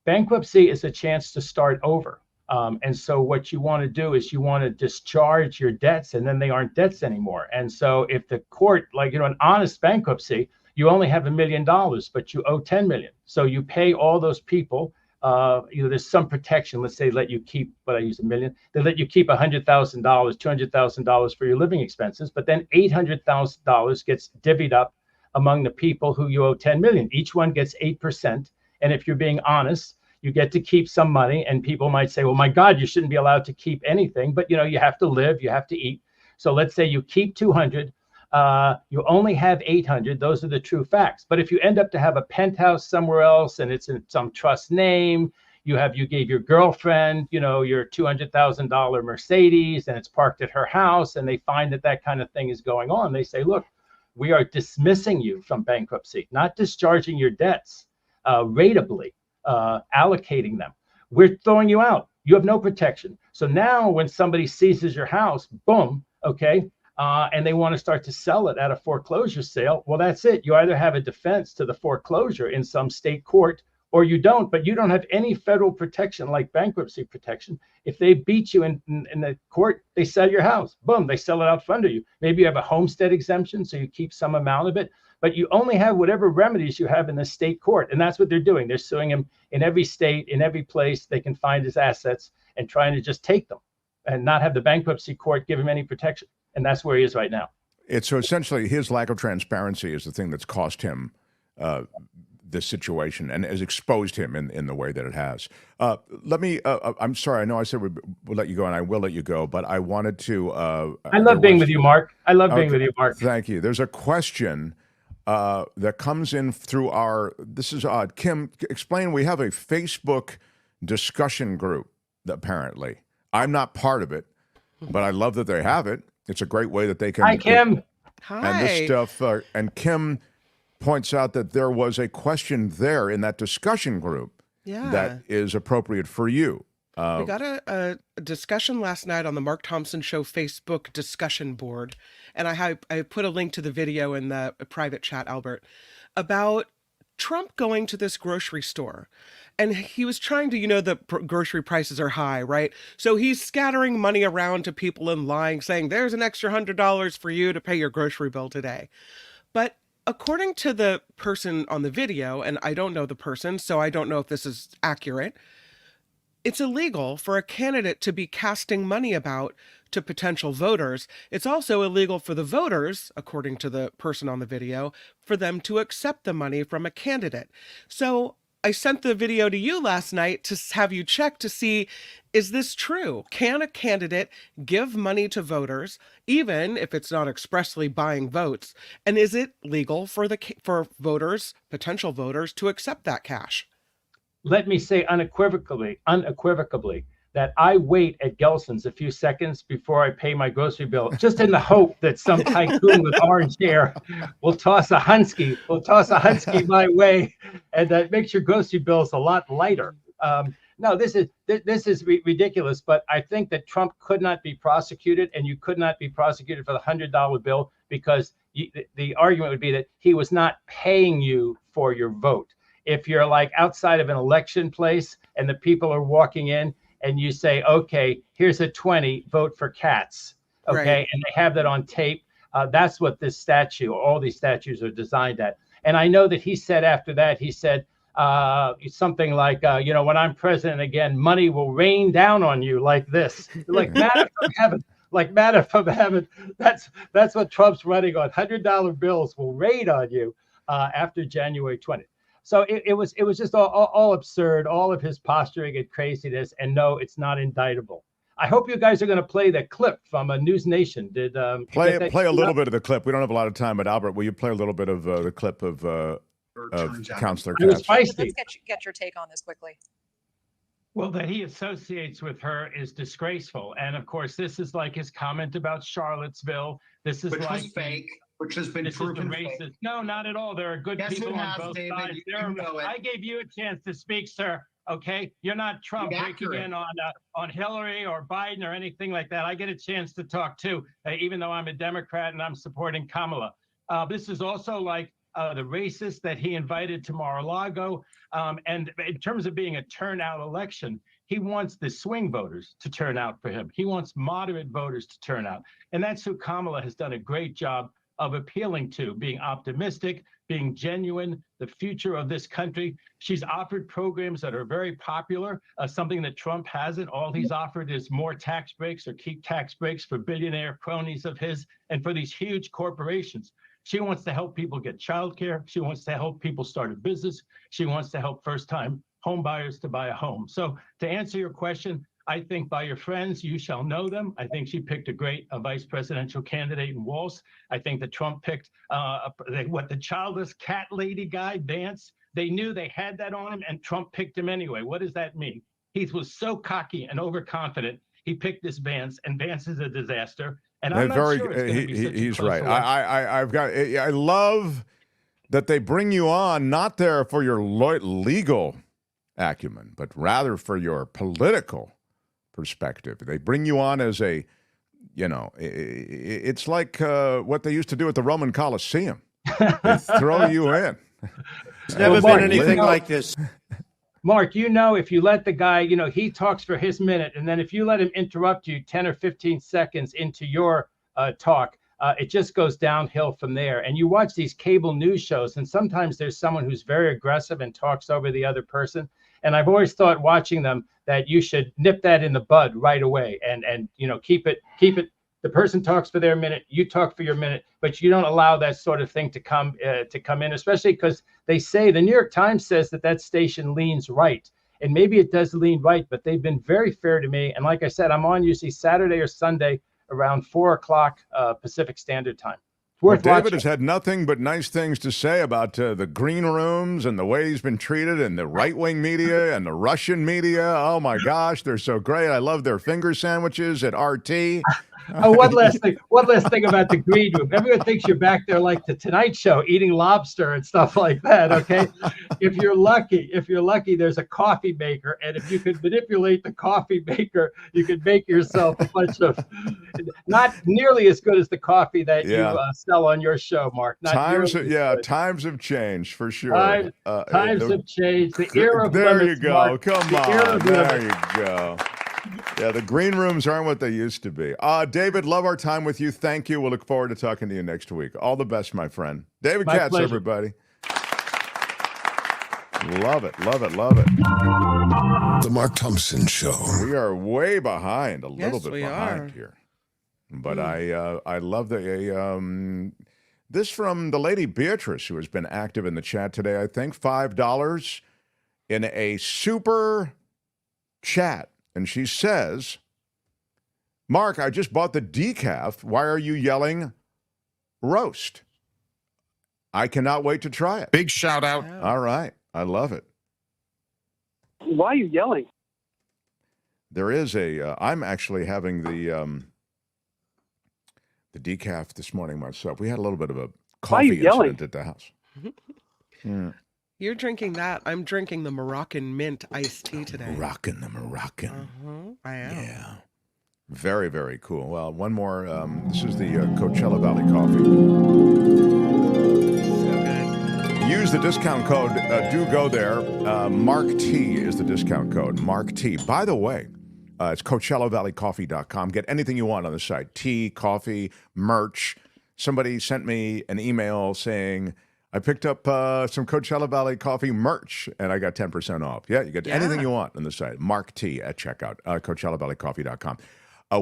Bankruptcy is a chance to start over. And so what you want to do is you want to discharge your debts and then they aren't debts anymore. And so if the court, an honest bankruptcy, you only have $1 million, but you owe 10 million. So you pay all those people, there's some protection. Let's say let you keep, but I use $1 million. They let you keep $100,000, $200,000 for your living expenses, but then $800,000 gets divvied up among the people who you owe 10 million. Each one gets 8%. And if you're being honest, you get to keep some money. And people might say, well, my God, you shouldn't be allowed to keep anything, but you have to live, you have to eat. So let's say you keep 200. You only have 800. Those are the true facts. But if you end up to have a penthouse somewhere else and it's in some trust name, you gave your girlfriend, your $200,000 Mercedes and it's parked at her house and they find that kind of thing is going on. They say, look, we are dismissing you from bankruptcy, not discharging your debts ratably, allocating them. We're throwing you out. You have no protection. So now when somebody seizes your house, boom, okay, and they want to start to sell it at a foreclosure sale, well, that's it. You either have a defense to the foreclosure in some state court or you don't, but you don't have any federal protection like bankruptcy protection. If they beat you in the court, they sell your house. Boom, they sell it out from under you. Maybe you have a homestead exemption, so you keep some amount of it, but you only have whatever remedies you have in the state court. And that's what they're doing. They're suing him in every state, in every place they can find his assets and trying to just take them and not have the bankruptcy court give him any protection. And that's where he is right now. So essentially his lack of transparency is the thing that's cost him this situation and has exposed him in the way that it has. I'm sorry, I know I said we'll let you go and I will let you go, but I wanted to... I love being with you, Mark. I love being with you, Mark. Thank you. There's a question that comes in through this is odd. Kim, explain, we have a Facebook discussion group, apparently. I'm not part of it, but I love that they have it. It's a great way that they can... Hi, Kim. Hi. And this stuff, and Kim points out that there was a question there in that discussion group that is appropriate for you. We got a discussion last night on the Mark Thompson Show Facebook discussion board, and I put a link to the video in the private chat, Albert, about Trump going to this grocery store. And he was trying to, the grocery prices are high, right? So he's scattering money around to people and lying, saying, there's an extra $100 for you to pay your grocery bill today. But according to the person on the video, and I don't know the person, so I don't know if this is accurate, it's illegal for a candidate to be casting money about to potential voters. It's also illegal for the voters, according to the person on the video, for them to accept the money from a candidate. So I sent the video to you last night to have you check to see, is this true? Can a candidate give money to voters, even if it's not expressly buying votes? And is it legal for voters, potential voters, to accept that cash? Let me say unequivocally, that I wait at Gelson's a few seconds before I pay my grocery bill, just in the hope that some tycoon with orange hair will toss a Hunsky my way, and that makes your grocery bills a lot lighter. No, this is ridiculous, but I think that Trump could not be prosecuted, and you could not be prosecuted for the $100 bill because the argument would be that he was not paying you for your vote. If you're like outside of an election place and the people are walking in, and you say, okay, here's a 20, vote for cats, okay? Right. And they have that on tape. That's what this statue, all these statues are designed at. And I know that he said after that, he said something like, when I'm president again, money will rain down on you like this, like manna from heaven, like manna from heaven. That's what Trump's running on. $100 bills will rain on you after January 20th. So it was just all absurd, all of his posturing and craziness. And no, it's not indictable. I hope you guys are going to play the clip from News Nation. Did play a little bit of the clip? We don't have a lot of time, but Albert, will you play a little bit of the clip of Counselor Katz? Let's get your take on this quickly. Well, that he associates with her is disgraceful. And of course, this is like his comment about Charlottesville. This is which like was fake, which has been proven fake. No, not at all. There are good people on both sides. I gave you a chance to speak, sir. Okay, you're not Trump breaking in on Hillary or Biden or anything like that. I get a chance to talk too, even though I'm a Democrat and I'm supporting Kamala. This is also like the racists that he invited to Mar-a-Lago. And in terms of being a turnout election, he wants the swing voters to turn out for him. He wants moderate voters to turn out. And that's who Kamala has done a great job of appealing to, being optimistic, being genuine, the future of this country. She's offered programs that are very popular, something that Trump hasn't. All he's offered is more tax breaks or keep tax breaks for billionaire cronies of his and for these huge corporations. She wants to help people get childcare. She wants to help people start a business. She wants to help first-time home buyers to buy a home. So to answer your question, I think by your friends, you shall know them. I think she picked a great vice presidential candidate in Walz. I think that Trump picked the childless cat lady guy, Vance. They knew they had that on him, and Trump picked him anyway. What does that mean? He was so cocky and overconfident. He picked this Vance, and Vance is a disaster. And I'm not sure it's going to be such a he's close right. election. I love that they bring you on not there for your legal acumen, but rather for your political perspective. They bring you on as a, it's like what they used to do at the Roman Colosseum. They throw you in. It's never been anything like this. Mark, if you let the guy, he talks for his minute, and then if you let him interrupt you 10 or 15 seconds into your talk, it just goes downhill from there. And you watch these cable news shows, and sometimes there's someone who's very aggressive and talks over the other person. And I've always thought watching them that you should nip that in the bud right away and keep it. The person talks for their minute, you talk for your minute, but you don't allow that sort of thing to come in, especially because they say the New York Times says that station leans right. And maybe it does lean right, but they've been very fair to me. And like I said, I'm on usually Saturday or Sunday around 4 o'clock Pacific Standard Time. David has had nothing but nice things to say about the green rooms and the way he's been treated and the right-wing media and the Russian media. Oh, my gosh, they're so great. I love their finger sandwiches at RT. Oh, one last thing about the green room. Everyone thinks you're back there like the Tonight Show, eating lobster and stuff like that, okay? If you're lucky, there's a coffee maker, and if you could manipulate the coffee maker, you could make yourself a bunch of, not nearly as good as the coffee that you sell on your show, Mark. Times have changed, for sure. Times have changed. The era of there limits, you go. Mark, Come on. There you go. Yeah, the green rooms aren't what they used to be. David, love our time with you. Thank you. We'll look forward to talking to you next week. All the best, my friend. David Katz, pleasure. everybody. Love it, love it, love it. The Mark Thompson Show. We are way behind, a little bit behind here. But I love this from the lady Beatrice, who has been active in the chat today. I think $5 in a super chat. And she says, Mark, I just bought the decaf. Why are you yelling roast? I cannot wait to try it. Big shout out. All right. I love it. Why are you yelling? There is I'm actually having the decaf this morning myself. We had a little bit of a coffee incident at the house. Yeah. You're drinking that. I'm drinking the Moroccan mint iced tea today. The Moroccan. I am. Yeah. Very, very cool. Well, one more. This is the Coachella Valley coffee. So good. Use the discount code. Do go there. Mark T is the discount code. Mark T. By the way, it's CoachellaValleyCoffee.com. Get anything you want on the site. Tea, coffee, merch. Somebody sent me an email saying, I picked up some Coachella Valley coffee merch, and I got 10% off. Yeah, you get anything you want on the site. Mark T at checkout, CoachellaValleyCoffee.com.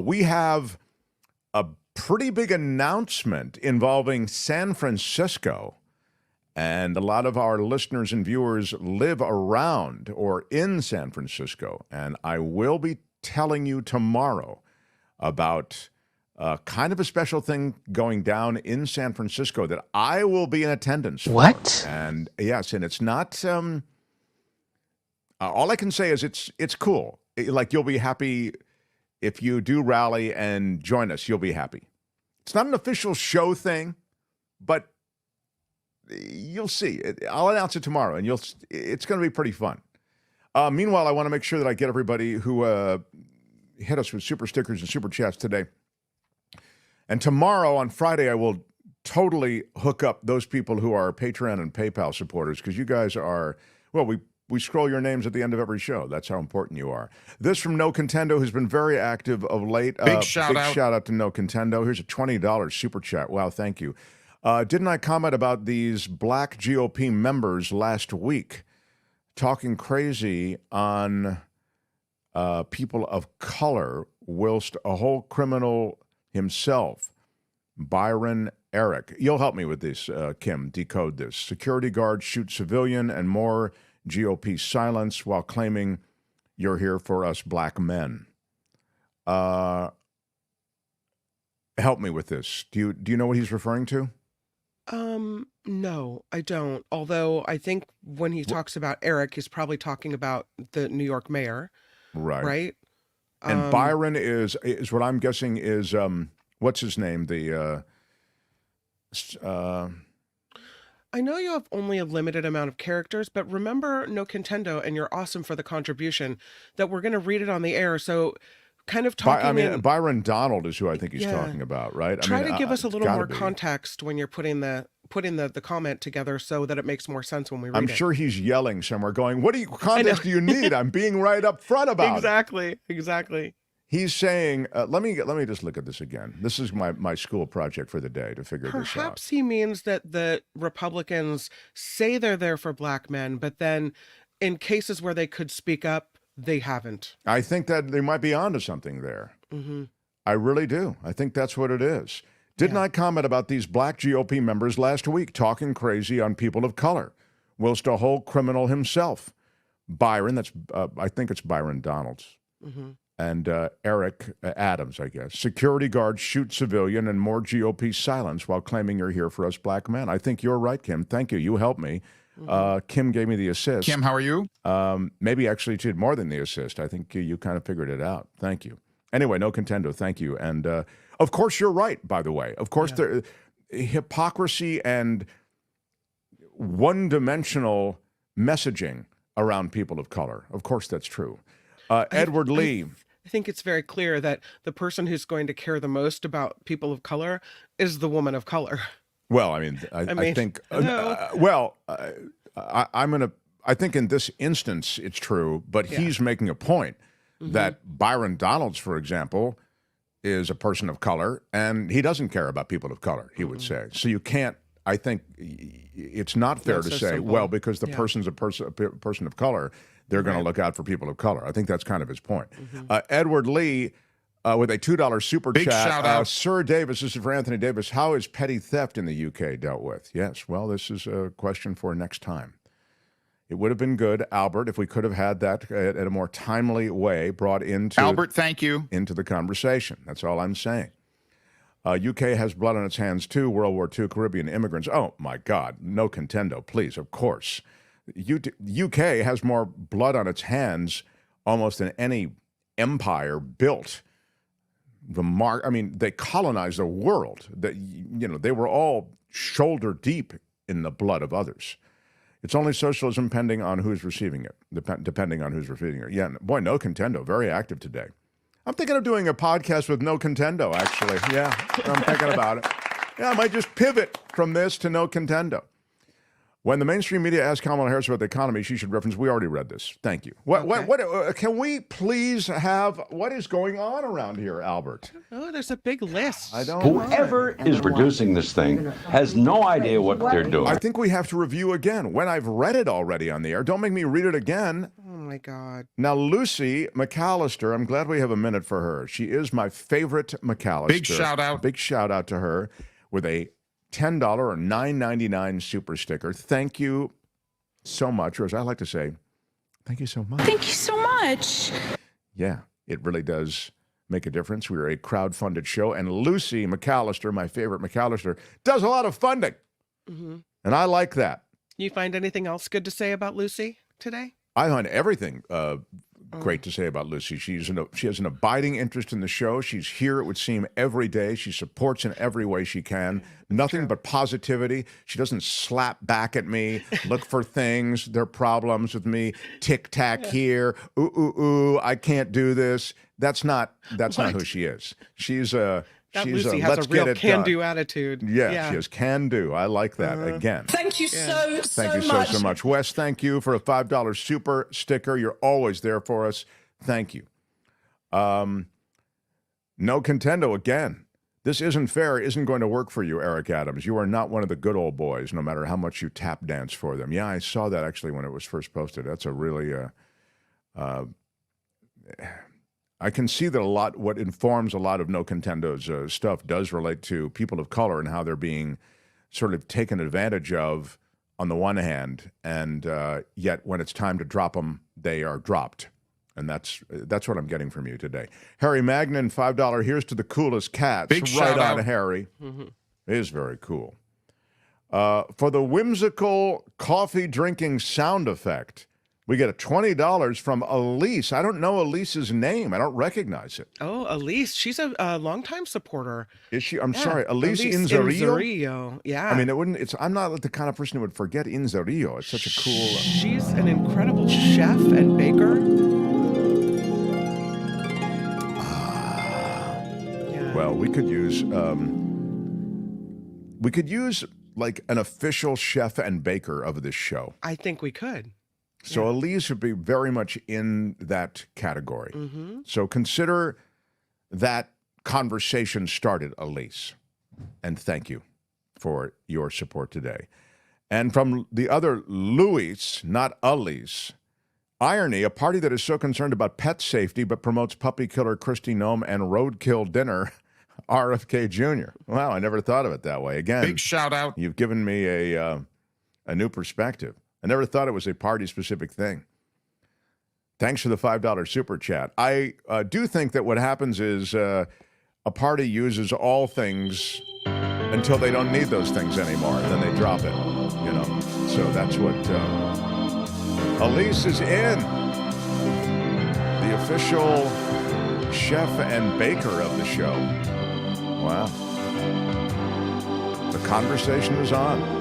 We have a pretty big announcement involving San Francisco And a lot of our listeners and viewers live around or in San Francisco. And I will be telling you tomorrow about kind of a special thing going down in San Francisco that I will be in attendance for. What? And yes, and it's not, all I can say is it's cool. Like, you'll be happy if you do rally and join us, you'll be happy. It's not an official show thing, but you'll see. I'll announce it tomorrow, and it's going to be pretty fun. Meanwhile, I want to make sure that I get everybody who hit us with super stickers and super chats today. And tomorrow, on Friday, I will totally hook up those people who are Patreon and PayPal supporters, because you guys are, well, we scroll your names at the end of every show. That's how important you are. This from No Contendo, who's been very active of late. Big shout out to No Contendo. Here's a $20 super chat. Wow, thank you. Didn't I comment about these black GOP members last week talking crazy on people of color, whilst a whole criminal himself, Byron Eric. You'll help me with this, Kim, decode this. Security guard shoots civilian and more GOP silence while claiming you're here for us black men. Help me with this. Do you know what he's referring to? No, I don't. Although I think when he talks about Eric, he's probably talking about the New York mayor. Right. Right? And Byron is what I'm guessing is, what's his name? I know you have only a limited amount of characters, but remember No Contendo, and you're awesome for the contribution, that we're going to read it on the air. So kind of talking Byron Donald is who I think he's talking about, right? Try to give us a little more context when you're putting the comment together so that it makes more sense when we read it. I'm sure he's yelling somewhere going, what context do you need? I'm being right up front about it. Exactly. He's saying, let me just look at this again. This is my school project for the day to figure this out. Perhaps he means that the Republicans say they're there for black men, but then in cases where they could speak up, they haven't. I think that they might be onto something there. Mm-hmm. I really do. I think that's what it is. Didn't I comment about these black GOP members last week talking crazy on people of color, whilst a whole criminal himself, Byron, I think it's Byron Donalds, and Eric Adams, I guess, security guard shoot civilian and more GOP silence while claiming you're here for us black men. I think you're right, Kim. Thank you. You helped me. Kim gave me the assist. Kim, how are you? Maybe actually she did more than the assist. I think you kind of figured it out. Thank you. Anyway, No Contendo, thank you. And of course, you're right, by the way. Of course, the hypocrisy and one-dimensional messaging around people of color. Of course, that's true. Edward Lee. I think it's very clear that the person who's going to care the most about people of color is the woman of color. Well, I think, I think in this instance it's true, but he's making a point that Byron Donalds, for example, is a person of color, and he doesn't care about people of color, he would say. So you can't, I think it's not fair to say, well, because the person's a person of color, they're going to look out for people of color. I think that's kind of his point. Edward Lee, with a $2 super Big chat. shout out. Sir Davis, this is for Anthony Davis. How is petty theft in the UK dealt with? Yes, well, this is a question for next time. It would have been good, Albert, if we could have had that in a more timely way brought into Albert, thank you. Into the conversation. That's all I'm saying. UK has blood on its hands too. World War II, Caribbean immigrants. Oh my God, No Contendo, please. Of course, UK has more blood on its hands almost than any empire built. They colonized the world. They were all shoulder deep in the blood of others. It's only socialism depending on who's receiving it. Depending on who's receiving it. Yeah, boy, No Contendo, very active today. I'm thinking of doing a podcast with No Contendo, actually. Yeah, I'm thinking about it. Yeah, I might just pivot from this to No Contendo. When the mainstream media asks Kamala Harris about the economy, she should reference, we already read this. Thank you. What can we please have, what is going on around here, Albert? Oh, there's a big list. I don't Whoever is producing this thing has no idea what they're doing. I think we have to review again. When I've read it already on the air, don't make me read it again. Oh, my God. Now, Lucy McAllister, I'm glad we have a minute for her. She is my favorite McAllister. Big shout out. Big shout out to her with a $10 or $9.99 super sticker. Thank you so much. Or as I like to say, thank you so much. Thank you so much. Yeah, it really does make a difference. We're a crowd-funded show, and Lucy McAllister, my favorite McAllister, does a lot of funding. Mm-hmm. And I like that. You find anything else good to say about Lucy today? I find everything great to say about Lucy. She has an abiding interest in the show. She's here, it would seem, every day. She supports in every way she can. Nothing but positivity. She doesn't slap back at me, look for things, their problems with me, tic-tac here, ooh, I can't do this. That's not who she is. She's Lucy has a real can-do attitude. Yeah, she has can-do. I like that again. Thank you Thank you so much. Wes, thank you for a $5 super sticker. You're always there for us. Thank you. No contendo again. This isn't fair. Isn't going to work for you, Eric Adams. You are not one of the good old boys, no matter how much you tap dance for them. Yeah, I saw that actually when it was first posted. That's a really... I can see that what informs a lot of No Contendo's stuff does relate to people of color and how they're being sort of taken advantage of on the one hand, and yet when it's time to drop them, they are dropped. And that's what I'm getting from you today. Harry Magnan, $5. Here's to the coolest cats. Big shout right on, out. Harry. Mm-hmm. It is very cool. For the whimsical coffee drinking sound effect, we get a $20 from Elise. I don't know Elise's name. I don't recognize it. Oh, Elise. She's a longtime supporter. Is she? I'm sorry. Elise Inzerillo? Inzerillo. Yeah. I mean, I'm not the kind of person who would forget Inzerillo. It's such a cool... She's an incredible chef and baker. Well, we could use like an official chef and baker of this show. I think we could. So Elise would be very much in that category. Mm-hmm. So consider that conversation started, Elise. And thank you for your support today. And from the other Louis, not Elise, irony, a party that is so concerned about pet safety but promotes puppy killer Kristi Noem and roadkill dinner, RFK Jr. Wow, I never thought of it that way. Again, Big shout out. You've given me a new perspective. I never thought it was a party-specific thing. Thanks for the $5 super chat. I do think that what happens is a party uses all things until they don't need those things anymore. Then they drop it, you know. So that's what Elise is in. The official chef and baker of the show. Wow. The conversation is on.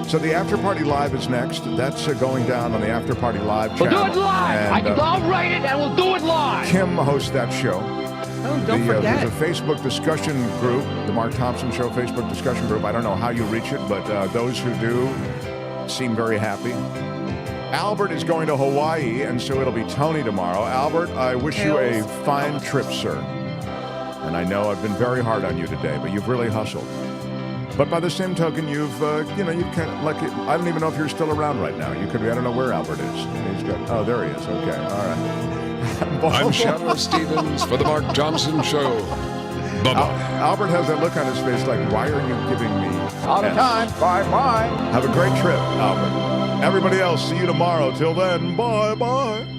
So the After Party Live is next. That's going down on the After Party Live channel. We'll do it live. And, I'll write it and we'll do it live. Kim hosts that show. Oh, don't forget. There's a Facebook discussion group, the Mark Thompson Show Facebook discussion group. I don't know how you reach it, but those who do seem very happy. Albert is going to Hawaii, and so it'll be Tony tomorrow. Albert, I wish you a fine trip, sir. And I know I've been very hard on you today, but you've really hustled. But by the same token, you've kind of like, I don't even know if you're still around right now. You could be, I don't know where Albert is. He's got, oh, there he is. Okay, all right. I'm Shadow Stevens for the Mark Thompson Show. Bye-bye. Albert has that look on his face like, why are you giving me All the time. Bye-bye. Have a great trip, Albert. Everybody else, see you tomorrow. Till then, bye-bye.